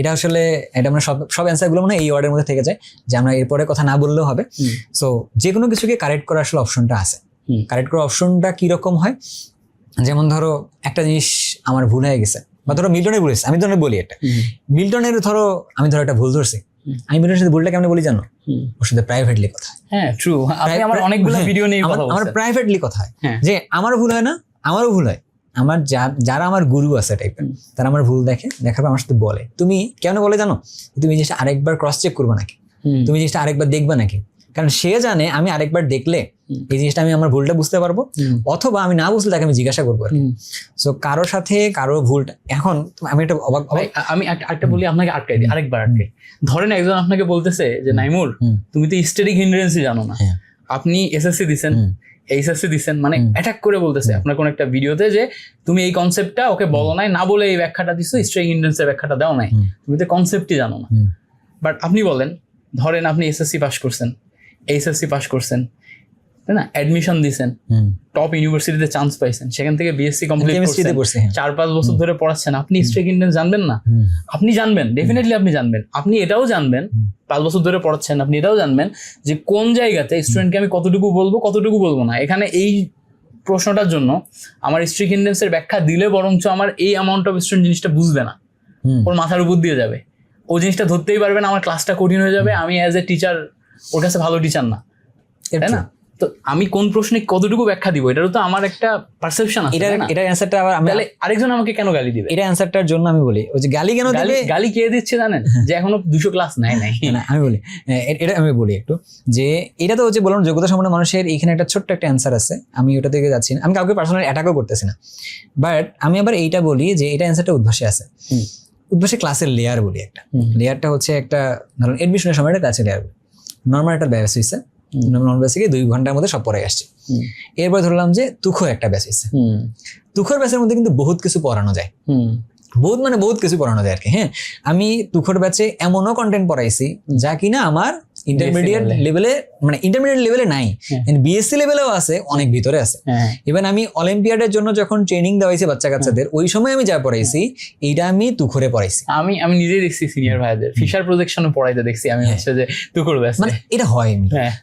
এটা আসলে এটা আমরা সব অ্যান্সার গুলো মানে এই ওয়ার্ডের মধ্যে থেকে যায় যে আমরা এরপরে কথা না বললেও হবে। সো যে কোনো কিছুকে কারেক্ট করার আসলে অপশনটা আছে। কারেক্ট করার অপশনটা কিরকম হয়, যেমন ধরো একটা জিনিস আমার ভুল হয়ে গেছে, বা ধরো মিল্টনের ভুল হয়েছে, আমি ধরো বলি একটা মিল্টনের, ধরো আমি ধরো একটা ভুল ধরছি, আমি মিল্টনের সাথে ভুলটা কেমন বলি জানো? ওর সাথে প্রাইভেটলি কথা। হ্যাঁ ট্রু, আপনি আমার অনেকগুলো ভিডিও নিয়ে কথা বলছেন, আমার প্রাইভেটলি কথা হয় যে আমারও ভুল হয় না, আমারও ভুল হয়। আমার যারা আমার গুরু আছে টাইপের, তারা আমার ভুল দেখার পর আমার সাথে বলে, তুমি কেন বলে জানো? তুমি জিনিসটা আরেকবার ক্রস চেক করবা নাকি, তুমি জিনিসটা আরেকবার দেখবা নাকি, কারণ সে জানে আমি আরেকবার দেখলে এই জিনিসটা আমি আমার ভুলটা বুঝতে পারবো, অথবা আমি না বুঝলে তাকে আমি জিজ্ঞাসা করবো। সো কারোর সাথে কারো ভুলটা, এখন আমি একটা আমি একটা বলি, আপনাকে আটকাই দিই, আরেকবার আটকাই। ধরেন একজন আপনাকে বলতেছে যে নাইমুর তুমি তো স্ট্যাটিক হিন্ডারেন্সই জানো না, আপনি এসএসসি দিছেন, এইচএসসি দিছেন, মানে অ্যাটাক করে বলতেছে আপনার কোন একটা ভিডিওতে যে তুমি এই কনসেপ্টটা ওকে বলো নাই, না বলে এই ব্যাখ্যাটা দিছো, স্ট্যাটিক হিন্ডারেন্সের ব্যাখ্যাটা দাও নাই, তুমি তো কনসেপ্টই জানো না। বাট আপনি বলেন, ধরেন আপনি এসএসসি পাস করছেন, এইচএসসি পাস করছেন, তাই না, অ্যাডমিশন দিছেন, টপ ইউনিভার্সিটিতে চান্স পাইছেন, সেখান থেকে বিএসসি কমপ্লিট করছেন, 4-5 বছর ধরে পড়াচ্ছেন, আপনি স্ট্যাটিক হিন্ডারেন্স জানবেন না? আপনি জানবেন, ডেফিনেটলি আপনি জানবেন। আপনি এটাও জানবেন, 5 বছর ধরে পড়াচ্ছেন, আপনি এটাও জানবেন যে কোন জায়গাতে স্টুডেন্টকে আমি কতটুকু বলবো না। এখানে এই প্রশ্নটার জন্য আমার স্ট্যাটিক হিন্ডারেন্সের ব্যাখ্যা দিলে বরঞ্চ আমার এই অ্যামাউন্ট অফ স্টুডেন্ট জিনিসটা বুঝবে না, ওর মাথার উপর দিয়ে যাবে, ও জিনিসটা ধরতেই পারবে না, আমার ক্লাসটা কঠিন হয়ে যাবে, আমি অ্যাজ এ টিচার ওর কাছে ভালো টিচার না, তাই না? তো আমি কোন প্রশ্নে কতটুকু ব্যাখ্যা দিব, এটারও তো আমার একটা পারসেপশন আছে। এটা অ্যানসারটা আবার তাহলে আরেকজন আমাকে কেন গালি দিবে? এটা অ্যানসারটার জন্য আমি বলি, ওই যে গালি কেন দিবে, গালি কে দিচ্ছে জানেন? যে এখনো 200 ক্লাস নাই। আমি বলি একটু যে এটা তো হচ্ছে বললাম যোগ্যতা সম্পন্ন মানুষের, এখানে একটা ছোট্ট একটা অ্যান্সার আছে, আমি ওটা থেকে যাচ্ছি না, আমি কাউকে পার্সোনালি অ্যাটাকও করতেছি না, বাট আমি আবার এইটা বলি যে এটা অ্যান্সারটা উদ্ভাসে আছে। উদ্ভাসে ক্লাসের লেয়ার বলি, একটা লেয়ারটা হচ্ছে একটা ধরুন এডমিশনের সময় একটা ক্লাসের লেয়ার বলি, নর্মাল একটা ব্যাচ হয়েছে, নর্মাল বেসিকে 2 ঘন্টার মধ্যে সব পড়াই আসছে। এরপর ধরলাম যে তুখোর একটা ব্যাচ হয়েছে, তুখোর ব্যাচের মধ্যে কিন্তু বহুত কিছু পড়ানো যায়, বহুত কিছু পড়ানো যায় আর কি। হ্যাঁ, আমি তুখোর ব্যাচে এমনও কন্টেন্ট পড়াইছি যা কিনা আমার ইন্টারমিডিয়েট লেভেলে নাই, বিএসসি লেভেলেও আছে, অনেক ভিতরে আছে। ইভেন আমি অলিম্পিয়াডের জন্য যখন ট্রেনিং দেওয়াইছি বাচ্চা কাচ্চাদের, ওই সময় আমি যা পড়াইছি এইটা আমি তুখোরে পড়াইছি। আমি নিজেই দেখছি সিনিয়র ভাইদের ফিশার প্রজেকশনও পড়াইতে দেখছি আমি, হচ্ছে যে তুখোর ব্যাচ, মানে এটা হয়।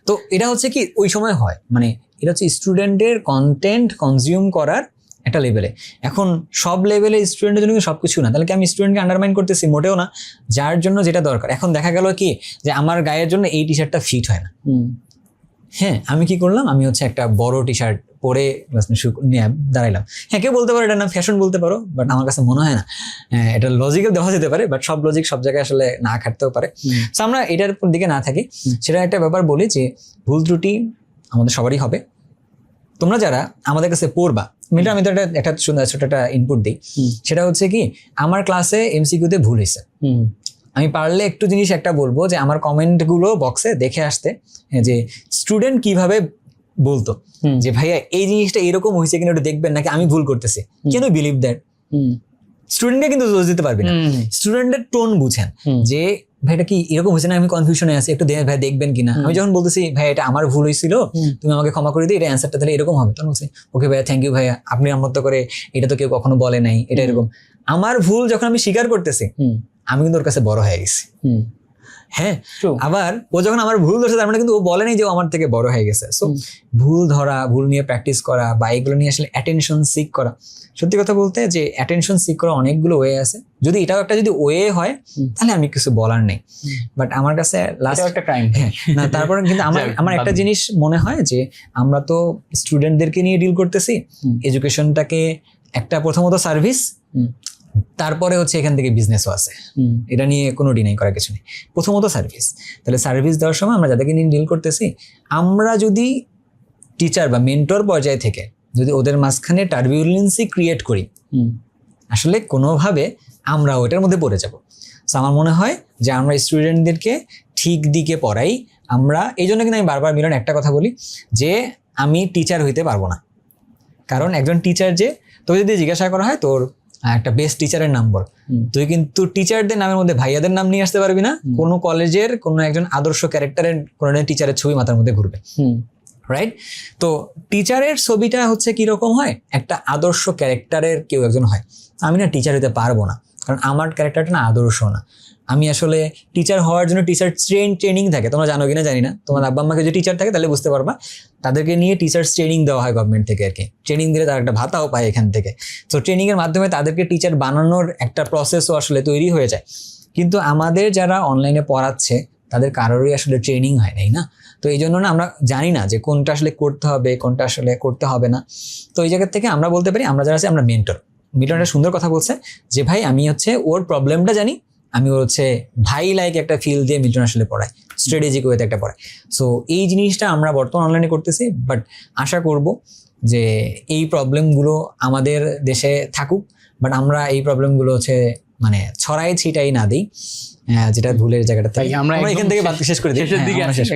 তো এটা হচ্ছে কি ওই সময় হয়, মানে এটা হচ্ছে স্টুডেন্টের কন্টেন্ট কনজিউম করার একটা লেভেলে। এখন সব লেভেলে স্টুডেন্টের জন্য কিন্তু সবকিছু না, তাহলে কি আমি স্টুডেন্টকে আন্ডারমাইন করতেছি? মোটেও না। যার জন্য যেটা দরকার, এখন দেখা গেল কি যে আমার গায়ের জন্য এই টি শার্টটা ফিট হয় না, হ্যাঁ আমি কি করলাম, আমি হচ্ছে একটা বড় টি শার্ট পরে নিয়ে দাঁড়াইলাম। হ্যাঁ কেউ বলতে পারো এটা না ফ্যাশন বলতে পারো, বাট আমার কাছে মনে হয় না এটা লজিক্যাল দেওয়া যেতে পারে, বাট সব লজিক সব জায়গায় আসলে না খাটতেও পারে। তো আমরা এটার দিকে না থাকি, সেটা একটা ব্যাপার বলি যে ভুল ত্রুটি আমাদের সবারই হবে। তোমরা যারা আমাদের কাছে পড়বা, মিলটা আমি তো একটা সুন্দর ছোট একটা ইনপুট দিই, সেটা হচ্ছে কি আমার ক্লাসে এমসিকিউতে ভুল হয়েছে, আমি পারলে একটু জিনিস একটা বলবো যে আমার কমেন্টগুলো বক্সে দেখে আসতে যে স্টুডেন্ট কিভাবে বলতো যে ভাইয়া এই জিনিসটা এরকম হয়েছে কিনা ওটা দেখবেন, নাকি আমি ভুল করতেছি, কেন বিলিভ দ্যাট। স্টুডেন্টকে কিন্তু দোষ দিতে পারবি না, স্টুডেন্টের টোন বুঝেন যে ভাই এটা কি এরকম হয়েছে না, আমি কনফিউশনে আছি, একটু ভাই দেখবেন কিনা। আমি যখন বলতেছি ভাই এটা আমার ভুল হয়েছিল, তুমি আমাকে ক্ষমা করে দিই, এটা অ্যান্সারটা তাহলে এরকম হবে, তখন বলছি ওকে ভাইয়া থ্যাংক ইউ ভাইয়া, আপনি আমার মতো করে, এটা তো কেউ কখনো বলে নাই, এটা এরকম। আমার ভুল যখন আমি স্বীকার করতেছি, আমি কিন্তু ওর কাছে বড় হয়ে গেছি। হ্যাঁ, আবার ও যখন আমার ভুল ধরছে, তার মানে কিন্তু ও বলে নাই যে ও আমার থেকে বড় হয়ে গেছে। সো ভুল ধরা, ভুল নিয়ে প্র্যাকটিস করা, বা এগুলো নিয়ে আসলে অ্যাটেনশন সিক করা, সত্যি কথা বলতে যে অ্যাটেনশন সিক করা অনেকগুলো ওয়ে আছে, যদি এটাও একটা যদি ওয়ে হয় তাহলে আমি কিছু বলার নেই। বাট আমার কাছে লাস্ট একটা ক্রাইম না, তারপরে কিন্তু আমার একটা জিনিস মনে হয় যে আমরা তো স্টুডেন্টদেরকে নিয়ে ডিল করতেছি, এডুকেশনটাকে একটা প্রথমত সার্ভিস, তারপরে হচ্ছে এখান থেকে বিজনেসও আছে, এটা নিয়ে কোনো ডিনাই করার কিছু নেই। প্রথমত সার্ভিস, তাহলে সার্ভিস দেওয়ার সময় আমরা যাদেরকে নিয়ে ডিল করতেছি, আমরা যদি টিচার বা মেন্টর পর্যায়ে থেকে যদি ওদের মাঝখানে টার্বিউলেন্সি ক্রিয়েট করি, আসলে কোনোভাবে আমরা ওইটার মধ্যে পড়ে যাব। সো আমার মনে হয় যে আমরা স্টুডেন্টদেরকে ঠিক দিকে পড়াই। আমরা এই জন্য কিন্তু আমি বারবার মিলন একটা কথা বলি যে আমি টিচার হইতে পারবো না, কারণ একজন টিচার যে তোকে যদি জিজ্ঞাসা করা হয় তোর একটা বেস্ট টিচারের নাম বল, তুই কিন্তু টিচারদের নামের মধ্যে ভাইয়াদের নাম নিয়ে আসতে পারবি না, কোনো কলেজের কোনো একজন আদর্শ ক্যারেক্টারের কোনো টিচারের ছবি মাথার মধ্যে ঘুরবে, রাইট? তো টিচারের ছবিটা হচ্ছে কিরকম হয়, একটা আদর্শ ক্যারেক্টারের কেউ একজন হয়। আমি না টিচার হতে পারবো না, কারণ আমার ক্যারেক্টারটা না আদর্শ না। আমি আসলে টিচার হওয়ার জন্য টিচার ট্রেনিং থাকে, তোমরা জানো কিনা জানি না, তোমার আব্বা আম্মাকে যদি টিচার থাকে তাহলে বুঝতে পারবা, তাদেরকে নিয়ে টিচার্স ট্রেনিং দেওয়া হয় গভর্নমেন্ট থেকে আর কি। ট্রেনিং দিলে তারা একটা ভাতাও পায় এখান থেকে। তো ট্রেনিং এর মাধ্যমে তাদেরকে টিচার বানানোর একটা প্রসেসও আসলে তৈরি হয়ে যায়। কিন্তু আমাদের যারা অনলাইনে পড়াচ্ছে তাদের কারোরই আসলে ট্রেনিং হয় নাই না। তো এই জন্য না আমরা জানি না যে কোনটা আসলে করতে হবে, কোনটা আসলে করতে হবে না। তো এই জায়গা থেকে আমরা বলতে পারি আমরা যারা আছি আমরা মেন্টর। মিলন একটা সুন্দর কথা বলছে যে ভাই আমি হচ্ছে ওর প্রবলেমটা জানি, আমি ওর হচ্ছে ভাই লাইক একটা ফিল দিয়ে মিল্টন আসলে পড়াই, স্ট্র্যাটেজিক ওয়েতে একটা পড়াই। সো এই জিনিসটা আমরা বর্তমান অনলাইনে করতেছি, বাট আশা করব যে এই প্রবলেমগুলো আমাদের দেশে থাকুক, বাট আমরা এই প্রবলেমগুলো হচ্ছে মানে ছড়াই ছিটাই না দিই, যেটা ভুলের জায়গাটা থেকে আমরা এখান থেকে শেষ করে দিই।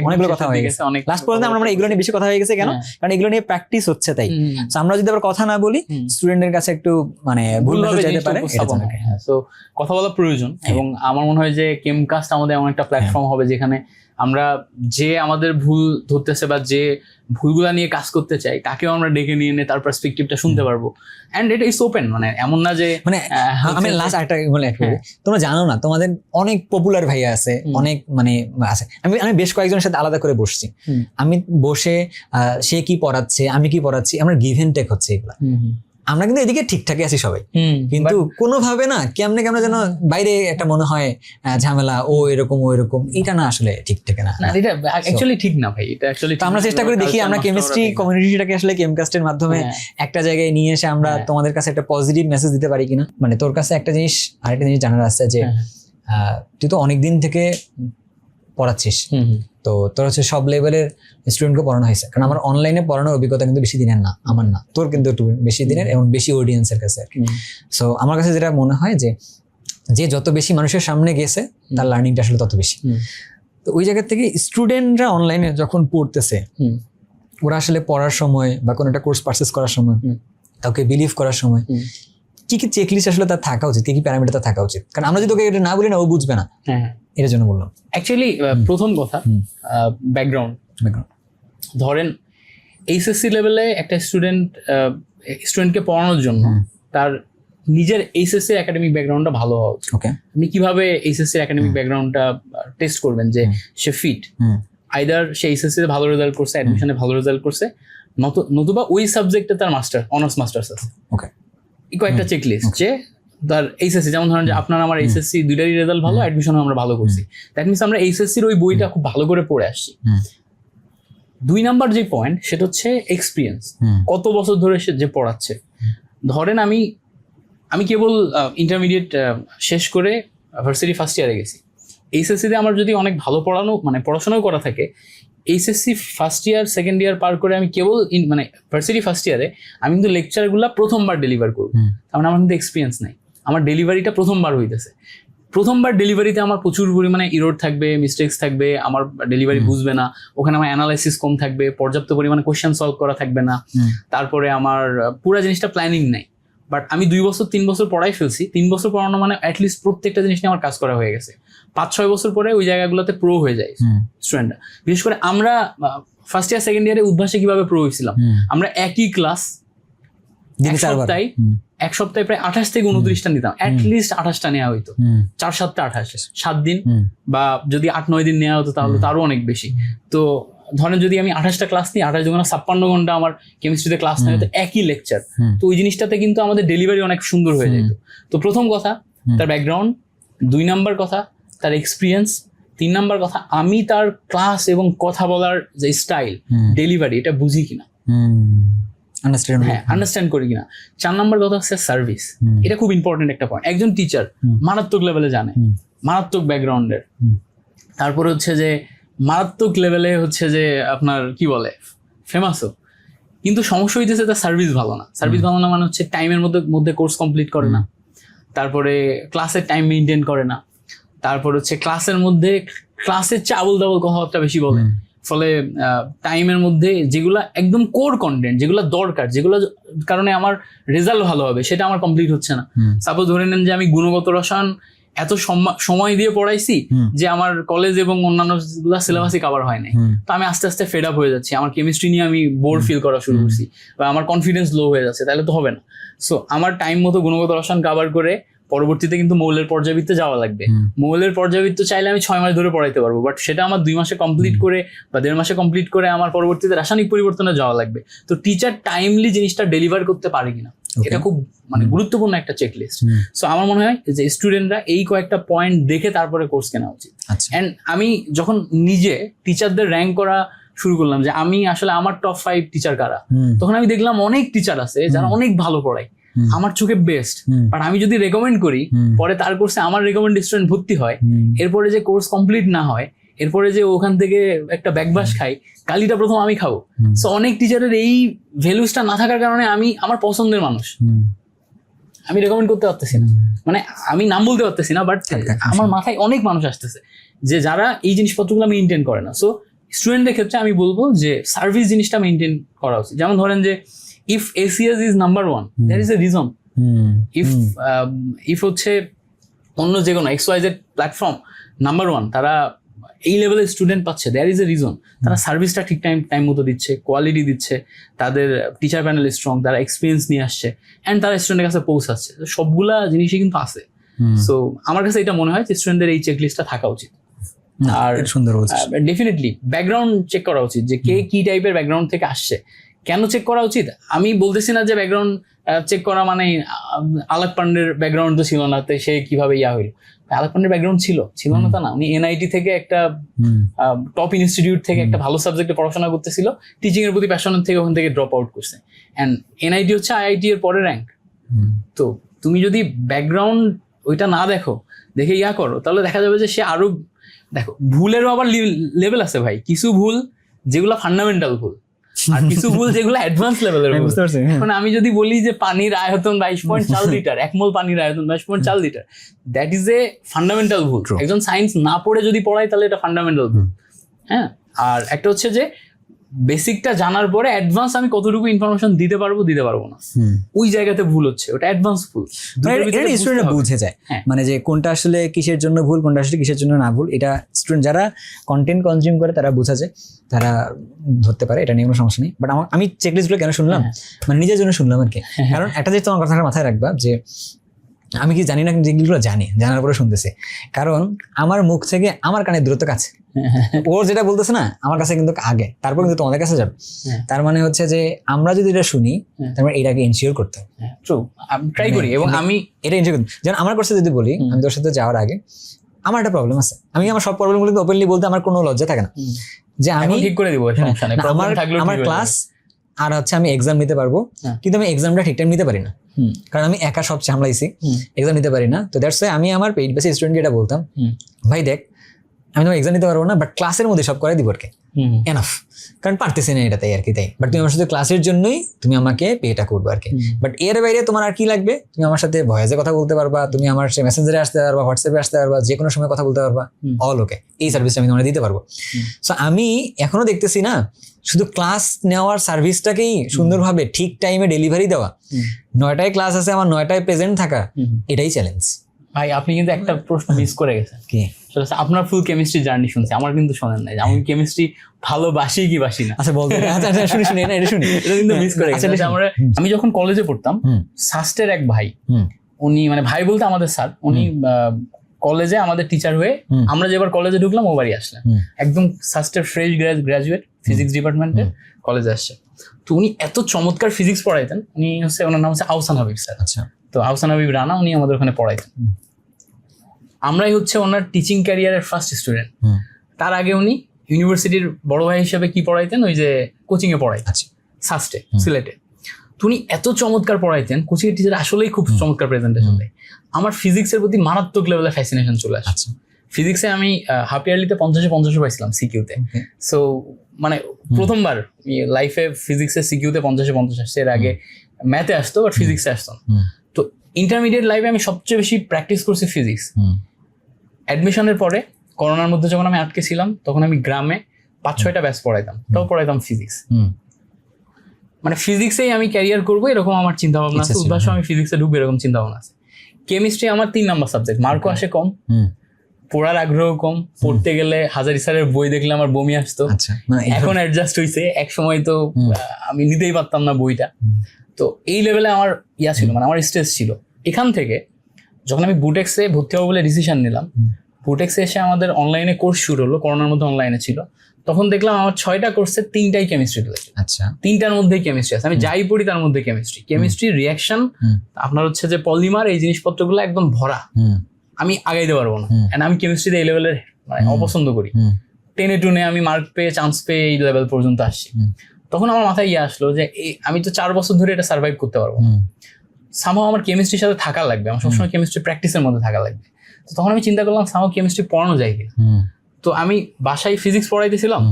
অনেকগুলো কথা হয়ে গেছে, লাস্ট পর্যন্ত আমরা এগুলো নিয়ে বেশি কথা হয়ে গেছে কেন, কারণ এগুলো নিয়ে প্র্যাকটিস হচ্ছে তাই। আমরা যদি আবার কথা না বলি স্টুডেন্টের কাছে একটু মানে ভুল হয়ে যেতে পারে, সো কথা বলা প্রয়োজন। এবং আমার মনে হয় যে কেমকাস্ট আমাদের এমন একটা প্ল্যাটফর্ম হবে যেখানে আমরা যে আমাদের ভুল ধরতেছে বা যে ভুলগুলা নিয়ে কাজ করতে চাই তাকেও আমরা ডেকে নিয়ে তার পার্সপেক্টিভটা শুনতে পারবো। এন্ড এটা ইজ ওপেন, মানে এমন না যে মানে আমি লাস্ট একটা বলে তোমরা জানো না তোমাদের অনেক পপুলার ভাইয়া আছে, অনেক মানে আছে। আমি বেশ কয়েকজনের সাথে আলাদা করে বসছি, আমি বসে সে কি পড়াচ্ছে আমি কি পড়াচ্ছি, আমরা গিভ এন্ড টেক হচ্ছে এগুলা। আমরা কিন্তু এদিকে ঠিকঠাকই আছি সবাই, কিন্তু কোনোভাবে না কেমনে যেন বাইরে একটা মনে হয় ঝামেলা, ও এরকম ও এরকম, এটা না আসলে ঠিক থাকে না, এটা অ্যাকচুয়ালি ঠিক না ভাই। এটা অ্যাকচুয়ালি আমরা চেষ্টা করে দেখি আমরা কেমিস্ট্রি কমিউনিটিটাকে আসলে কেমকাস্টের মাধ্যমে একটা জায়গায় নিয়ে এসে আমরা তোমাদের কাছে একটা পজিটিভ মেসেজ দিতে পারি কিনা। মানে তোর কাছে একটা জিনিস আরেকটা জিনিস জানার আছে যে তুই তো অনেকদিন থেকে পড়াচ্ছিস, তো তোর হচ্ছে সব লেভেলের স্টুডেন্টকে পড়ানো হয়েছে, কারণ আমার অনলাইনে পড়ানোর অভিজ্ঞতা কিন্তু বেশি দিনের না, আমার না, তোর কিন্তু একটু বেশি দিনের এবং বেশি অডিয়েন্সের কাছে আর কি। সো আমার কাছে যেটা মনে হয় যে যত বেশি মানুষের সামনে গেছে তার লার্নিংটা আসলে তত বেশি। তো ওই জায়গা থেকে স্টুডেন্টরা অনলাইনে যখন পড়তেছে, ওরা আসলে পড়ার সময় বা কোনো একটা কোর্স পারচেস করার সময়, কাউকে বিলিভ করার সময় কি কি চেকলিস্ট আসলে তার থাকা উচিত, কি কি প্যারামিটার তার থাকা উচিত, কারণ আমরা যদি ওকে এটা না বলি না ও বুঝবে না। এর জন্য বললাম অ্যাকচুয়ালি প্রথম কথা ব্যাকগ্রাউন্ড। ধরেন এইচএসসি লেভেলে একটা স্টুডেন্টকে পড়ানোর জন্য তার নিজের এইচএসসি একাডেমিক ব্যাকগ্রাউন্ডটা ভালো হওয়া উচিত। আপনি কিভাবে এইচএসসি একাডেমিক ব্যাকগ্রাউন্ডটা টেস্ট করবেন যে সে ফিট? আইদার সে এইচএসসি তে ভালো রেজাল্ট করছে, অ্যাডমিশনে ভালো রেজাল্ট করছে, নতুবা ওই সাবজেক্টে তার অনার্স মাস্টার্স আছে। ওকে, কয়েকটা চেক লিস্ট যে তার এইচএসসি, যেমন ধরেন যে আপনার আমার এইচএসসি দুইটারই রেজাল্ট ভালো, অ্যাডমিশন আমরা ভালো করছি, দ্যাট মিনস আমরা এইচএসসির ওই বইটা খুব ভালো করে পড়ে আসছি। 2 নাম্বার যে পয়েন্ট সেটা হচ্ছে এক্সপিরিয়েন্স, কত বছর ধরে সে যে পড়াচ্ছে। ধরেন আমি কেবল ইন্টারমিডিয়েট শেষ করে ভার্সিটি ফার্স্ট ইয়ারে গেছি, এইচএসসিতে আমার যদি অনেক ভালো পড়াশোনাও করা থাকে, HSC first year second year পার করে আমি কেবল ভার্সিটি ফার্স্ট ইয়ারে আমি কিন্তু লেকচারগুলো প্রথমবার ডেলিভার করবো, তার মানে আমার কিন্তু এক্সপিরিয়েন্স নাই, আমার ডেলিভারিটা প্রথমবার হইতেছে। প্রথমবার ডেলিভারিতে আমার প্রচুর পরিমাণে ইরোর থাকবে, মিস্টেক্স থাকবে, আমার ডেলিভারি বুঝবে না, ওখানে আমার অ্যানালাইসিস কম থাকবে, পর্যাপ্ত পরিমাণে কোশ্চেন সলভ করা থাকবে না, তারপরে আমার পুরো জিনিসটা প্ল্যানিং নাই। বাট আমি 2 বছর 3 বছর পড়াই ফেলছি, 3 বছর পড়ানো মানে অ্যাটলিস্ট প্রত্যেকটা জিনিস নিয়ে আমার কাজ করা হয়ে গেছে। 5-6 বছর পরে ওই জায়গাগুলোতে প্রো হয়ে যায় স্টুডেন্টরা। বিশেষ করে আমরা ফার্স্ট ইয়ার সেকেন্ড ইয়ারে উদ্ভাসে কিভাবে প্রো হয়েছিলাম, আমরা একই ক্লাস এক সপ্তাহে প্রায় 28 থেকে 29টা নিতাম, অ্যাটলিস্ট 28টা নেওয়া হইতো, 4-7 28 7 দিন, বা যদি 8-9 দিন নেওয়া হতো তাহলে তারও অনেক বেশি। তো ধরেন যদি আমি 28টা ক্লাস নিই, 28 দুগুণা 56 ঘন্টা আমার কেমিস্ট্রিতে ক্লাস নেওয়া হতো, একই লেকচার। তো ওই জিনিসটাতে কিন্তু আমাদের ডেলিভারি অনেক সুন্দর হয়ে যেত। তো প্রথম কথা তার ব্যাকগ্রাউন্ড, 2 নাম্বার কথা তার এক্সপিরিয়েন্স, 3 নাম্বার কথা আমি তার ক্লাস এবং কথা বলার যে স্টাইল, ডেলিভারি, এটা বুঝি কিনা, আন্ডারস্ট্যান্ড করি কিনা। 4 নাম্বার কথা হচ্ছে সার্ভিস, এটা খুব ইম্পর্টেন্ট একটা পয়েন্ট। একজন টিচার মারাত্মক লেভেলে জানে, মারাত্মক ব্যাকগ্রাউন্ডের, তারপরে হচ্ছে যে মারাত্মক লেভেলে হচ্ছে যে আপনার কি বলে ফেমাসও, কিন্তু সমস্যা হইতেছে তার সার্ভিস ভালো না। সার্ভিস ভালো না মানে হচ্ছে টাইমের মধ্যে কোর্স কমপ্লিট করে না, তারপরে ক্লাসের টাইম মেনটেন করে না, তারপর হচ্ছে ক্লাসের চাবল দাবল কথাবার্তা বেশি বলে, ফলে টাইমের মধ্যে যেগুলা একদম কোর কন্টেন্ট, যেগুলো দরকার, যেগুলো কারণে আমার রেজাল্ট ভালো হবে, সেটা আমার কমপ্লিট হচ্ছে না। সাপোজ ধরে নেন যে আমি গুণগত রসায়ন এত সময় দিয়ে পড়াইছি যে আমার কলেজ এবং অন্যান্য সিলেবাসই কভার হয় নাই, তো আমি আস্তে আস্তে ফেড আপ হয়ে যাচ্ছি, আমার কেমিস্ট্রি নিয়ে আমি বোর ফিল করা শুরু করছি, বা আমার কনফিডেন্স লো হয়ে যাচ্ছে, তাহলে তো হবে না। সো আমার টাইম মতো গুণগত রসায়ন কভার করে পরবর্তীতে কিন্তু মৌলের পর্যাবৃত্তে যাওয়া লাগবে। মৌলের পর্যাবৃত্ত চাইলে আমি 6 মাস ধরে পড়াইতে পারবো, বাট সেটা আমার 2 মাসে কমপ্লিট করে বা 1.5 মাসে কমপ্লিট করে আমার পরবর্তীতে রাসায়নিক পরিবর্তনে যাওয়া লাগবে। তো টিচার টাইমলি জিনিসটা ডেলিভার করতে পারে কিনা, এটা খুব গুরুত্বপূর্ণ একটা চেকলিস্ট। সো আমার মনে হয় যে স্টুডেন্টরা এই কয়েকটা পয়েন্ট দেখে তারপরে কোর্স কেনা উচিত। এন্ড আমি যখন নিজে টিচারদের র্যাঙ্ক করা শুরু করলাম যে আমি আসলে আমার টপ 5 টিচার কারা, তখন আমি দেখলাম অনেক টিচার আছে যারা অনেক ভালো পড়ায়, আমার চোখে বেস্ট, বাট আমি যদি রেকমেন্ড করি, পরে তার কোর্সে আমার রেকমেন্ড স্টুডেন্ট ভর্তি হয়, এরপরে যে কোর্স কমপ্লিট না হয়, এরপরে যে ওখান থেকে একটা ব্যাকবাস খাই, গালিটা প্রথম আমি খাবো। সো অনেক টিচারের এই ভ্যালুসটা না থাকার কারণে আমার পছন্দের মানুষ আমি রেকমেন্ড করতে পারতেছি না, মানে আমি নাম বলতে পারতেছি না, বাট আমার মাথায় অনেক মানুষ আসতেছে যে যারা এই জিনিসপত্রগুলো মেনটেন করে না। সো স্টুডেন্টদের ক্ষেত্রে আমি বলবো যে সার্ভিস জিনিসটা মেনটেন করা উচিত। যেমন ধরেন যে if ACS is number 1, there is a reason. if হচ্ছে অন্য যে কোনো XYZ প্ল্যাটফর্ম নাম্বার 1, তারা এই লেভেলের স্টুডেন্ট পাচ্ছে, দেয়ার ইজ এ রিজন। তারা সার্ভিসটা ঠিক টাইম মতো দিচ্ছে, কোয়ালিটি দিচ্ছে, তাদের টিচার প্যানেল স্ট্রং, তারা এক্সপিরিয়েন্স নিয়ে আসছে, অ্যান্ড তারা স্টুডেন্টের কাছে পৌঁছাচ্ছে। সবগুলা জিনিসই কিন্তু আছে। সো আমার কাছে এটা মনে হয় যে স্টুডেন্টদের এই চেকলিস্টটা থাকা উচিত। আর সুন্দর ডেফিনেটলি ব্যাকগ্রাউন্ড চেক করা উচিত, যে কে কি টাইপের ব্যাকগ্রাউন্ড থেকে আসছে। কেন চেক করা উচিত? আমি বলতেছি না যে ব্যাকগ্রাউন্ড চেক করা মানে আলাক পান্ডের ব্যাকগ্রাউন্ড তো ছিল না, তো সে কিভাবে হইল। আলাক পান্ডের ব্যাকগ্রাউন্ড ছিল না তা না, উনি NIT থেকে একটা টপ ইনস্টিটিউট থেকে একটা ভালো সাবজেক্টে পড়াশোনা করতেছিল, টিচিং এর প্রতি প্যাশনের থেকে ওখান থেকে ড্রপ আউট করছে, অ্যান্ড NIT হচ্ছে IIT এর পরে র্যাঙ্ক। তো তুমি যদি ব্যাকগ্রাউন্ড ওইটা না দেখে করো, তাহলে দেখা যাবে যে সে আরো, দেখো ভুলেরও আবার লেভেল আছে ভাই, কিছু ভুল যেগুলো ফান্ডামেন্টাল ভুল, আর কিছু ভুল যেগুলো অ্যাডভান্স লেভেলের ভুল। মানে আমি যদি বলি যে পানির আয়তন 22.4 লিটার, 1 মোল পানির আয়তন 22.4 litre, that is a fundamental ভুল। একজন সায়েন্স না পড়ে যদি পড়ায় তাহলে এটা ফান্ডামেন্টাল ভুল। হ্যাঁ, আর একটা হচ্ছে যে বেসিকটা জানার পরে অ্যাডভান্স আমি কতটুকু ইনফরমেশন দিতে পারবো না, ওই জায়গাতে ভুল হচ্ছে, ওটা অ্যাডভান্স ভুল। স্টুডেন্ট বুঝে যায় মানে যে কোনটা আসলে কিসের জন্য ভুল, কোনটা আসলে কিসের জন্য না ভুল, এটা স্টুডেন্ট যারা কন্টেন্ট কনজিউম করে তারা বোঝা যায়, তারা ধরতে পারে, এটা নিয়ে কোনো সমস্যা নেই। বাট আমি চেকলিস্টগুলো কেন শুনলাম, মানে নিজের জন্য শুনলাম আর কি। কারণ একটা যে তোমার কথাটা মাথায় রাখবা যে আমি কি জানি না, যেগুলো জানি, জানার পরে শুনতেছি, কারণ আমার মুখ থেকে আমার কানের দূরত্ব কাছে, ওর যেটা বলতেছে না আমার কাছে কিন্তু আগে, তারপর কিন্তু তোমাদের কাছে যাবে। তার মানে হচ্ছে যে আমরা যদি এটা শুনি, তার মানে এটাকে ইনশিওর করতে হবে। ট্রু, আমি ট্রাই করি এবং আমি এটা ইনশিওর করতে, যেমন আমার কোর্সে যদি বলি, আমি তোর সাথে যাওয়ার আগে আমার একটা প্রবলেম আছে, আমি আমার সব প্রবলেম গুলো ওপেনলি বলতে আমার কোনো লজ্জা থাকে না, যে আমি ঠিক করে দিব, সমস্যা নেই, আমার আমার ক্লাস আর হচ্ছে আমি এক্সাম নিতে পারবো, কিন্তু আমি এক্সামটা ঠিক টাইম নিতে পারি না, কারণ আমি একা সব সামলাইছি, এক্সাম নিতে পারি না। তো দ্যাটস ওয়াই আমি আমার পেইড বেসিস স্টুডেন্টকে এটা বলতাম, ভাই দেখ আমি তোমার এক্সাম নিতে পারবো না, বাট ক্লাসের মধ্যে সব করে দিব আর কি, এনাফ, কারণ পারতেছি না এটা, তাই আর কি, তাই। বাট তুমি আমার সাথে ক্লাসের জন্যই তুমি আমাকে পেটা করবে আর কি, বাট এর বাইরে তোমার আর কি লাগবে, তুমি আমার সাথে ভয়েসে কথা বলতে পারবা, তুমি আমার সে মেসেঞ্জারে আসতে পারবা, হোয়াটসঅ্যাপে আসতে পারবা, যে কোনো সময় কথা বলতে পারবা, অল ওকে, এই সার্ভিসটা আমি তোমার দিতে পারবো। সো আমি এখনো দেখতেছি না শুধু ক্লাস নেওয়ার সার্ভিসটাকেই সুন্দরভাবে ঠিক টাইমে ডেলিভারি দেওয়া, 9টায় ক্লাস আছে আমার 9টায় প্রেজেন্ট থাকা, এটাই চ্যালেঞ্জ। ভাই আপনি কিন্তু একটা প্রশ্ন মিস করে গেছেন, কি সেটা হচ্ছে আপনার ফুল কেমিস্ট্রি জার্নি শুনছি, আমার কিন্তু শোনেন নাই, আমি কেমিস্ট্রি ভালোবাসি কি বাসি না। আচ্ছা বলতে, আচ্ছা শুনি শুনি, এটা শুনি, এটা কিন্তু মিস করে গেছেন। আমি যখন কলেজে পড়তাম, সাস্টের এক ভাই, উনি মানে ভাই বলতে আমাদের স্যার, উনি কলেজে আমাদের টিচার হয়ে, আমরা যেবার কলেজে ঢুকলাম ও বাড়ি আসলেন, একদম সাস্টের ফ্রেশ গ্রাজুয়েট, ফিজিক্স ডিপার্টমেন্টে কলেজে আসছে। তো উনি এত চমৎকার ফিজিক্স পড়াইতেন, উনি হচ্ছে, ওনার নাম হচ্ছে আহসান হাবিব স্যার। আচ্ছা, তো আহসান হাবিব রানা, উনি আমাদের ওখানে পড়াইতেন, আমরাই হচ্ছে ওনার টিচিং ক্যারিয়ারের ফার্স্ট স্টুডেন্ট। তার আগে উনি ইউনিভার্সিটির বড় ভাই হিসেবে কি পড়াইতেন, ওই যে কোচিং এ পড়াইতেন সাস্টে সিলেটে। তো উনি এত চমৎকার পড়াইতেন, কোচিং এর টিচার আসলেই খুব চমৎকার প্রেজেন্টেশন দেয়। আমার ফিজিক্সের প্রতি মারাত্মক লেভেলে ফ্যাসিনেশন চলে আসে। ফিজিক্সে আমি হাফ ইয়ারলিতে 50-50 পাইছিলাম সিকিউতে। সো মানে প্রথমবার লাইফে ফিজিক্সের সিকিউতে 50-50 আসছে, এর আগে ম্যাথে আসতো বাট ফিজিক্সে আসতো না। তো ইন্টারমিডিয়েট লাইফে আমি সবচেয়ে বেশি প্র্যাকটিস করছি ফিজিক্স। অ্যাডমিশনের পরে করোনার মধ্যে যখন আমি আটকে ছিলাম, তখন আমি গ্রামে 5-6টা ব্যাচ পড়াইতাম, তাও পড়াইতাম ফিজিক্স। মানে ফিজিক্সেই আমি ক্যারিয়ার করবো এরকম আমার চিন্তা ভাবনা আছে, উদ্ভাস আমি ফিজিক্সে ঢুকবো এরকম চিন্তা ভাবনা আছে। কেমিস্ট্রি আমার 3 নাম্বার সাবজেক্ট, মার্কও আসে কম, পড়ার আগ্রহ কম, পড়তে গেলে হাজারি স্যারের বই দেখলে আমার বমি আসতো। এখন অ্যাডজাস্ট হয়েছে, এক সময় তো আমি নিতেই পারতাম না বইটা। তো এই লেভেলে আমার ইয়া ছিল, মানে আমার স্ট্রেস ছিল। এখান থেকে যখন আমি বুটেক্সে ভর্তি হবো বলে ডিসিশন নিলাম, বুটেক্সে এসে আমাদের অনলাইনে কোর্স শুরু হলো, করোনার মধ্যে অনলাইনে ছিল, তখন দেখলাম আমার 6টা কোর্সে 3টাই কেমিস্ট্রি রিলেটেড। আচ্ছা, 3টার মধ্যেই কেমিস্ট্রি আছে, আমি যাই পড়ি তার মধ্যে কেমিস্ট্রি রিয়াকশন, আপনার হচ্ছে যে পলিমার, এই জিনিসপত্রগুলো একদম ভরা, আমি আগাইতে পারবো না। এন্ড আমি কেমিস্ট্রিতে এই লেভেলের মানে অপছন্দ করি, টেনে টুনে আমি মার্ক পেয়ে চান্স পেয়ে এই লেভেল পর্যন্ত আসছি। তখন আমার মাথায় ইয়ে আসলো যে আমি তো 4 বছর ধরে এটা সার্ভাইভ করতে পারবো না, সামহাও আমার কেমিস্ট্রির সাথে থাকা লাগবে, আমার সবসময় কেমিস্ট্রি প্র্যাকটিসের মধ্যে থাকা লাগবে। তো তখন আমি চিন্তা করলাম সামহাও কেমিস্ট্রি পড়ানো যায় কিনা। তো আমি বাসায় ফিজিক্স পড়াইতেছিলাম,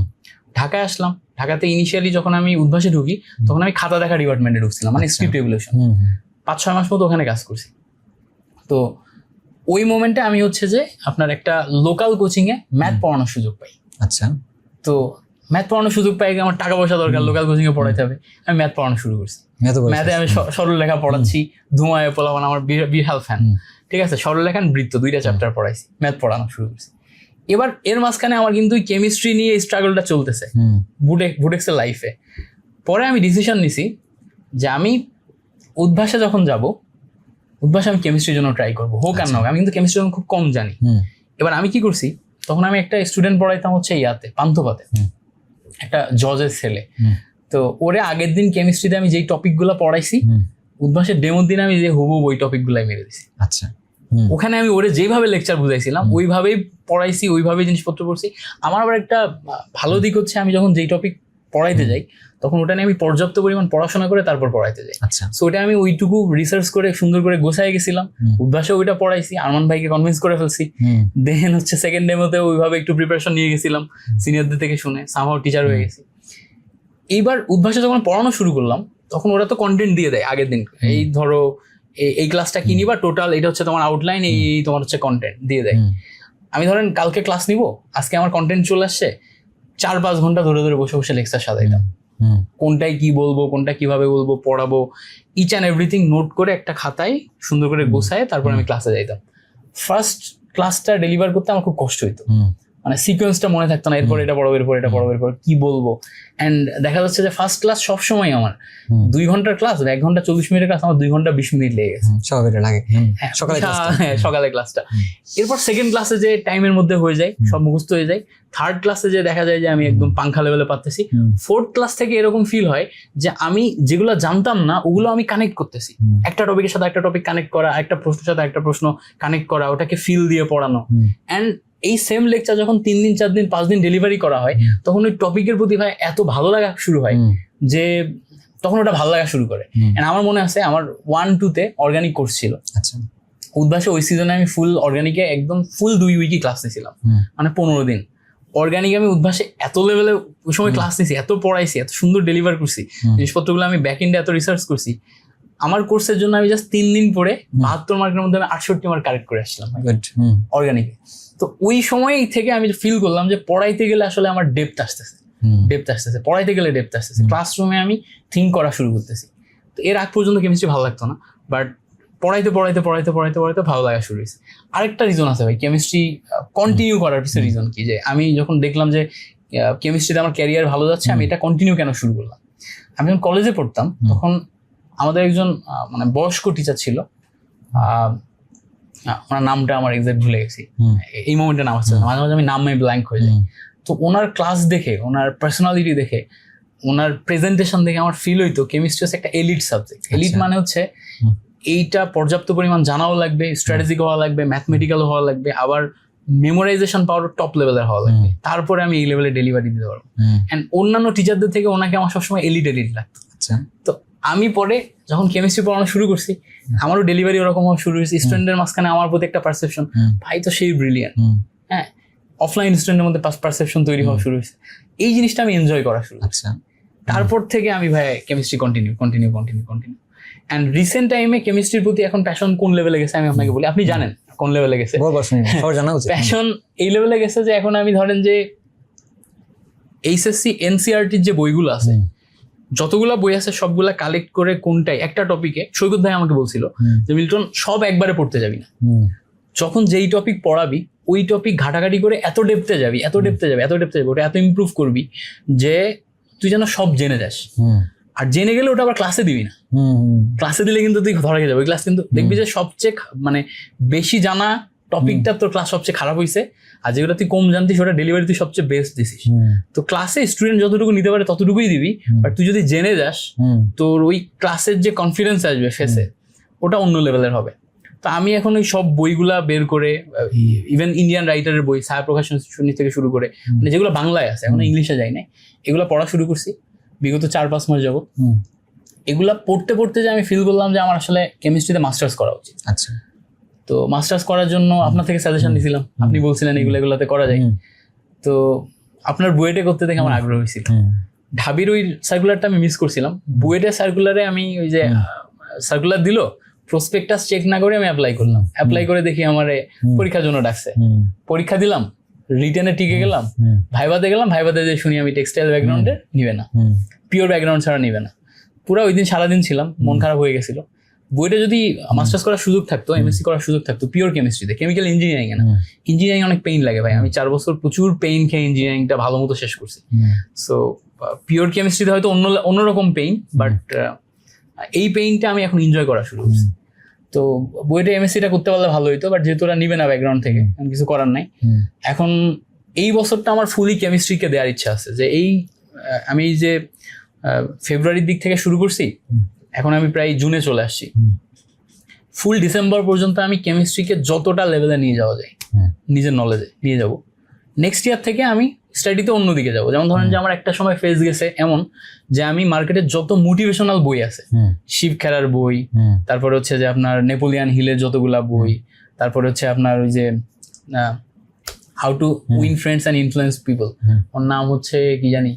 ঢাকায় আসলাম। ঢাকাতে ইনিশিয়ালি যখন আমি উদ্ভাসে ঢুকি, তখন আমি খাতা দেখা ডিপার্টমেন্টে ঢুকছিলাম, মানে স্ক্রিপ্ট রেগুলেশন। 5-6 মাস মতো ওখানে কাজ করছি। তো ওই মোমেন্টে আমি হচ্ছে যে আপনার একটা লোকাল কোচিং এ ম্যাথ পড়ানোর সুযোগ পাই। আচ্ছা, তো ম্যাথ পড়ানোর সুযোগ পাই, আমার টাকা পয়সা দরকার, লোকাল কোচিং এ পড়াইতে হবে, আমি ম্যাথ পড়ানো শুরু করছি। ম্যাথে আমি সরলরেখা পড়াচ্ছি, ধোঁয়ায় পোলাপান আমার বিশাল ফ্যান। ঠিক আছে, সরলরেখা বৃত্ত 2টা চ্যাপ্টার পড়াইছি, ম্যাথ পড়ানো শুরু করছি। এবার এর মাঝখানে আমার কিন্তু কেমিস্ট্রি নিয়ে স্ট্রাগলটা চলতেছে বুটেক্সের লাইফে। পরে আমি ডিসিশন নিছি যে আমি উদ্ভাসে যখন যাব, উদ্ভাসে আমি কেমিস্ট্রির জন্য ট্রাই করবো, হোক আর না হোক। আমি কিন্তু কেমিস্ট্রির জন্য খুব কম জানি। এবার আমি কি করছি, তখন আমি একটা স্টুডেন্ট পড়াইতাম হচ্ছে ইয়াতে পান্থপাতে, একটা জজের ছেলে। তো ওরে আগের দিন কেমিস্ট্রিতে আমি যেই টপিক গুলা পড়াইছি, উদ্ভাসের ডেমোর দিন আমি যে হুবহু ওই টপিক গুলাই মেরে দিছি। আচ্ছা, ওখানে আমি ওরে যেভাবে লেকচার বুঝাইছিলাম ওইভাবেই পড়াইছি, ওইভাবেই জিনিসপত্র করছি। আমার আবার একটা ভালো দিক হচ্ছে, আমি যখন যেই টপিক পড়াইতে যাই তখন ওটা নিয়ে আমি পর্যাপ্ত পরিমাণ পড়াশোনা করে তারপর পড়াইতে যাই। আচ্ছা, সো ওটা আমি ওইটুকু রিসার্চ করে সুন্দর করে গোছায় গেছিলাম। উদ্ভাসে ওইটা পড়াইছি, আরমান ভাইকে কনভিন্স করে ফেলছি। দেন হচ্ছে সেকেন্ড ডেমোতে ওইভাবে একটু প্রিপারেশন নিয়ে গেছিলাম সিনিয়রদের থেকে শুনে, সামহাও টিচার হয়ে গেছি। এইবার উদ্ভাসে যখন পড়ানো শুরু করলাম, তখন ওরা তো কন্টেন্ট দিয়ে দেয় আগের দিন, এই ধরো এই ক্লাসটা কি নিবা, টোটাল এটা হচ্ছে তোমার আউটলাইন, এই তোমার হচ্ছে কন্টেন্ট দিয়ে দেয়। আমি ধরেন কালকে ক্লাস নিব, আজকে আমার কন্টেন্ট চলে আসছে, 4-5 ঘন্টা ধরে ধরে বসে বসে লেকচার সাজাইতাম, কোনটাই কি বলবো, কোনটা কিভাবে বলবো, পড়াবো, ইচ অ্যান্ড এভরিথিং নোট করে একটা খাতায় সুন্দর করে গোছায় তারপর আমি ক্লাসে যাইতাম। ফার্স্ট ক্লাসটা ডেলিভার করতে আমার খুব কষ্ট হইতো, মানে সিকোয়েন্সটা মনে থাকতো না, এরপর এটা পড়াবো, এরপর এটা পড়াবো, এরপর কি বলবো। অ্যান্ড দেখা যাচ্ছে যে ফার্স্ট ক্লাস সবসময় আমার 2 ঘন্টার ক্লাস, 1 ঘন্টা 40 মিনিটের ক্লাস আমার 2 ঘন্টা 20 মিনিট লেগে গেছে। সব এটা লাগে সকালে সকালে ক্লাসটা। এরপর সেকেন্ড ক্লাসে যে টাইমের মধ্যে হয়ে যায়, সব মুখস্থ হয়ে যায়। থার্ড ক্লাসে যে দেখা যায় যে আমি একদম পাংখা লেভেলে পারতেছি। ফোর্থ ক্লাস থেকে এরকম ফিল হয় যে আমি যেগুলো জানতাম না ওগুলো আমি কানেক্ট করতেছি, একটা টপিকের সাথে একটা টপিক কানেক্ট করা, একটা প্রশ্নের সাথে একটা প্রশ্ন কানেক্ট করা, ওটাকে ফিল দিয়ে পড়ানো। অ্যান্ড এই সেম লেকচার যখন 3 দিন 4 দিন 5 দিন ডেলিভারি করা হয়, তখন ওই টপিকের প্রতি ভাই এত ভালো লাগা শুরু হয় যে তখন ওটা ভালো লাগা শুরু করে। আমার মনে আছে আমার 1-2 তে অর্গানিক কোর্স ছিল। আচ্ছা, উদ্ভাসে ওই সিজনে আমি ফুল অর্গানিকে একদম ফুল 2 উইকই ক্লাস নিয়েছিলাম, মানে 15 দিন অর্গানিক আমি উদ্ভাসে এত লেভেলে ওই সময় ক্লাস নিয়েছি, এত পড়াইছি, এত সুন্দর ডেলিভার করছি জিনিসপত্রগুলো, আমি ব্যাক এন্ডে এত রিসার্চ করছি। আমার কোর্সের জন্য আমি জাস্ট 3 দিন পরে 72 মার্কের মধ্যে আমি 68 মার্ক কারেক্ট করে আসছিলাম অর্গানিকে। তো ওই সময় থেকে আমি ফিল করলাম যে পড়াইতে গেলে আসলে আমার ডেপথ আসতেছে, পড়াইতে গেলে ডেপথ আসতেছে। ক্লাসরুমে আমি থিঙ্ক করা শুরু করতেছি। তো এর আগ পর্যন্ত কেমিস্ট্রি ভালো লাগতো না, বাট পড়াইতে ভালো লাগা শুরু হয়েছে। আরেকটা রিজন আছে ভাই কেমিস্ট্রি কন্টিনিউ করার পিছনে রিজন কি, যে আমি যখন দেখলাম যে কেমিস্ট্রিতে আমার ক্যারিয়ার ভালো যাচ্ছে, আমি এটা কন্টিনিউ কেন শুরু করলাম। আমি যখন কলেজে পড়তাম তখন আমাদের একজন মানে বয়স্ক টিচার ছিল, ওনার নামটা আমার এক্সাক্ট ভুলে গেছি এই মোমেন্টে, নাম আসছে মাঝে মাঝে আমি নামে ব্ল্যাঙ্ক হয়ে যাই। তো ওনার ক্লাস দেখে, ওনার পার্সোনালিটি দেখে, ওনার প্রেজেন্টেশন দেখে আমার ফিল হইতো কেমিস্ট্রি হচ্ছে একটা এলিট সাবজেক্ট। এলিট মানে হচ্ছে এইটা পর্যাপ্ত পরিমাণ জানাও লাগবে, স্ট্র্যাটেজিক হওয়া লাগবে, ম্যাথমেটিক্যাল হওয়া লাগবে, আবার মেমোরাইজেশন পাওয়ার টপ লেভেলের হওয়া লাগবে, তারপরে আমি এই লেভেলে ডেলিভারি দিতে পারবো। অ্যান্ড অন্যান্য টিচারদের থেকে ওনাকে আমার সবসময় এলিট লাগতো। তো আমি পরে যখন কেমিস্ট্রি পড়ানো শুরু করছি, আমারও ডেলিভারি ওরকম হওয়া শুরু হয়েছে। স্টুডেন্টের মাঝখানে আমার প্রতি একটা পারসেপশন, ভাই তো সেই ব্রিলিয়ান্ট, হ্যাঁ, অফলাইন স্টুডেন্টের মধ্যে পারসেপশন তৈরি হওয়া শুরু হয়েছে। এই জিনিসটা আমি এনজয় করা শুরু করছি। তারপর থেকে আমি ভাই কেমিস্ট্রি কন্টিনিউ। অ্যান্ড রিসেন্ট টাইমে কেমিস্ট্রির প্রতি এখন প্যাশন কোন লেভেলে গেছে আমি আপনাকে বলি, আপনি জানেন কোন লেভেলে গেছে। প্যাশন এই লেভেলে গেছে যে এখন আমি ধরেন যে এইচএসসি এনসিইআরটির যে বইগুলো আছে, যতগুলা বই আছে সবগুলা কালেক্ট করে কোনটাই একটা টপিকে, সৈকত ভাই আমাকে বলছিল যে মিল্টন সব একবারে পড়তে যাবি না, যখন যেই টপিক পড়াবি ওই টপিক ঘাটাঘাটি করে এত ডেপথে যাবি, ওটা এত ইমপ্রুভ করবি যে তুই যেন সব জেনে যাস। আর জেনে গেলে ওটা আবার ক্লাসে দিবি না, ক্লাসে দিলে কিন্তু তুই ধরা খেয়ে যাবে। ক্লাস কিন্তু দেখবি যে সবচেয়ে মানে বেশি জানা টপিকটা তোর ক্লাস সবচেয়ে খারাপ হয়েছে, আর যেগুলো তুই কম জানতিস ওটা ডেলিভারি তুই সবচেয়ে বেস্ট দিছিস। তো ক্লাসে স্টুডেন্ট যতটুকু নিতে পারে ততটুকুই দিবি, বাট তুই যদি জেনে যাস তোর ওই ক্লাসের যে কনফিডেন্স আসবে ফেসে, ওটা অন্য লেভেলের হবে। তো আমি এখন ওই সব বইগুলা বের করে, ইভেন ইন্ডিয়ান রাইটারের বই, ছায়া প্রকাশন থেকে শুরু করে, মানে যেগুলো বাংলায় আছে, এখন ইংলিশে যায় নাই, এগুলো পড়া শুরু করছি বিগত 4-5 মাস যাবত। এগুলা পড়তে যে আমি ফিল করলাম যে আমার আসলে কেমিস্ট্রিতে মাস্টার্স করা উচিত। আচ্ছা, তো মাস্টার্স করার জন্য আপনার থেকে সাজেশন নিয়েছিলাম, আপনি বলছিলেন এগুলাতে করা যায়। তো আপনার বুয়েটে করতে দেখে আমার আগ্রহ হয়েছিল। ঢাবির ওই সার্কুলারটা আমি মিস করছিলাম। বুয়েটের সার্কুলারে আমি ওই যে সার্কুলার দিল, প্রসপেক্টাস চেক না করে আমি অ্যাপ্লাই করলাম। অ্যাপ্লাই করে দেখি আমার পরীক্ষার জন্য ডাকছে, পরীক্ষা দিলাম, রিটেনে টিকে গেলাম, ভাইভাতে গেলাম, ভাইভাতে যে শুনি আমি টেক্সটাইল ব্যাকগ্রাউন্ডে নিবে না, পিওর ব্যাকগ্রাউন্ড ছাড়া নিবে না। পুরো ওই দিন সারাদিন ছিলাম, মন খারাপ হয়ে গেছিল। বইটা যদি মাস্টার্স করার সুযোগ থাকতো, এমএসসি করার সুযোগ থাকতো পিওর কেমিস্ট্রিতে, কেমিক্যাল ইঞ্জিনিয়ারিং এ না। ইঞ্জিনিয়ারিং অনেক পেইন লাগে ভাই, আমি 4 বছর প্রচুর পেইন খেয়ে ইঞ্জিনিয়ারিংটা ভালো মতো শেষ করছি। সো পিওর কেমিস্ট্রিতে হয়তো অন্যরকম পেইন, বাট এই পেইনটা আমি এখন এনজয় করা শুরু করছি। তো বইটা এমএসসিটা করতে পারলে ভালো হইতো, বাট যেহেতু ওরা নিবে না ব্যাকগ্রাউন্ড থেকে, কিছু করার নাই। এখন এই বছরটা আমার ফুলি কেমিস্ট্রিকে দেওয়ার ইচ্ছা আছে, যে আমি এই যে ফেব্রুয়ারির দিক থেকে শুরু করছি, এখন আমি প্রায় জুনে চলে আসছি। ফুল ডিসেম্বর পর্যন্ত আমি কেমিস্ট্রিকে যতটা লেভেলে নিয়ে যাওয়া যায় নিজের নলেজে নিয়ে যাব। নেক্সট ইয়ার থেকে আমি স্টাডিতে অন্যদিকে যাবো। যেমন ধরেন যে আমার একটা সময় ফেজ গেছে এমন যে আমি মার্কেটে যত মোটিভেশনাল বই আছে, শিব খেরার বই, তারপর হচ্ছে যে আপনার নেপোলিয়ান হিলের যতগুলা বই, তারপর হচ্ছে আপনার ওই যে how to win friends and influence people, ওর নাম হচ্ছে কি জানি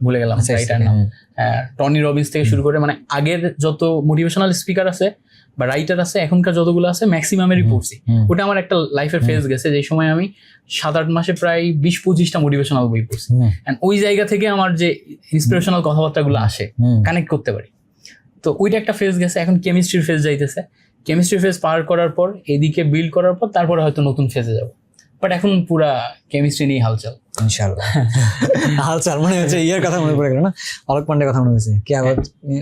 ভুলে গেলাম রাইটার নাম, টনি রবিন্স থেকে শুরু করে, মানে আগের যত মোটিভেশনাল স্পিকার আছে বা রাইটার আছে এখনকার যতগুলো আছে ম্যাক্সিমামেরই পড়ছি। ওটা আমার একটা লাইফের ফেজ গেছে, যে সময় আমি 7-8 মাসে প্রায় 20-25টা মোটিভেশনাল বই পড়ছি। এন্ড ওই জায়গা থেকে আমার যে ইন্সপিরেশনাল কথাবার্তাগুলো আসে, কানেক্ট করতে পারি। তো ওইটা একটা ফেজ গেছে, এখন কেমিস্ট্রির ফেজ যাইতেছে। কেমিস্ট্রি ফেজ পার করার পর, এদিকে বিল্ড করার পর, তারপরে হয়তো নতুন ফেজে যাব। বাট এখন পুরা কেমিস্ট্রি নিয়ে হালচাল। ইনশাআল্লাহ। হালচাল মনে হচ্ছে ইয়ার কথা মনে পড়ে গেল না, অলোক পান্ডের কথা মনে হয়েছে, কি আবার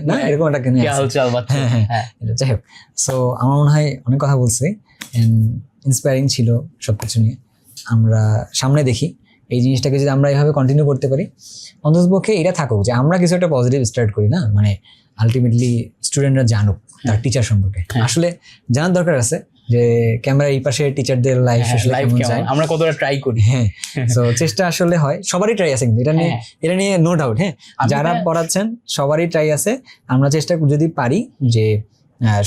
না এরকম একটা কেন কি হালচাল বাচ্চা। হ্যাঁ যাই হোক, সো আমার মনে হয় অনেক কথা বলছে, ইন্সপায়ারিং ছিল সবকিছু নিয়ে। আমরা সামনে দেখি এই জিনিসটাকে যদি আমরা এইভাবে কন্টিনিউ করতে পারি, অন্ততপক্ষে এটা থাকুক যে আমরা কিছু একটা পজিটিভ স্টার্ট করি না, মানে আলটিমেটলি স্টুডেন্টরা জানুক তার টিচার সম্পর্কে। আসলে জানার দরকার আছে যে ক্যামেরা এই পাশে টিচারদের লাইফ লাইফ কেমন, আমরা কতটা ট্রাই করি। হ্যাঁ, তো চেষ্টা আসলে হয়, সবারই ট্রাই আছে কিন্তু এটা নিয়ে নো ডাউট। হ্যাঁ, যারা পড়াচ্ছেন সবারই ট্রাই আছে। আমরা চেষ্টা যদি পারি যে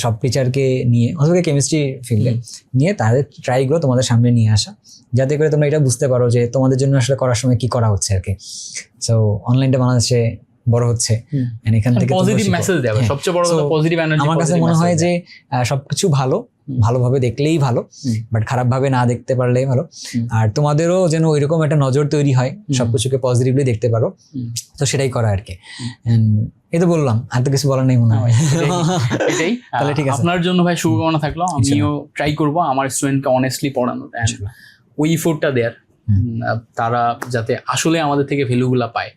সব টিচারকে নিয়ে, অথবা কেমিস্ট্রি ফিল্ডে নিয়ে তাদের ট্রাইগুলো তোমাদের সামনে নিয়ে আসা, যাতে করে তোমরা এটা বুঝতে পারো যে তোমাদের জন্য আসলে করার সময় কি করা হচ্ছে আর কি। সো অনলাইনটা বাংলাদেশে বড় হচ্ছে, এখান থেকে পজিটিভ মেসেজ দেওয়া, সবচেয়ে বড় কথা পজিটিভ এনার্জি। আমার কাছে মনে হয় যে সবকিছু ভালো, ভালোভাবে দেখলেই ভালো, বাট খারাপ ভাবে না দেখতে পারলেই ভালো। আর তোমাদেরও যেন ওইরকম একটা নজর তৈরি হয়, সবকিছুকে পজিটিভলি দেখতে পারো, তো সেটাই করা আর কি। এই তো বললাম, আর তো কিছু বলার নেই মনে হয়। এটাই তাহলে ঠিক আছে, আপনার জন্য ভাই শুভকামনা থাকলো। আমিও ট্রাই করব আমার স্টুডেন্টকে অনেস্টলি পড়ানোর, ওই ইফোর্টটা দেয়ার, তারা যাতে আসলে আমাদের থেকে ভ্যালুগুলা পায়।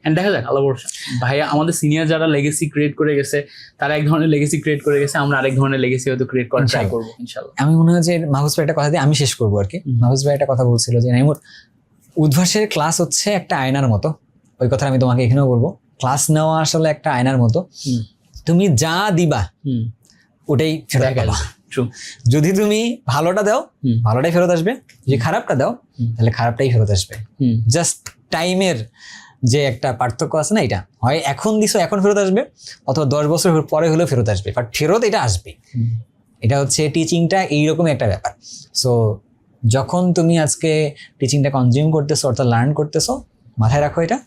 এন্ড দেখা যাক, আল্লাহ ভরসা। ভাইয়া আমাদের সিনিয়র যারা লেগেসি ক্রিয়েট করে গেছে, তারা এক ধরনের লেগেসি ক্রিয়েট করে গেছে, আমরা আরেক ধরনের লেগেসি হয়তো ক্রিয়েট করার ট্রাই করবো ইনশাআল্লাহ। আমি মনে হয় যে মাহফুজ ভাই একটা কথা দিয়ে আমি শেষ করবো আর কি। মাহফুজ ভাই একটা কথা বলছিল যে নাইমুর, উদ্ভাসের ক্লাস হচ্ছে একটা আয়নার মতো। ওই কথা আমি তোমাকে এখানেও বলবো, ক্লাস নেওয়া আসলে একটা আয়নার মতো। তুমি যা দিবা ওটাই ফেরত পাবা। যদি তুমি ভালোটা দাও, ভালোটাই ফেরত আসবে। যদি খারাপটা দাও, তাহলে খারাপটাই ফেরত আসবে। জাস্ট টাইমের যে একটা পার্থক্য আছে না, এটা হয় এখন দিছো এখন ফেরত আসবে, অথবা 10 বছর পরে হলেও ফেরত আসবে, বাট ফেরত এটা আসবে। এটা হচ্ছে টিচিংটা এইরকম একটা ব্যাপার। সো যখন তুমি আজকে টিচিংটা কনজিউম করতেছো, অর্থাৎ লার্ন করতেছো, মাথায় রাখো এটা,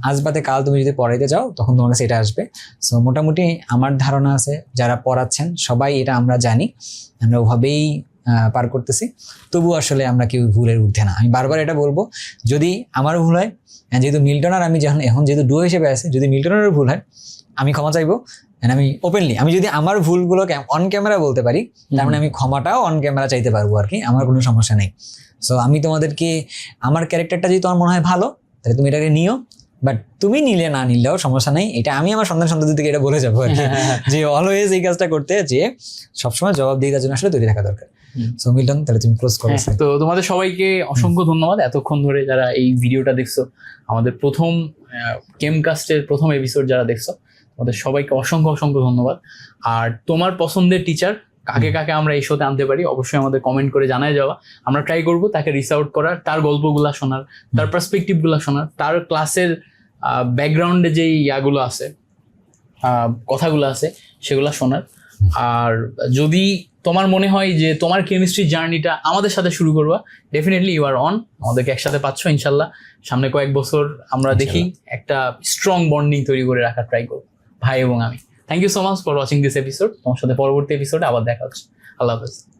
আজ বাদে কাল তুমি যদি পড়াইতে যাও তখন তোমার কাছে এটা আসবে। সো মোটামুটি আমার ধারণা আছে যারা পড়াচ্ছেন সবাই এটা আমরা জানি, আমরা ওভাবেই পার করতেছি। তবু আসলে আমরা কেউ ভুলের ঊর্ধ্বে না। আমি বারবার এটা বলবো, যদি আমার ভুল হয়, যেহেতু মিল্টন আর আমি এখন যেহেতু ডুও হিসেবে আছে, যদি মিল্টনের ভুল হয় আমি ক্ষমা চাইবো। আমি ওপেনলি, আমি যদি আমার ভুলগুলোকে অন ক্যামেরা বলতে পারি, তার মানে আমি ক্ষমাটাও অন ক্যামেরা চাইতে পারবো আর কি, আমার কোনো সমস্যা নেই। সো আমি তোমাদেরকে, আমার ক্যারেক্টারটা যদি তোমার মনে হয় ভালো, তাহলে তুমি এটাকে নিও, বাট তুমি নিলে না নিলেও সমস্যা নেই। এটা আমি আমার সন্তান থেকে এটা বলে যাবো আর কি, যে অলওয়েজ এই কাজটা করতে, যে সবসময় জবাব দিয়ে তার জন্য আসলে তৈরি থাকা দরকার। সো মিল্টন, তাহলে তুমি ক্লোজ করো। তো তোমাদের সবাইকে অসংখ্য ধন্যবাদ এতক্ষণ ধরে যারা এই ভিডিওটা দেখছো, আমাদের প্রথম কেমকাস্টের প্রথম এপিসোড যারা দেখছো, তোমাদের সবাইকে অসংখ্য অসংখ্য ধন্যবাদ। আর তোমার পছন্দের টিচার কাকে কাকে আমরা এই শোতে আনতে পারি, অবশ্যই আমাদের কমেন্ট করে জানায় যাওয়া। আমরা ট্রাই করব তাকে রিচ আউট করার, তার গল্পগুলা শোনার, তার পার্সপেক্টিভ গুলা শোনার, তার ক্লাসের ব্যাকগ্রাউন্ডে যেই ইয়াগুলো আছে, কথাগুলো আছে, সেগুলো শোনার। আর যদি তোমার মনে হয় যে তোমার কেমিস্ট্রি জার্নিটা আমাদের সাথে শুরু করবা, ডেফিনেটলি ইউ আর অন, আমাদেরকে একসাথে পাচ্ছ ইনশাল্লাহ। সামনে কয়েক বছর আমরা দেখি একটা স্ট্রং বন্ডিং তৈরি করে রাখার ট্রাই করবো ভাই এবং আমি। Thank you so much for watching this episode. তোমার সাথে পরবর্তী এপিসোডে আবার দেখা হচ্ছে। আল্লাহ হাফেজ।